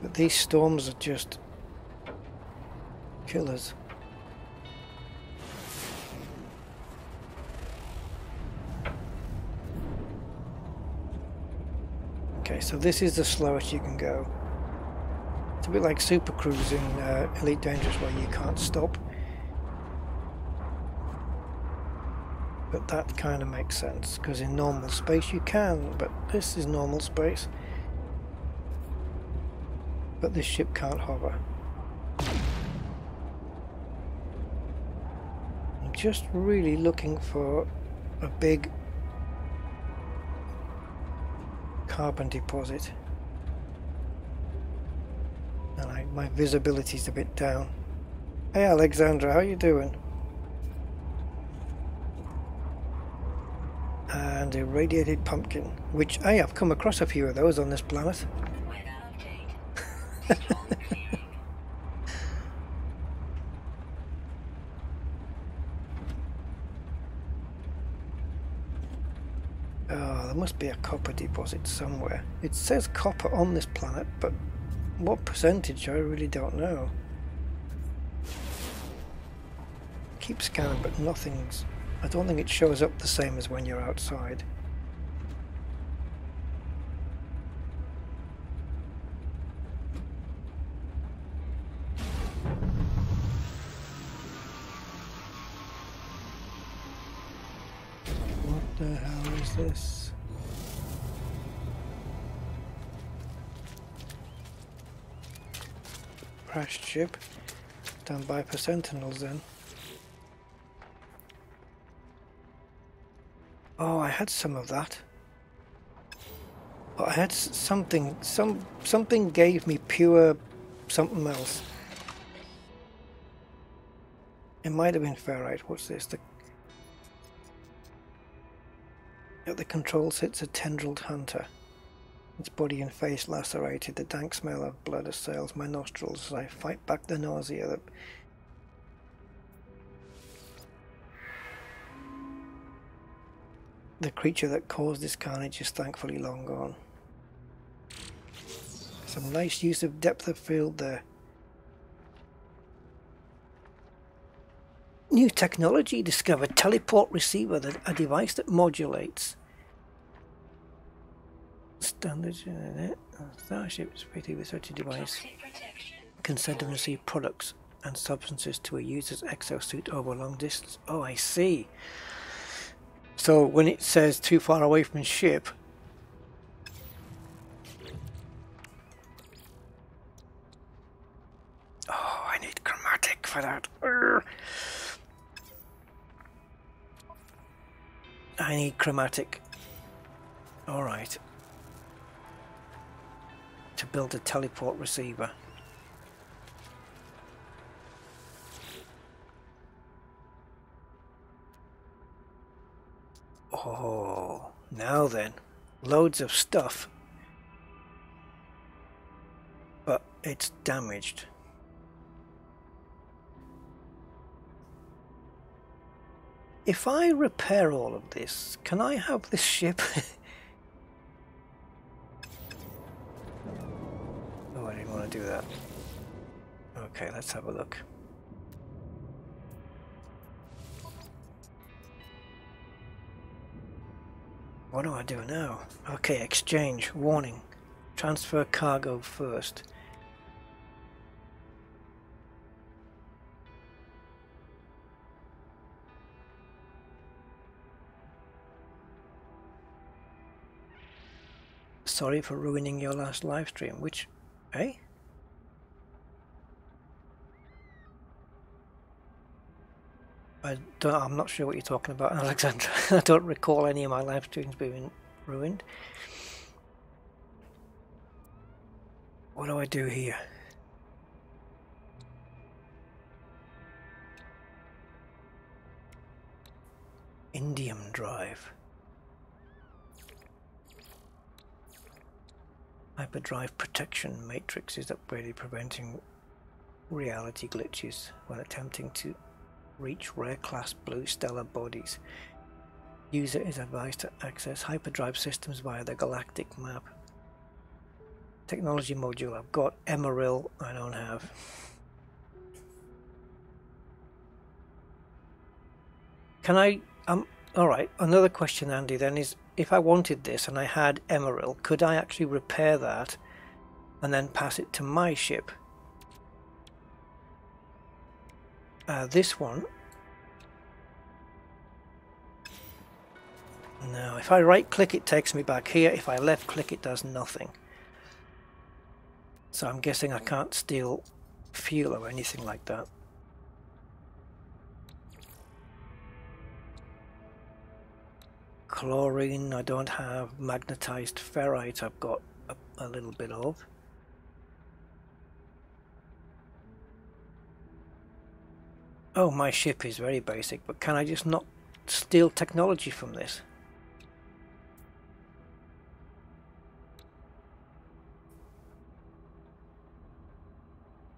But these storms are just killers. Okay, so this is the slowest you can go. It's a bit like Super Cruise in Elite Dangerous where you can't stop. But that kind of makes sense, because in normal space you can, but this is normal space. But this ship can't hover. I'm just really looking for a big carbon deposit. And my visibility's a bit down. Hey Alexandra, how you doing? And irradiated pumpkin, which I've come across a few of those on this planet. Weather update. Strong clearing. Oh, there must be a copper deposit somewhere. It says copper on this planet, but what percentage I really don't know. Keep scanning, but nothing's... I don't think it shows up the same as when you're outside. What the hell is this? Crashed ship. Done by for sentinels then. Oh, I had some of that. But I had something gave me pure something else. It might have been ferrite. What's this? At the control sits a tendrilled hunter. Its body and face lacerated. The dank smell of blood assails my nostrils as I fight back the nausea. The creature that caused this carnage is thankfully long gone. Some nice use of depth of field there. New technology discovered. Teleport receiver, a device that modulates. Standard Starship Speedy with such a device Toxic protection. can send and receive products and substances to a user's exosuit over long distance. Oh, I see. So when it says too far away from ship, oh, I need chromatic for that. Urgh. I need chromatic. All right. To build a teleport receiver. Oh, now then, loads of stuff, but it's damaged. If I repair all of this, can I have this ship? Oh, I didn't want to do that. Okay, let's have a look. What do I do now? Okay, exchange. Warning. Transfer cargo first. Sorry for ruining your last live stream. Which... eh? I'm not sure what you're talking about, Alexandra. I don't recall any of my live streams being ruined. What do I do here? Indium drive. Hyperdrive protection matrix is upgraded, preventing reality glitches when attempting to reach rare class blue stellar bodies. User is advised to access hyperdrive systems via the galactic map. Technology module. I've got Emeril. I don't have. Can I... alright, another question, Andy, then is, if I wanted this and I had Emeril, could I actually repair that and then pass it to my ship? This one. No, if I right click it takes me back here, if I left click it does nothing. So I'm guessing I can't steal fuel or anything like that. chlorine. I don't have magnetized ferrite. I've got a little bit of. Oh, my ship is very basic, but can I just not steal technology from this?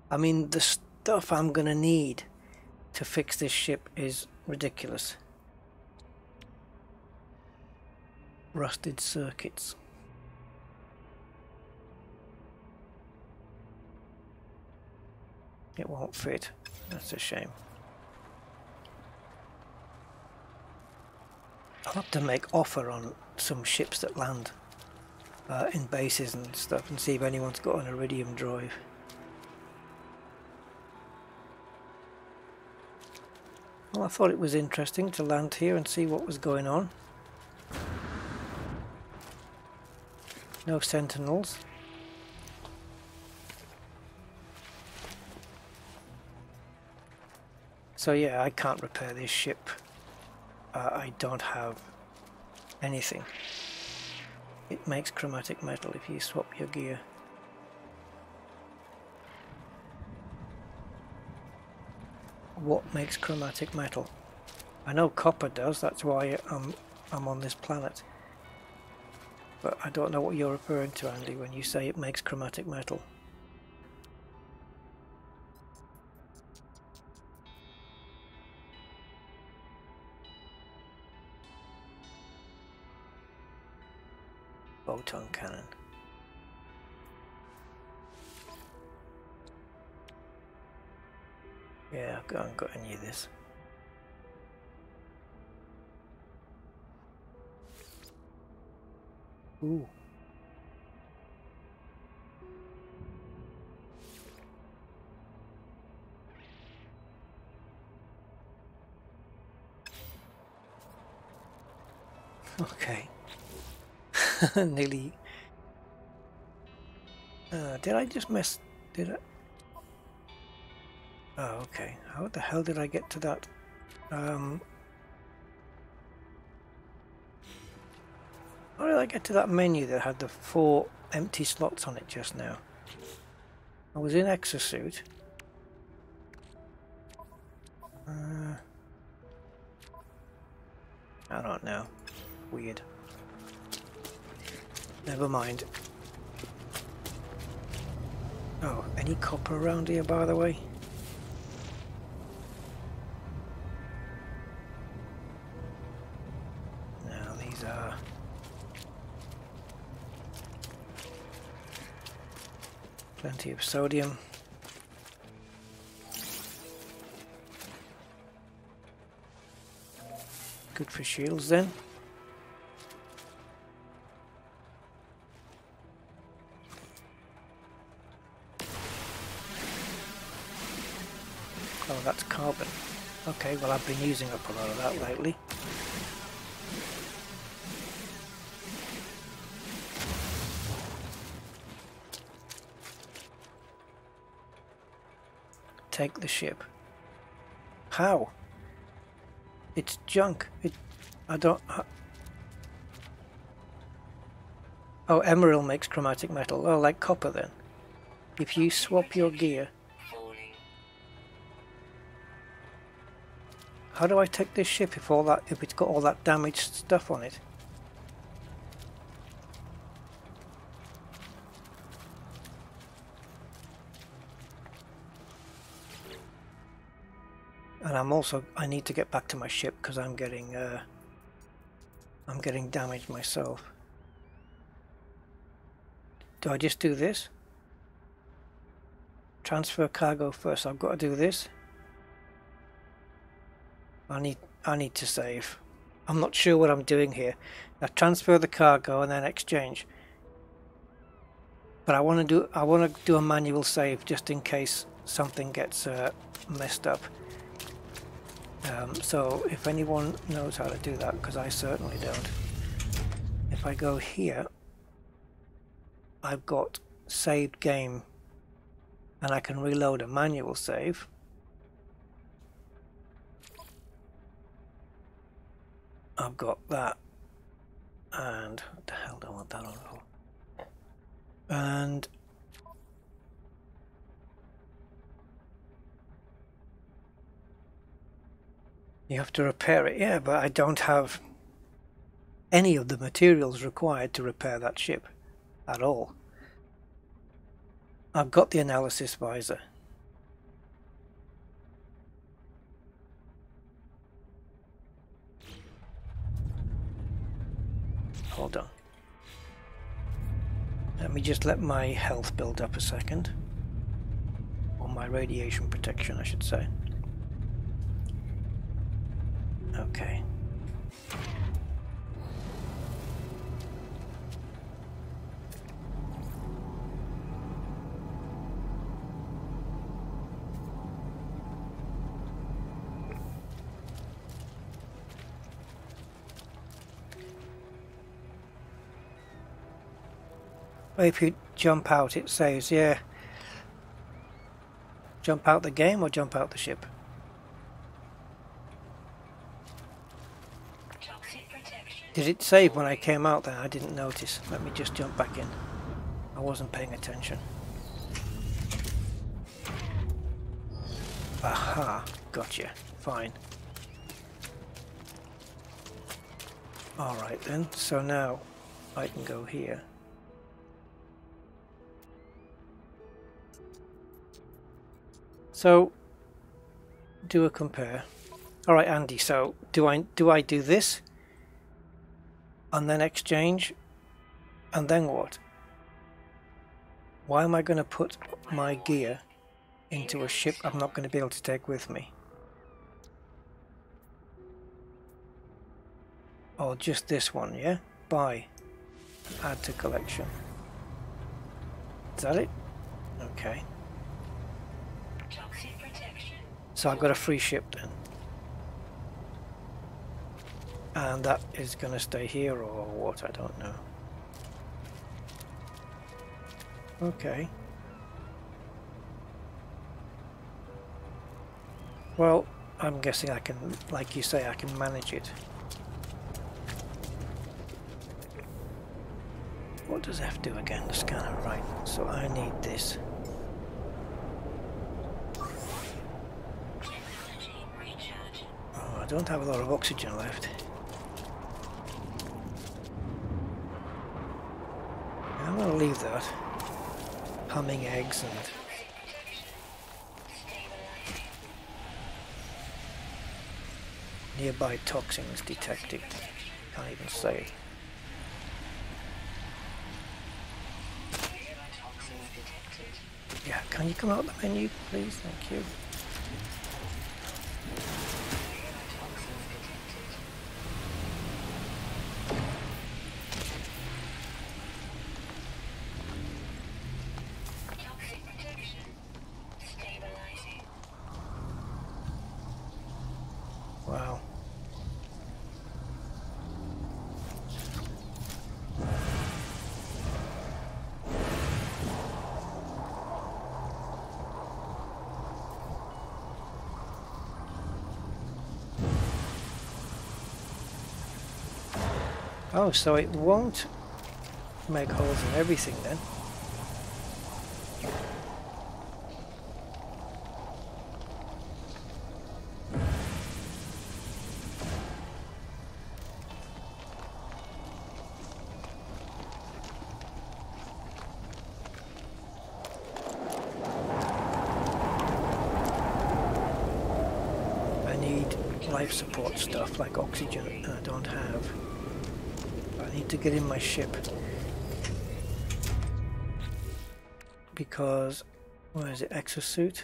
I mean, the stuff I'm gonna need to fix this ship is ridiculous. Rusted circuits. It won't fit. That's a shame. I'll have to make offer on some ships that land in bases and stuff and see if anyone's got an iridium drive. Well, I thought it was interesting to land here and see what was going on. No sentinels. So yeah, I can't repair this ship. I don't have anything. It makes chromatic metal if you swap your gear. What makes chromatic metal? I know copper does, that's why I'm on this planet. But I don't know what you're referring to, Andy, when you say it makes chromatic metal. Photon cannon. Yeah, I haven't got any of this. Ooh. Okay. Nearly. Did I just mess? Did I? Oh, okay. How the hell did I get to that? How did I get to that menu that had the 4 empty slots on it just now? I was in exosuit. I don't know. Weird. Never mind. Oh, any copper around here, by the way? No, these are... plenty of sodium. Good for shields then. Oh, that's carbon. Okay, well I've been using up a lot of that lately. Take the ship. How? It's junk. I don't... Oh, emerald makes chromatic metal. Oh, like copper then. If you swap your gear... How do I take this ship if it's got all that damaged stuff on it? And I need to get back to my ship because I'm getting damaged myself. Do I just do this? Transfer cargo first. I've got to do this. I need to save. I'm not sure what I'm doing here. Now transfer the cargo and then exchange. But I want to do a manual save just in case something gets messed up. So if anyone knows how to do that, because I certainly don't. If I go here, I've got saved game, and I can reload a manual save. I've got that. And what the hell do I want that on for? And you have to repair it, yeah, but I don't have any of the materials required to repair that ship at all. I've got the analysis visor. Hold on. Let me just let my health build up a second. Or my radiation protection, I should say. Okay. If you jump out, it says, yeah, jump out the game or jump out the ship. Toxic protection. Did it save when I came out then? I didn't notice. Let me just jump back in. I wasn't paying attention. Aha, gotcha. Fine. Alright then, so now I can go here. So, do a compare. Alright Andy, so do I do this? And then exchange? And then what? Why am I going to put my gear into a ship I'm not going to be able to take with me? Or just this one, yeah? Buy. Add to collection. Is that it? Okay. Toxic protection. So I've got a free ship then. And that is going to stay here or what? I don't know. Okay. Well, I'm guessing I can, like you say, I can manage it. What does F do again? The scanner, right. So I need this. Technology recharge. Oh, I don't have a lot of oxygen left. I'm going to leave that. Humming eggs and Toxic protection. Stabilizing. nearby toxins detected. Can't even say. Toxins detected. Yeah, can you come out the menu, please? Thank you. Toxins detected. Toxic protection. Stabilizing. Wow. Oh, so it won't make holes in everything then. I need life support stuff like oxygen, and I don't have. I need to get in my ship because, where is it, exosuit,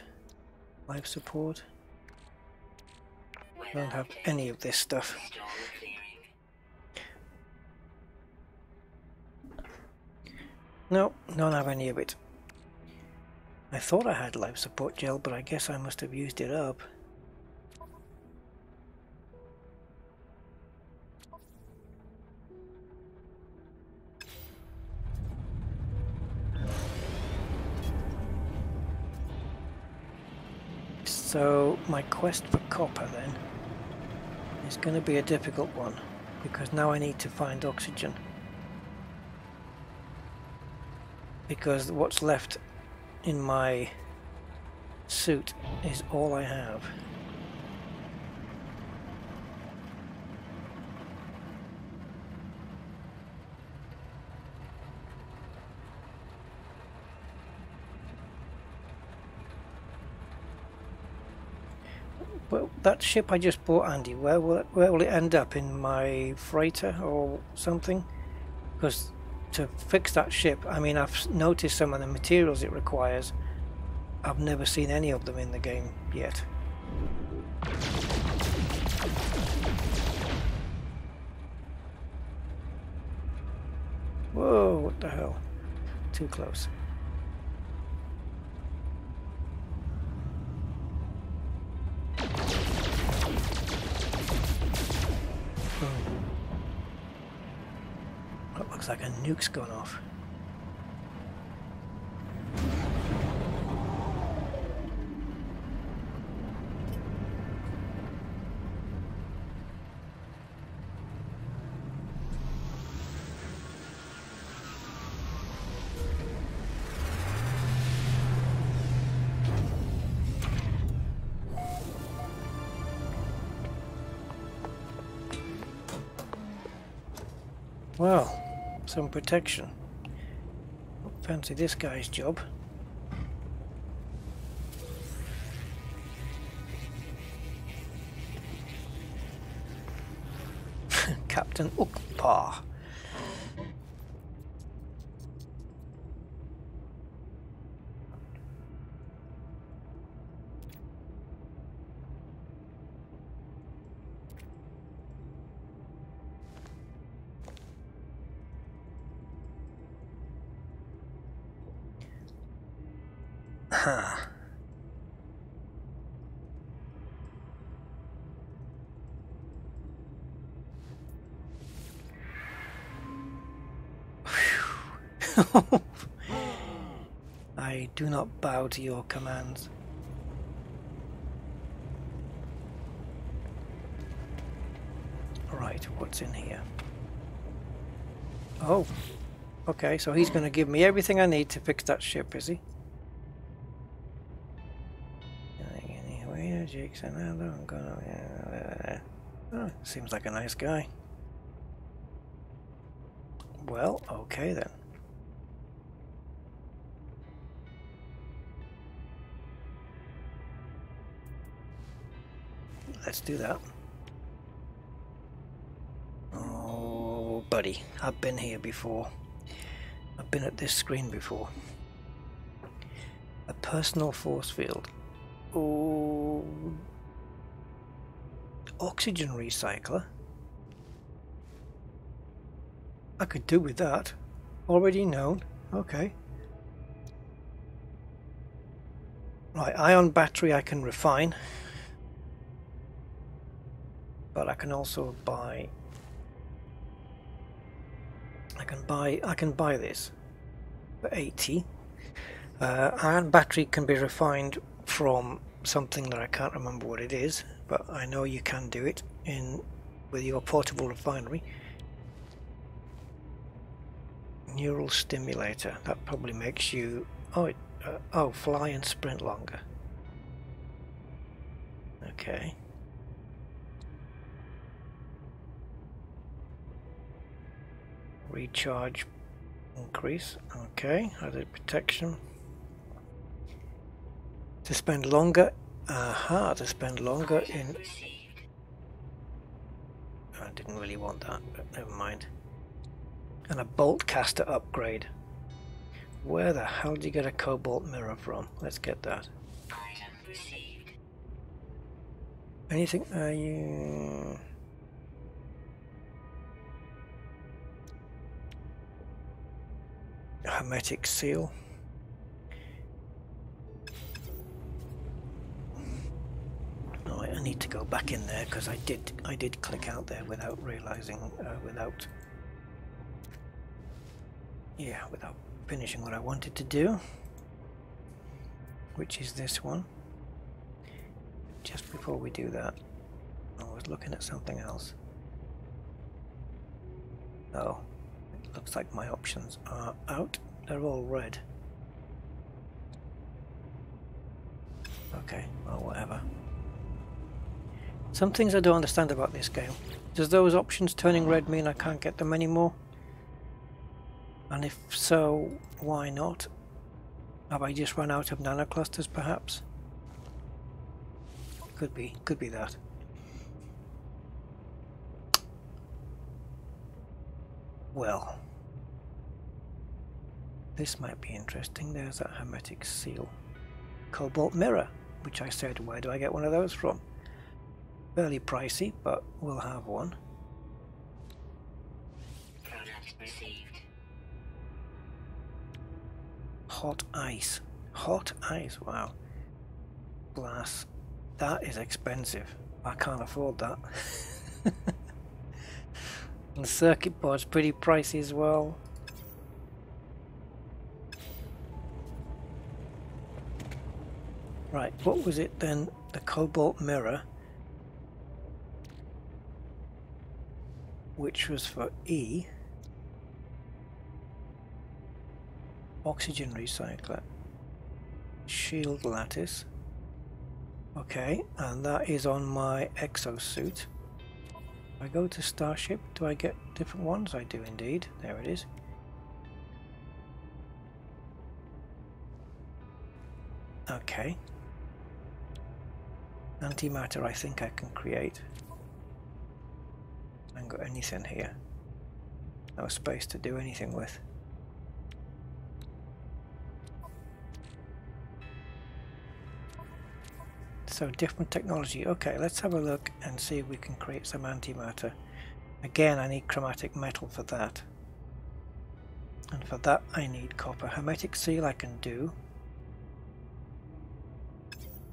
life support, I don't have any of this stuff. Storm clearing. No, don't have any of it. I thought I had life support gel, but I guess I must have used it up. So my quest for copper then is going to be a difficult one. because now I need to find oxygen. Because what's left in my suit is all I have. Well, that ship I just bought, Andy, where will it end up? In my freighter or something? Because to fix that ship, I mean, I've noticed some of the materials it requires. I've never seen any of them in the game yet. Whoa, what the hell? Too close. That looks like a nuke's gone off. Well, some protection. Fancy this guy's job. Captain Ukpa. Huh. I do not bow to your commands. Right, what's in here? Oh, okay, so he's going to give me everything I need to fix that ship, is he? Oh, seems like a nice guy. Well, okay then. Let's do that. Oh, buddy, I've been here before. I've been at this screen before. A personal force field. Oh, oxygen recycler. I could do with that. Already known. Okay. Right, ion battery I can refine. But I can also buy... I can buy this for 80. Ion battery can be refined from something that I can't remember what it is, but I know you can do it with your portable refinery. Neural stimulator, that probably makes you fly and sprint longer. Okay. Recharge increase. Okay, added protection. To spend longer. Aha, to spend longer in... I didn't really want that, but never mind. And a bolt caster upgrade. Where the hell do you get a cobalt mirror from? Let's get that. Anything? You... Hermetic seal. Oh, I need to go back in there because I did click out there without realizing, without finishing what I wanted to do, which is this one. Just before we do that, I was looking at something else. Oh, it looks like my options are out. They're all red. Okay, well, whatever. Some things I don't understand about this game. Does those options turning red mean I can't get them anymore? And if so, why not? Have I just run out of nanoclusters, perhaps? Could be that. Well, this might be interesting. There's that hermetic seal. Cobalt mirror, which I said, where do I get one of those from? Fairly pricey, but we'll have one. Product received. Hot ice. Hot ice, wow. Glass. That is expensive. I can't afford that. And the circuit board's pretty pricey as well. Right, what was it then? The cobalt mirror, which was for E. Oxygen recycler. Shield lattice. Okay, and that is on my exosuit. If I go to Starship, do I get different ones? I do indeed. There it is. Okay. Antimatter I think I can create. I haven't got anything here. No space to do anything with. So different technology. Okay, let's have a look and see if we can create some antimatter. Again, I need chromatic metal for that. And for that I need copper. Hermetic seal I can do.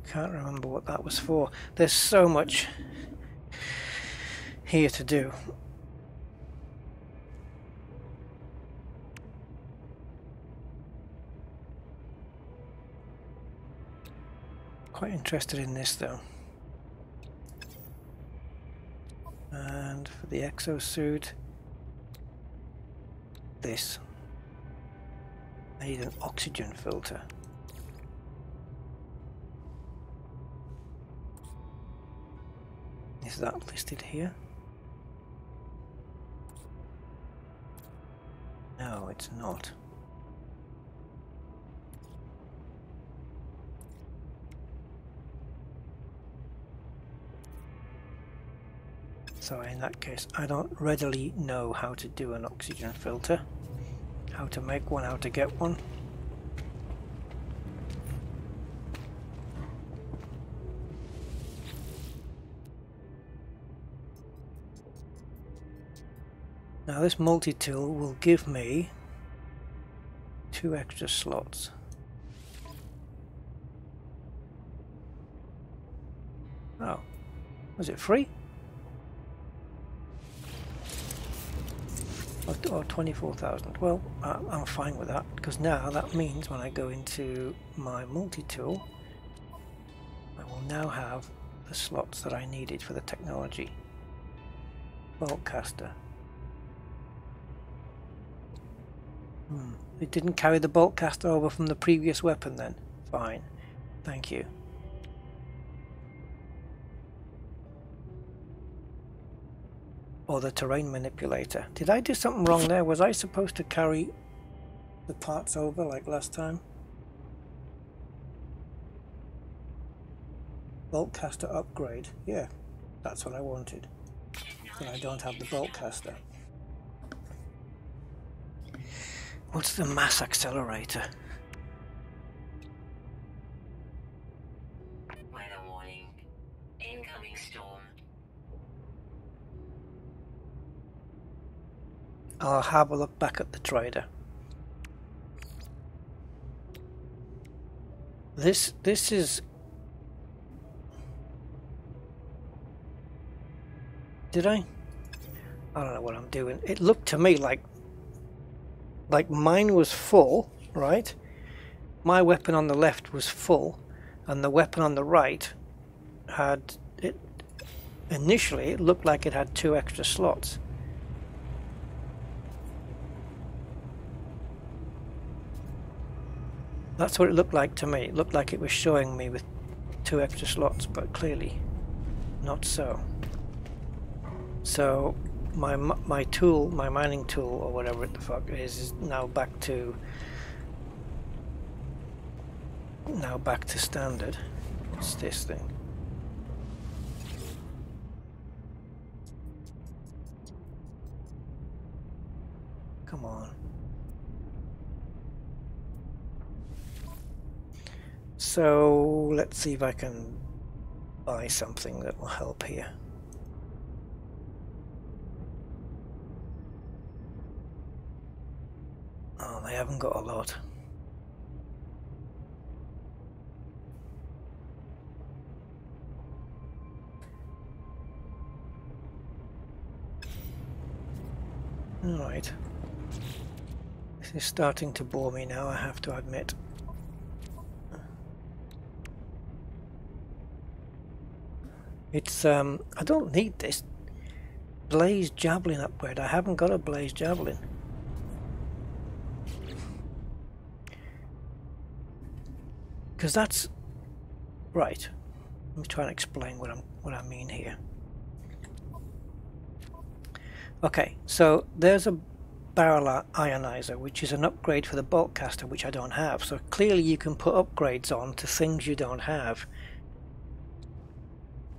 Can't remember what that was for. There's so much here to do. Quite interested in this though. And for the exosuit, this. I need an oxygen filter. Is that listed here? No, it's not. So in that case, I don't readily know how to do an oxygen filter, how to make one, how to get one. Now this multi-tool will give me 2 extra slots. Oh, was it free? Or 24,000. Well, I'm fine with that, because now that means when I go into my multi-tool, I will now have the slots that I needed for the technology. Bolt caster. It didn't carry the bolt caster over from the previous weapon then. Fine. Thank you. Or the terrain manipulator. Did I do something wrong there? Was I supposed to carry the parts over like last time? Bolt caster upgrade. Yeah, that's what I wanted. But I don't have the bolt caster. What's the mass accelerator? Weather warning. Incoming storm. I'll have a look back at the trader. This is... Did I? I don't know what I'm doing. It looked to me like mine was full, right? My weapon on the left was full, and the weapon on the right had it. Initially, it looked like it had 2 extra slots. That's what it looked like to me. It looked like it was showing me with 2 extra slots, but clearly not so. So my tool, my mining tool, or whatever the fuck it is now back to standard. What's this thing? Come on. So let's see if I can buy something that will help here. Oh, they haven't got a lot. Alright. This is starting to bore me now, I have to admit. It's, I don't need this blaze javelin upgrade. I haven't got a blaze javelin. Because that's... Right. Let me try and explain what I mean here. Okay, so there's a barrel ionizer, which is an upgrade for the bulk caster, which I don't have. So clearly you can put upgrades on to things you don't have.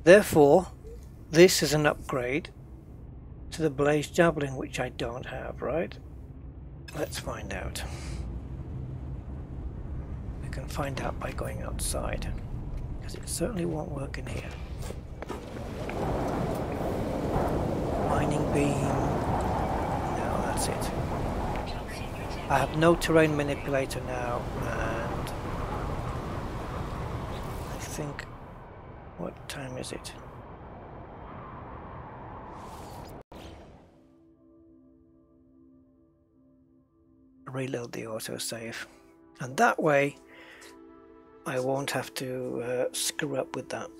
Therefore, this is an upgrade to the blaze javelin, which I don't have, right? Let's find out. We can find out by going outside, because it certainly won't work in here. Mining beam. No, that's it. I have no terrain manipulator now, and I think... What time is it? Reload the autosave, and that way I won't have to screw up with that.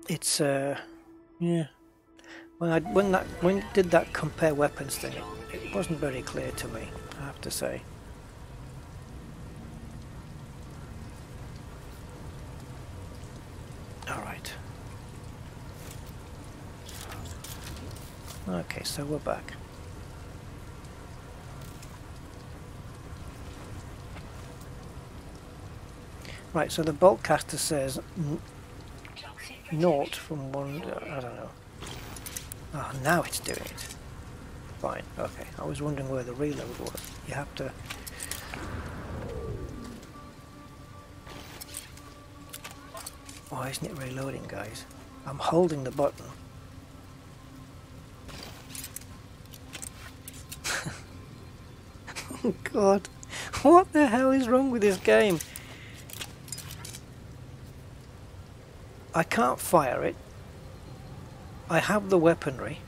It's yeah. When it did that compare weapons thing, it wasn't very clear to me, I have to say. Alright. Okay, so we're back. Right, so the bulk caster says naught from 1, I don't know. Oh, now it's doing it. Fine, okay. I was wondering where the reload was. You have to... Why isn't it reloading, guys? I'm holding the button. Oh god, what the hell is wrong with this game? I can't fire it. I have the weaponry,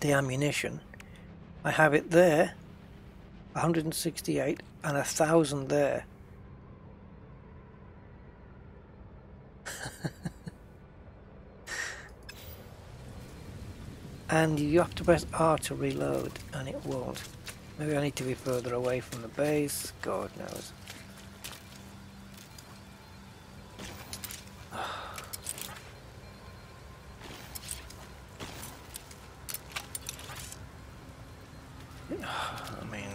the ammunition. I have it there, 168 and 1,000 there. And you have to press R to reload, and it won't. Maybe I need to be further away from the base. God knows. I mean,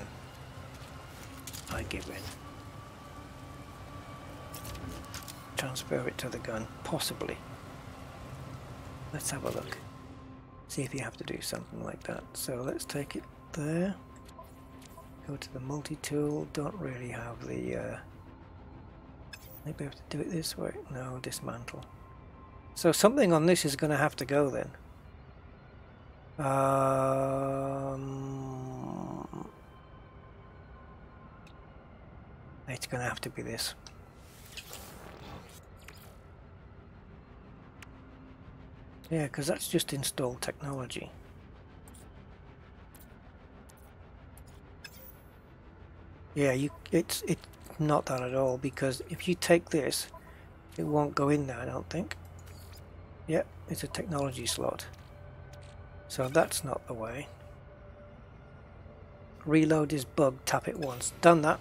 I give in. Transfer it to the gun, possibly. Let's have a look. See if you have to do something like that. So let's take it there. Go to the multi-tool. Don't really have the... maybe I have to do it this way. No, dismantle. So something on this is going to have to go then. It's going to have to be this. Yeah, because that's just installed technology. Yeah, it's not that at all, because if you take this, it won't go in there, I don't think. Yeah, it's a technology slot. So that's not the way. Reload is bug, tap it once. Done that.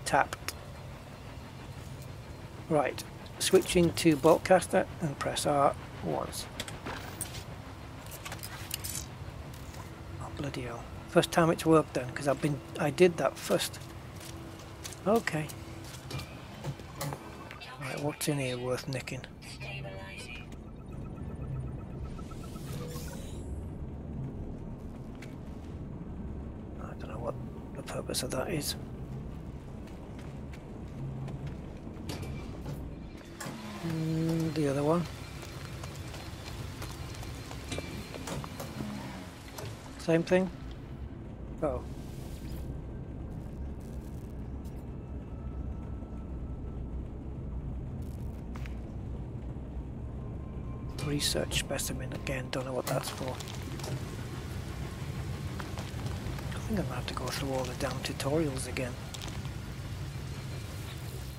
Tapped. Right. Switch into Boltcaster and press R once. Oh bloody hell. First time it's worked then, because I did that first. Okay. Right, what's in here worth nicking? Stabilizing. I don't know what the purpose of that is. The other one. Same thing? Oh. Research specimen again, don't know what that's for. I think I'm gonna have to go through all the damn tutorials again.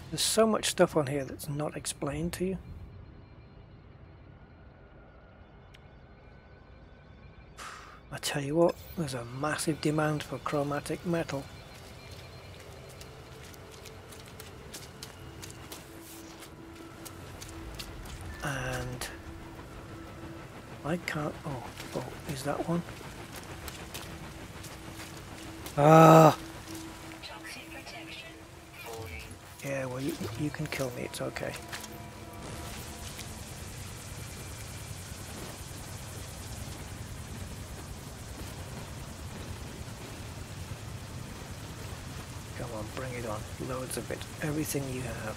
There's so much stuff on here that's not explained to you. I tell you what, there's a massive demand for chromatic metal. And I can't, oh, is that one? Ah! Toxic protection. Falling. Yeah, well you can kill me, it's okay. Come on, bring it on. Loads of it. Everything you have.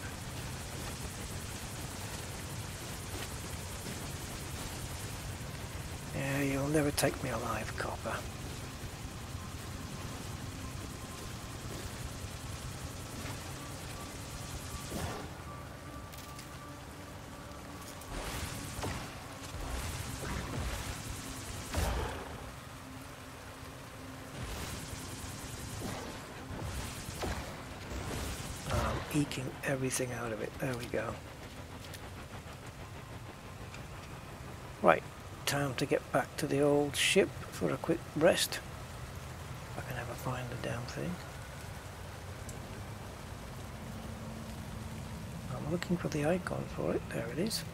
Yeah, you'll never take me alive, copper. Eking everything out of it. There we go. Right, time to get back to the old ship for a quick rest. If I can ever find the damn thing. I'm looking for the icon for it. There it is.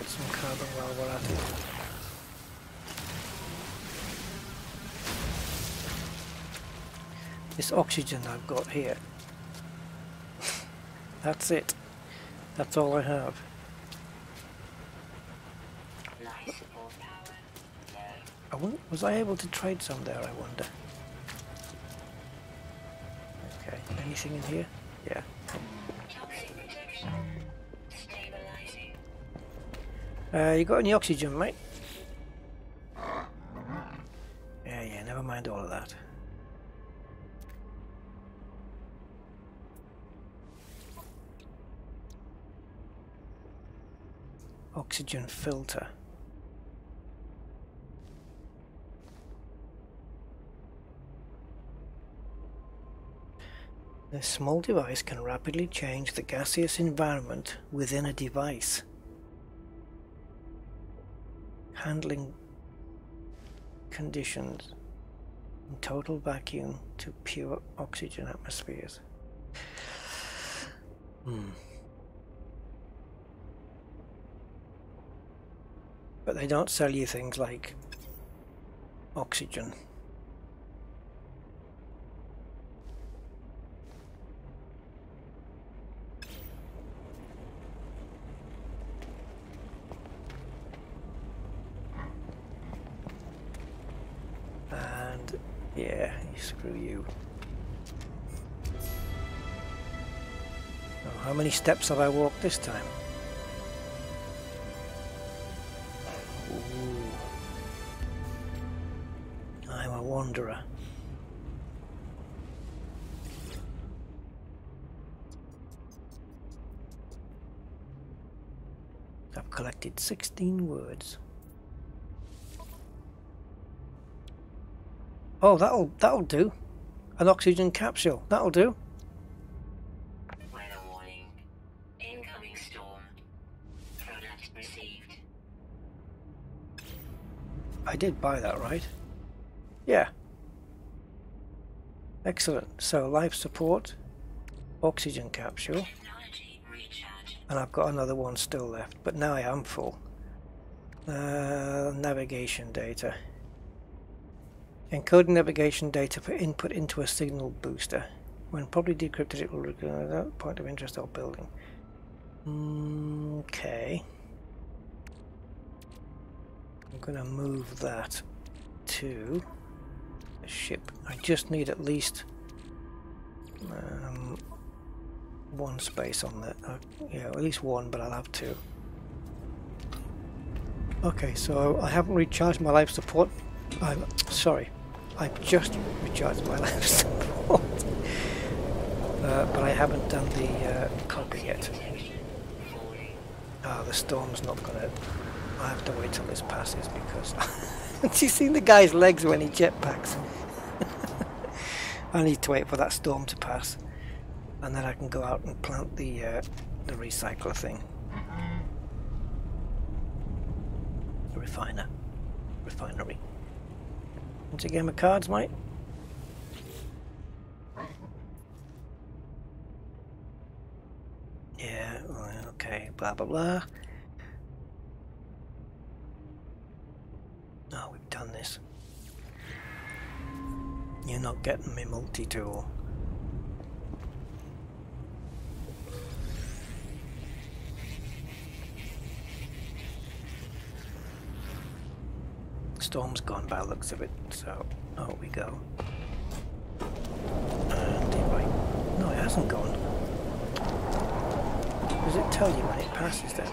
Some carbon while we're at it. This oxygen I've got here. That's it. That's all I have. Life support power. No. Was I able to trade some there, I wonder? Okay, anything in here? Yeah. Toxic protection. Stabilizing. You got any oxygen, mate? Yeah, never mind all of that. Oxygen filter. This small device can rapidly change the gaseous environment within a device, handling conditions in total vacuum to pure oxygen atmospheres. But they don't sell you things like oxygen. And yeah, screw you. Oh, how many steps have I walked this time? Ooh. I'm a wanderer. I've collected 16 words. Oh, that'll do. An oxygen capsule. That'll do. Weather warning. Incoming storm. Product received. I did buy that, right? Yeah. Excellent. So life support, oxygen capsule, Technology recharge. and I've got another one still left, but now I am full. Navigation data. Encoding navigation data for input into a signal booster. When properly decrypted, it will record that point of interest or building. Okay. I'm gonna move that to the ship. I just need at least one space on that. Yeah, at least one, but I'll have two. Okay, so I haven't recharged my life support. I'm sorry, I've just recharged my life support, but I haven't done the copy yet. Ah, the storm's not gonna. I have to wait till this passes because. Have you seen the guy's legs when he jetpacks? I need to wait for that storm to pass, and then I can go out and plant the recycler thing. Refinery. Want a game of cards, mate? Yeah, okay, blah blah blah. Oh, we've done this. You're not getting me multi-tool. Storm's gone by the looks of it, so out we go. And if I... No, it hasn't gone. Does it tell you when it passes then?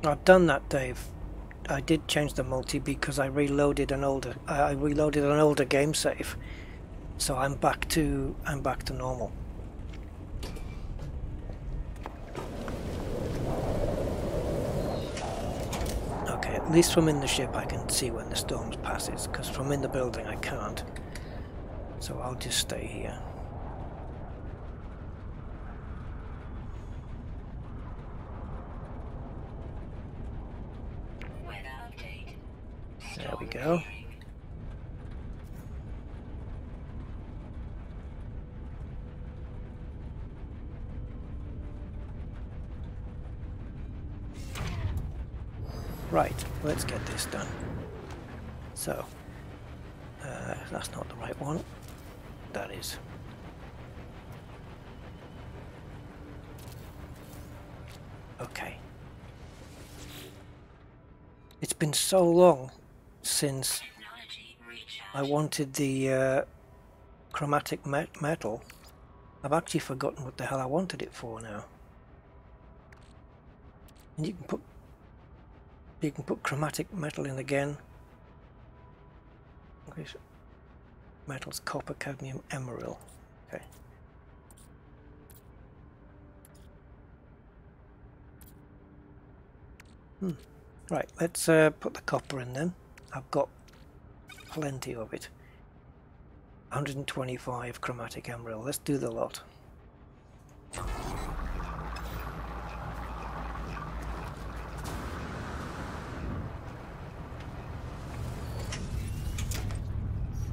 I've done that, Dave. I did change the multi because I reloaded an older game save, so I'm back to normal. Okay, at least from in the ship I can see when the storm passes, because from in the building I can't. So I'll just stay here. There we go. Right, let's get this done. So, that's not the right one. That is. Okay. It's been so long since I wanted the chromatic metal. I've actually forgotten what the hell I wanted it for now. And you can put chromatic metal in again. Okay. Metals: copper, cadmium, emerald. Okay. Right, let's put the copper in then. I've got plenty of it. 125 chromatic emerald. Let's do the lot.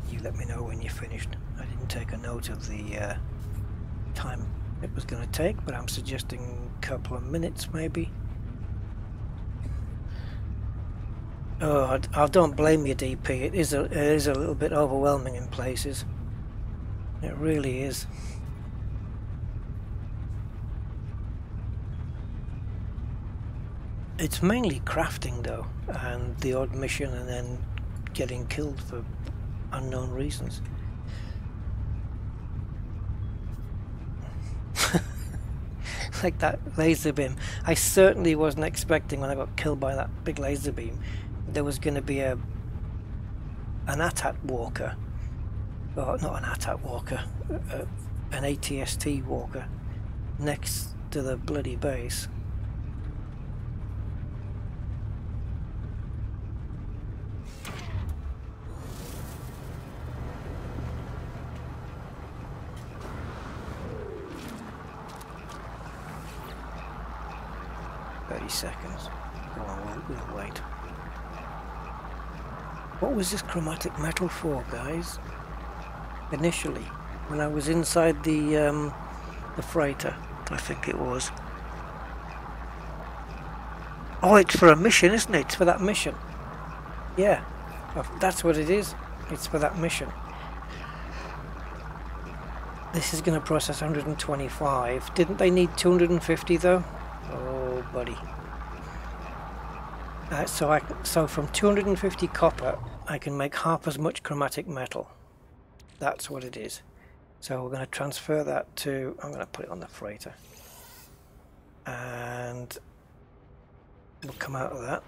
You let me know when you're finished. I didn't take a note of the time it was going to take, but I'm suggesting a couple of minutes maybe. Oh, I don't blame you, DP. It is a little bit overwhelming in places. It really is. It's mainly crafting though, and the odd mission, and then getting killed for unknown reasons. Like that laser beam. I certainly wasn't expecting when I got killed by that big laser beam there was going to be an AT-AT walker, or not an AT-AT walker, an ATST walker next to the bloody base. Seconds. Go on, we'll wait. What was this chromatic metal for, guys? Initially, when I was inside the freighter, I think it was. Oh, it's for a mission, isn't it? It's for that mission. Yeah, that's what it is. It's for that mission. This is going to process 125. Didn't they need 250 though? Oh, buddy. So from 250 copper, I can make half as much chromatic metal. That's what it is. So we're going to transfer that to, I'm going to put it on the freighter. And we'll come out of that.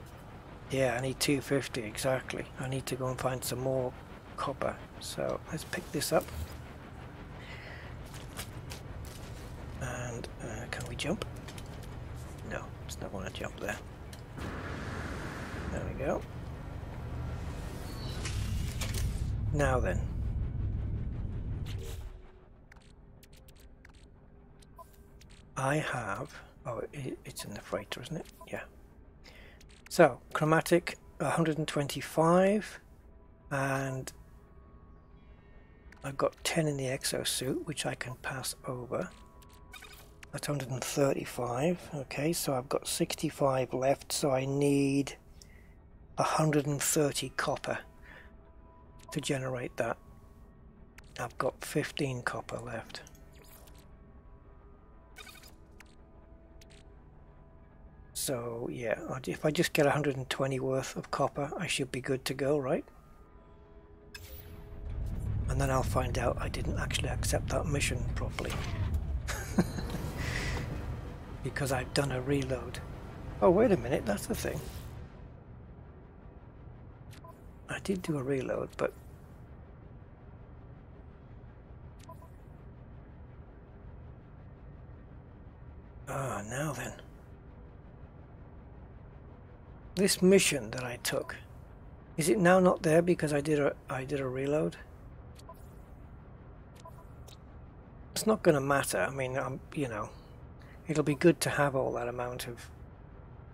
Yeah, I need 250, exactly. I need to go and find some more copper. So let's pick this up. And can we jump? No, it's not going to jump there. There we go. Now then. I have... Oh, it's in the freighter, isn't it? Yeah. So, chromatic 125. And I've got 10 in the exosuit, which I can pass over. That's 135. Okay, so I've got 65 left, so I need 130 copper to generate that. I've got 15 copper left. So yeah, if I just get 120 worth of copper, I should be good to go, right? And then I'll find out I didn't actually accept that mission properly. Because I've done a reload. Oh, wait a minute, that's the thing. I did do a reload, but... Ah, now then. This mission that I took, is it now not there because I did a reload? It's not going to matter. I mean, you know, it'll be good to have all that amount of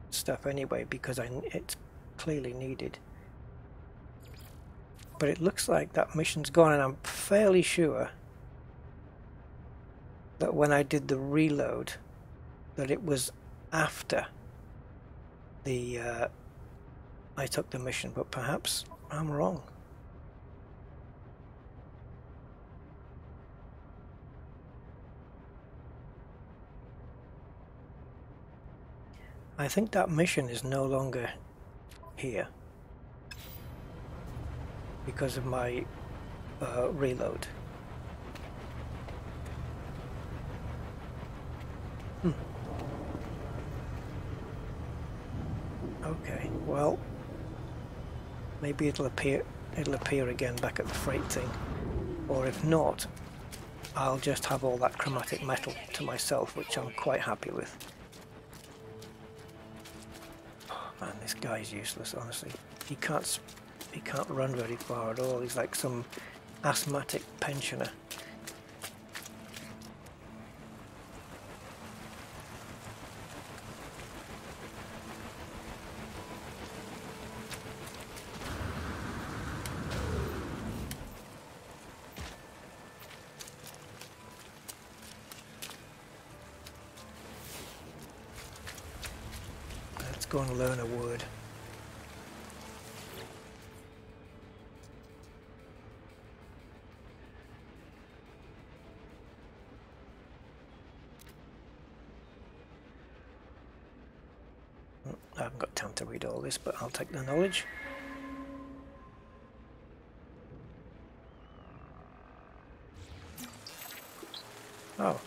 stuff anyway because it's clearly needed. But it looks like that mission's gone, and I'm fairly sure that when I did the reload, that it was after the I took the mission, but perhaps I'm wrong. I think that mission is no longer here because of my reload. Okay, well, maybe it'll appear again back at the freight thing, or if not, I'll just have all that chromatic metal to myself, which I'm quite happy with. Oh, man, this guy's useless, honestly. He can't run very far at all. He's like some asthmatic pensioner. Go and learn a word. I haven't got time to read all this, but I'll take the knowledge. Oh.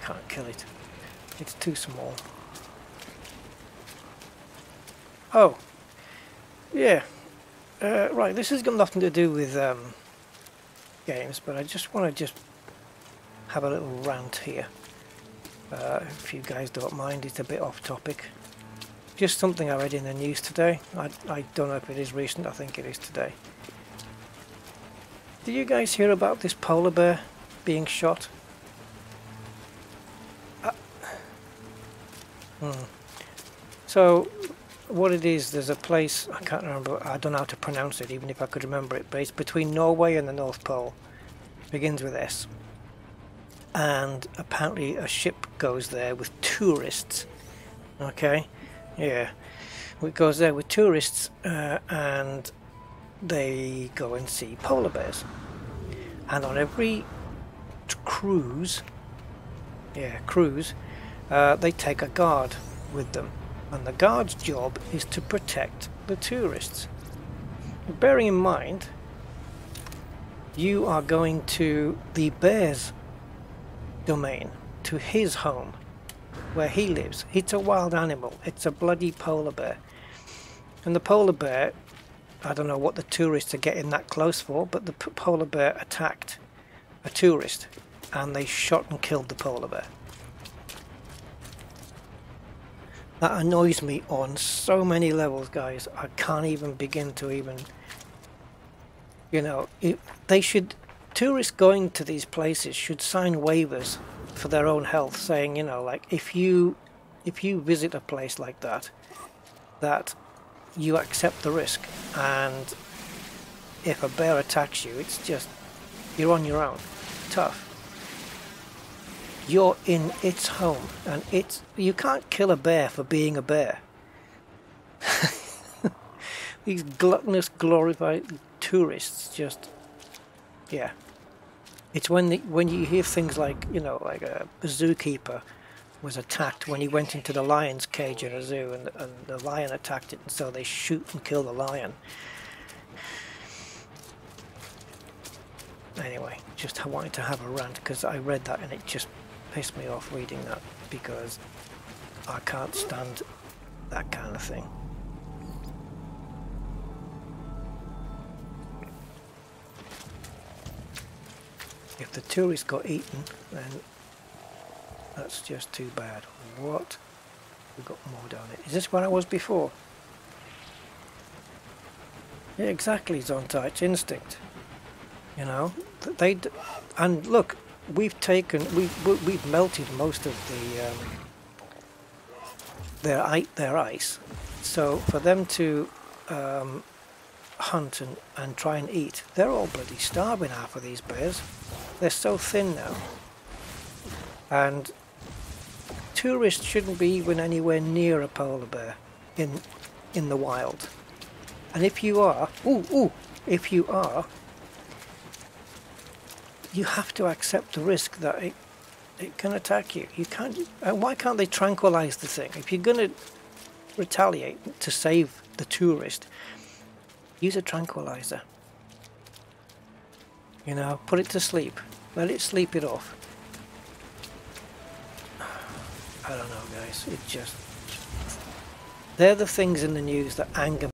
can't kill it. It's too small. Oh, yeah. Right, this has got nothing to do with games, but I just want to have a little rant here. If you guys don't mind, it's a bit off topic. Just something I read in the news today. I don't know if it is recent, I think it is today. Did you guys hear about this polar bear being shot? So, what it is, there's a place, I can't remember, I don't know how to pronounce it, even if I could remember it, but it's between Norway and the North Pole. Begins with S. And apparently a ship goes there with tourists. Okay? Yeah. It goes there with tourists and they go and see polar bears. And on every cruise, they take a guard with them. And the guard's job is to protect the tourists. Bearing in mind, you are going to the bear's domain, to his home, where he lives. It's a wild animal. It's a bloody polar bear. And the polar bear, I don't know what the tourists are getting that close for, but the polar bear attacked a tourist and they shot and killed the polar bear. That annoys me on so many levels, guys. I can't even begin to even, you know, tourists going to these places should sign waivers for their own health, saying, you know, like if you visit a place like that you accept the risk, and if a bear attacks you, it's just, you're on your own. Tough. You're in its home, and you can't kill a bear for being a bear. These gluttonous, glorified tourists just, yeah. It's when you hear things like, you know, like a zookeeper was attacked when he went into the lion's cage in a zoo, and the lion attacked it, and so they shoot and kill the lion. Anyway, just I wanted to have a rant because I read that and it just pissed me off reading that, because I can't stand that kind of thing. If the tourist got eaten, then that's just too bad. What? We've got more down it. Is this where I was before? Yeah, exactly, Zonta. It's instinct. You know, and look, we've melted most of their ice. So for them to hunt and try and eat, they're all bloody starving, half of these bears. They're so thin now. And tourists shouldn't be even anywhere near a polar bear in the wild. And if you are, if you are, you have to accept the risk that it can attack you. You can't. Why can't they tranquilize the thing? If you're going to retaliate to save the tourist, use a tranquilizer. You know, put it to sleep. Let it sleep it off. I don't know, guys. It just... They're the things in the news that anger